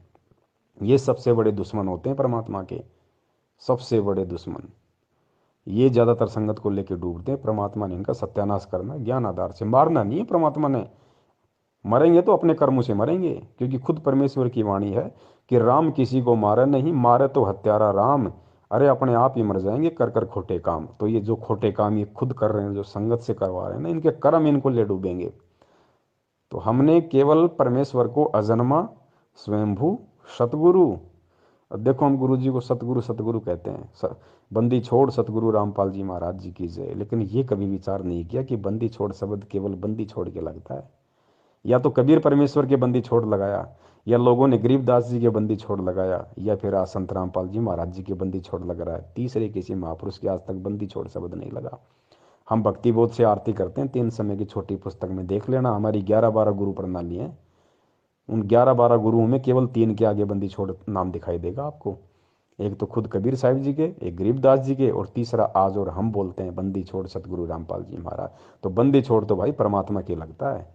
ये सबसे बड़े दुश्मन होते हैं परमात्मा के, सबसे बड़े दुश्मन। ये ज़्यादातर संगत को लेकर डूबते हैं। परमात्मा ने इनका सत्यानाश करना, ज्ञान आधार से, मारना नहीं है। परमात्मा ने मरेंगे तो अपने कर्मों से मरेंगे, क्योंकि खुद परमेश्वर की वाणी है कि राम किसी को मारे नहीं, मारे तो हत्यारा राम। अरे अपने आप ही मर जाएंगे कर कर खोटे काम। तो ये जो खोटे काम ये खुद कर रहे हैं, जो संगत से करवा रहे हैं ना, इनके कर्म इनको ले डूबेंगे। तो हमने केवल परमेश्वर को अजन्मा स्वयंभू सतगुरु, देखो हम गुरु जी को सतगुरु सतगुरु कहते हैं। बंदी छोड़ सतगुरु रामपाल जी महाराज जी की जय। लेकिन ये कभी विचार नहीं किया कि बंदी छोड़ शब्द केवल बंदी छोड़ के लगता है, या तो कबीर परमेश्वर के बंदी छोड़ लगाया, या लोगों ने गरीबदास जी के बंदी छोड़ लगाया, या फिर आज संत रामपाल जी महाराज जी के बंदी छोड़ लग रहा है। तीसरे किसी महापुरुष के आज तक बंदी छोड़ शब्द नहीं लगा। हम भक्ति बोध से आरती करते हैं, 3 समय की छोटी पुस्तक में देख लेना, हमारी 11-12 गुरु प्रणाली है। उन 11-12 गुरुओं में केवल 3 के आगे बंदी छोड़ नाम दिखाई देगा आपको। एक तो खुद कबीर साहिब जी के, एक गरीबदास जी के, और तीसरा आज और हम बोलते हैं बंदी छोड़ सतगुरु रामपाल जी महाराज। तो बंदी छोड़ तो भाई परमात्मा की लगता है।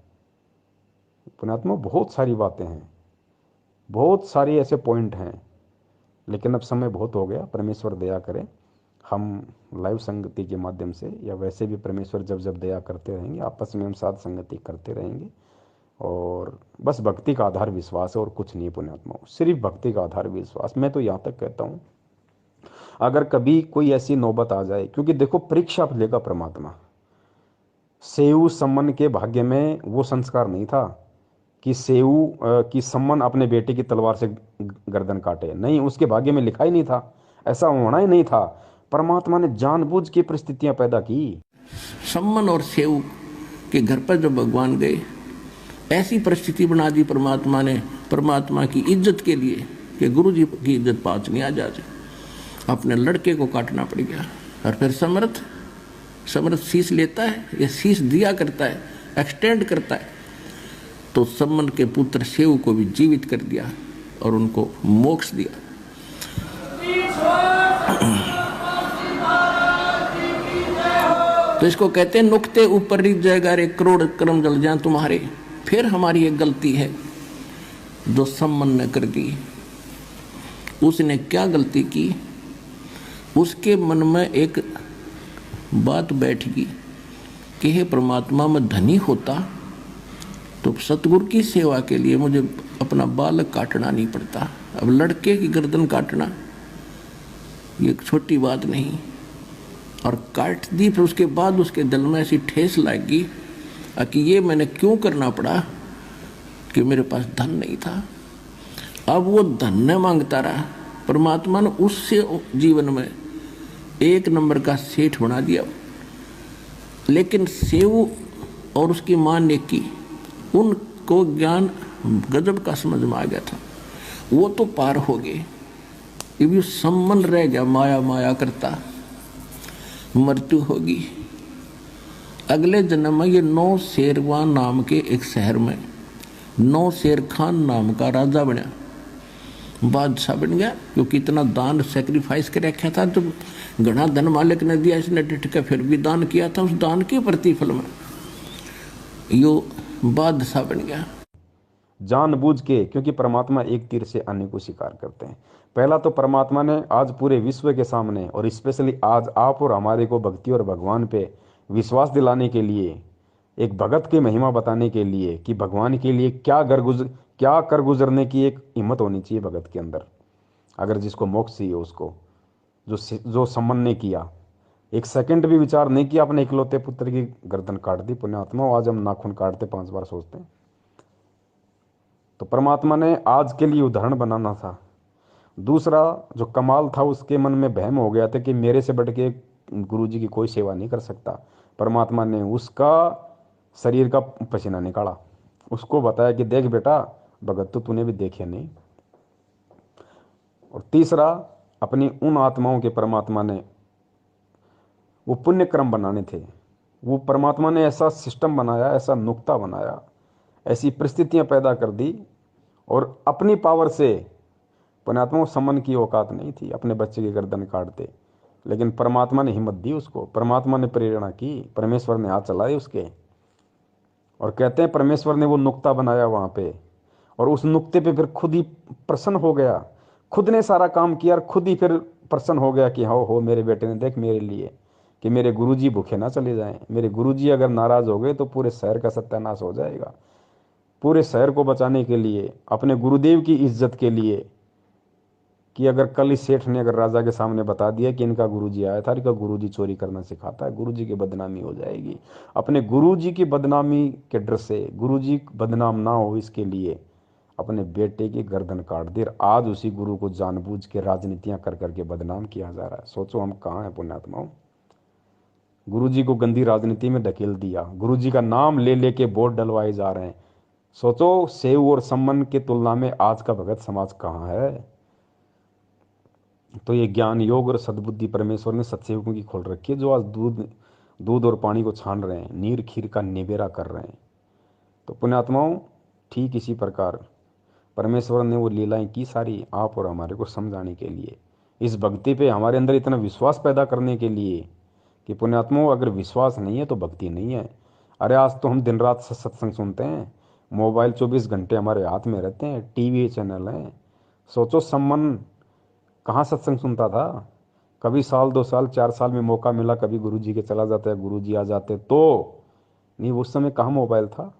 पुण्यात्मा बहुत सारी बातें हैं, बहुत सारी ऐसे पॉइंट हैं, लेकिन अब समय बहुत हो गया। परमेश्वर दया करे, हम लाइव संगति के माध्यम से या वैसे भी परमेश्वर जब जब दया करते रहेंगे, आपस में हम साथ संगति करते रहेंगे। और बस भक्ति का आधार विश्वास है और कुछ नहीं पुण्यात्मा, सिर्फ भक्ति का आधार विश्वास। मैं तो यहाँ तक कहता हूँ, अगर कभी कोई ऐसी नौबत आ जाए, क्योंकि देखो परीक्षा लेगा परमात्मा। सेऊ सम्मन के भाग्य में वो संस्कार नहीं था कि सेऊ की सम्मन अपने बेटे की तलवार से गर्दन काटे, नहीं, उसके भाग्य में लिखा ही नहीं था, ऐसा होना ही नहीं था। परमात्मा ने जानबूझ के परिस्थितियां पैदा की। सम्मन और सेऊ के घर पर जब भगवान गए, ऐसी परिस्थिति बना दी परमात्मा ने, परमात्मा की इज्जत के लिए कि गुरु जी की इज्जत पाँच नहीं आ जाती, अपने लड़के को काटना पड़ गया। और फिर समर्थ शीश लेता है, या शीश दिया करता है, एक्सटेंड करता है, तो सम्मन के पुत्र सेऊ को भी जीवित कर दिया और उनको मोक्ष दिया। तो इसको कहते हैं नुक्ते ऊपर रिझ जाएगा रे, करोड़ कर्म जल जाए तुम्हारे। फिर हमारी एक गलती है जो सम्मन ने कर दी। उसने क्या गलती की? उसके मन में एक बात बैठ गई कि हे परमात्मा, मैं धनी होता तो सतगुरु की सेवा के लिए मुझे अपना बालक काटना नहीं पड़ता। अब लड़के की गर्दन काटना ये छोटी बात नहीं। और काट दी, फिर उसके बाद उसके दिल में ऐसी ठेस लगी कि ये मैंने क्यों करना पड़ा, कि मेरे पास धन नहीं था। अब वो धन न मांगता रहा, परमात्मा ने उससे जीवन में 1 नंबर का सेठ बना दिया। लेकिन सेऊ और उसकी मां ने की, उनको ज्ञान गजब का समझ में आ गया था, वो तो पार हो गए। ये सम्मन रह गया, माया माया करता, मृत्यु होगी। अगले जन्म में ये नौशेरवान नाम के एक शहर में नौशेर खान नाम का राजा बना, बादशाह बन गया, क्योंकि इतना दान सेक्रीफाइस कर रखा था। जब घना धन मालिक ने दिया, इसने डिट के फिर भी दान किया था, उस दान के प्रतिफल में यो बादशाह बन गया। जानबूझ के, क्योंकि परमात्मा एक तीर से अन्य को शिकार करते हैं। पहला तो परमात्मा ने आज पूरे विश्व के सामने और स्पेशली आज आप और हमारे को भक्ति और भगवान पे विश्वास दिलाने के लिए, एक भगत की महिमा बताने के लिए कि भगवान के लिए क्या कर गुजरने की एक हिम्मत होनी चाहिए भगत के अंदर। अगर जिसको मोक्ष चाहिए उसको, जो सम्मन ने किया, एक सेकंड भी विचार नहीं किया, अपने इकलौते पुत्र की गर्दन काट दी। पुण्यात्मा, आज हम नाखून काटते 5 बार सोचते हैं। तो परमात्मा ने आज के लिए उदाहरण बनाना था। दूसरा जो कमाल था, उसके मन में वहम हो गया था कि मेरे से बढ़ के गुरु जी की कोई सेवा नहीं कर सकता। परमात्मा ने उसका शरीर का पसीना निकाला, उसको बताया कि देख बेटा, भगत तो तूने भी देखे नहीं। और तीसरा, अपनी उन आत्माओं के परमात्मा ने वो पुण्य क्रम बनाने थे। वो परमात्मा ने ऐसा सिस्टम बनाया, ऐसा नुक्ता बनाया, ऐसी परिस्थितियां पैदा कर दी, और अपनी पावर से पुण्यात्मा को सम्मन की औकात नहीं थी, अपने बच्चे की गर्दन काटते। लेकिन परमात्मा ने हिम्मत दी उसको, परमात्मा ने प्रेरणा की, परमेश्वर ने हाथ चलाए उसके। और कहते हैं परमेश्वर ने वो नुक्ता बनाया वहाँ पे, और उस नुक्ते पे फिर खुद ही प्रसन्न हो गया, खुद ने सारा काम किया और खुद ही फिर प्रसन्न हो गया कि हाँ हो मेरे बेटे ने देख मेरे लिए, कि मेरे गुरुजी भूखे ना चले जाएं। मेरे गुरुजी अगर नाराज हो गए तो पूरे शहर का सत्यानाश हो जाएगा। पूरे शहर को बचाने के लिए, अपने गुरुदेव की इज्जत के लिए, कि अगर कल इस सेठ ने अगर राजा के सामने बता दिया कि इनका गुरुजी आया था, इनका गुरुजी चोरी करना सिखाता है, गुरुजी की बदनामी हो जाएगी। अपने गुरुजी की बदनामी के डर से, गुरुजी बदनाम ना हो इसके लिए अपने बेटे की गर्दन काट दी। आज उसी गुरु को जानबूझ के राजनीतियां कर करके बदनाम किया जा रहा है। सोचो हम कहाँ हैं पुण्यात्माओं। गुरुजी को गंदी राजनीति में धकेल दिया, गुरुजी का नाम ले लेके वोट डलवाए जा रहे हैं। सोचो, सेव और सम्मान की तुलना में आज का भगत समाज कहाँ है। तो ये ज्ञान योग और सद्बुद्धि परमेश्वर ने सत्सेवकों की खोल रखी है, जो आज दूध दूध और पानी को छान रहे हैं, नीर खीर का निबेरा कर रहे हैं। तो पुण्यात्माओं, ठीक इसी प्रकार परमेश्वर ने वो लीलाएं की सारी आप और हमारे को समझाने के लिए, इस भक्ति पे हमारे अंदर इतना विश्वास पैदा करने के लिए कि पुण्यात्माओं, अगर विश्वास नहीं है तो भक्ति नहीं है। अरे आज तो हम दिन रात सत्संग सुनते हैं, मोबाइल 24 घंटे हमारे हाथ में रहते हैं, टीवी चैनल हैं। सोचो, सम्मान कहाँ सत्संग सुनता था। कभी साल 2 साल 4 साल में मौका मिला, कभी गुरुजी के चला जाता है, गुरुजी आ जाते तो नहीं। उस समय कहाँ मोबाइल था,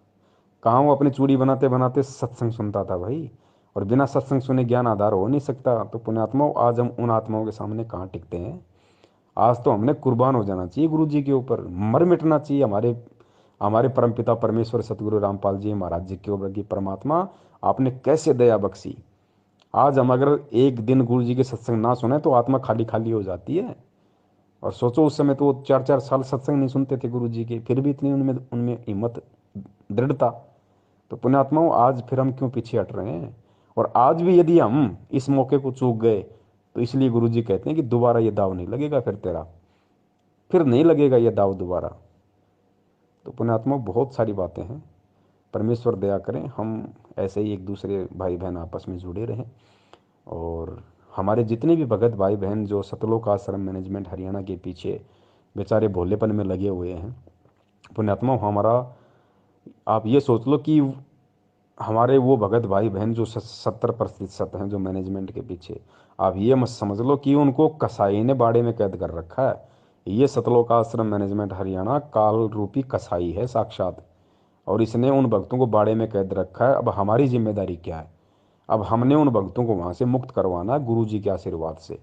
कहाँ वो अपनी चूड़ी बनाते बनाते सत्संग सुनता था भाई। और बिना सत्संग सुने ज्ञान आधार हो नहीं सकता। तो पुण्यात्माओं, आज हम उन आत्माओं के सामने कहाँ टिकते हैं। आज तो हमने कुर्बान हो जाना चाहिए गुरु जी के ऊपर, मर मिटना चाहिए हमारे हमारे परमपिता परमेश्वर सतगुरु रामपाल जी महाराज जी के ऊपर की परमात्मा आपने कैसे दया बख्शी। आज हम अगर एक दिन गुरु जी के सत्संग ना सुने तो आत्मा खाली खाली हो जाती है। और सोचो, उस समय तो वो 4-4 साल सत्संग नहीं सुनते थे गुरु जी के, फिर भी इतनी उनमें उनमें हिम्मत, दृढ़ता। तो पुण्यात्माओं, आज फिर हम क्यों पीछे हट रहे हैं। और आज भी यदि हम इस मौके को चूक गए तो इसलिए गुरु जी कहते हैं कि दोबारा ये दाव नहीं लगेगा, फिर नहीं लगेगा ये दाव दोबारा। तो पुण्यात्मा, बहुत सारी बातें हैं। परमेश्वर दया करें, हम ऐसे ही एक दूसरे भाई बहन आपस में जुड़े रहें। और हमारे जितने भी भगत भाई बहन जो सतलोक आश्रम मैनेजमेंट हरियाणा के पीछे बेचारे भोलेपन में लगे हुए हैं, पुण्यात्मा हमारा, आप ये सोच लो कि हमारे वो भगत भाई बहन जो 70% हैं जो मैनेजमेंट के पीछे, आप ये मत समझ लो कि उनको कसाई ने बाड़े में कैद कर रखा है। ये सतलोक आश्रम मैनेजमेंट हरियाणा काल रूपी कसाई है साक्षात, और इसने उन भक्तों को बाड़े में कैद रखा है। अब हमारी जिम्मेदारी क्या है। अब हमने उन भक्तों को वहाँ से मुक्त करवाना है गुरु जी के आशीर्वाद से।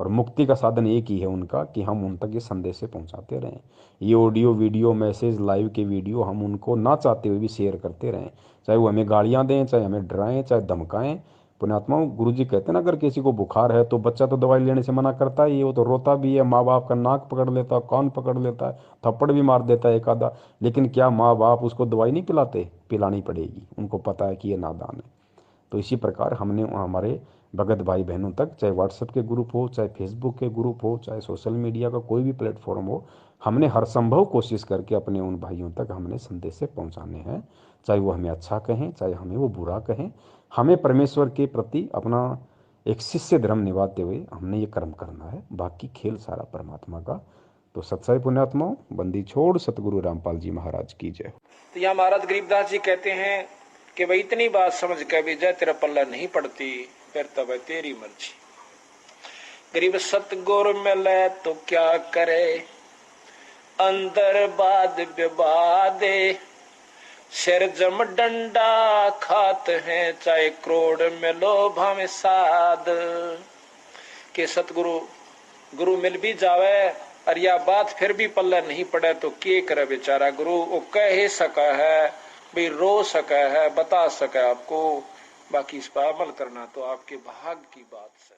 और मुक्ति का साधन एक ही है उनका, कि हम उन तक ये संदेश से पहुँचाते रहें। ये ऑडियो वीडियो मैसेज लाइव के वीडियो हम उनको ना चाहते हुए भी शेयर करते रहें, चाहे वो हमें गालियाँ दें, चाहे हमें डराएं, चाहे धमकाएं। पुण्यात्माओं, गुरु जी कहते हैं ना, अगर किसी को बुखार है तो बच्चा तो दवाई लेने से मना करता है, ये वो तो रोता भी है, माँ बाप का नाक पकड़ लेता है, कान पकड़ लेता है, थप्पड़ भी मार देता है एक आधा। लेकिन क्या माँ बाप उसको दवाई नहीं पिलाते? पिलानी पड़ेगी, उनको पता है कि ये नादान है। तो इसी प्रकार हमने हमारे भगत भाई बहनों तक, चाहे व्हाट्सएप के ग्रुप हो, चाहे फेसबुक के ग्रुप हो, चाहे सोशल मीडिया का कोई भी प्लेटफॉर्म हो, हमने हर संभव कोशिश करके अपने उन भाइयों तक हमने संदेश से पहुंचाने हैं। चाहे वो हमें अच्छा कहें, चाहे हमें वो बुरा कहें, हमें परमेश्वर के प्रति अपना एक शिष्य धर्म निभाते हुए हमने ये कर्म करना है। बाकी खेल सारा परमात्मा का। तो सत्साई पुण्यात्माओं, बंदी छोड़ सतगुरु रामपाल जी महाराज की जय। तो यहाँ महाराज गरीबदास जी कहते हैं कि भाई इतनी बात समझ के भी जय तेरा पल्ला नहीं पड़ती, फिर तब है तेरी मर्जी। गरीब सतगुरु मिले तो क्या करे, अंदर बाद विवादे, सिर जम डंडा खात हैं, चाहे करोड़ मिलो भावे साध। के सतगुरु गुरु मिल भी जावे और या बात फिर भी पल्ला नहीं पड़े तो के करे बेचारा। गुरु वो कह ही सका है, भी रो सका है, बता सका आपको, बाकी इस पर अमल करना तो आपके भाग की बात है।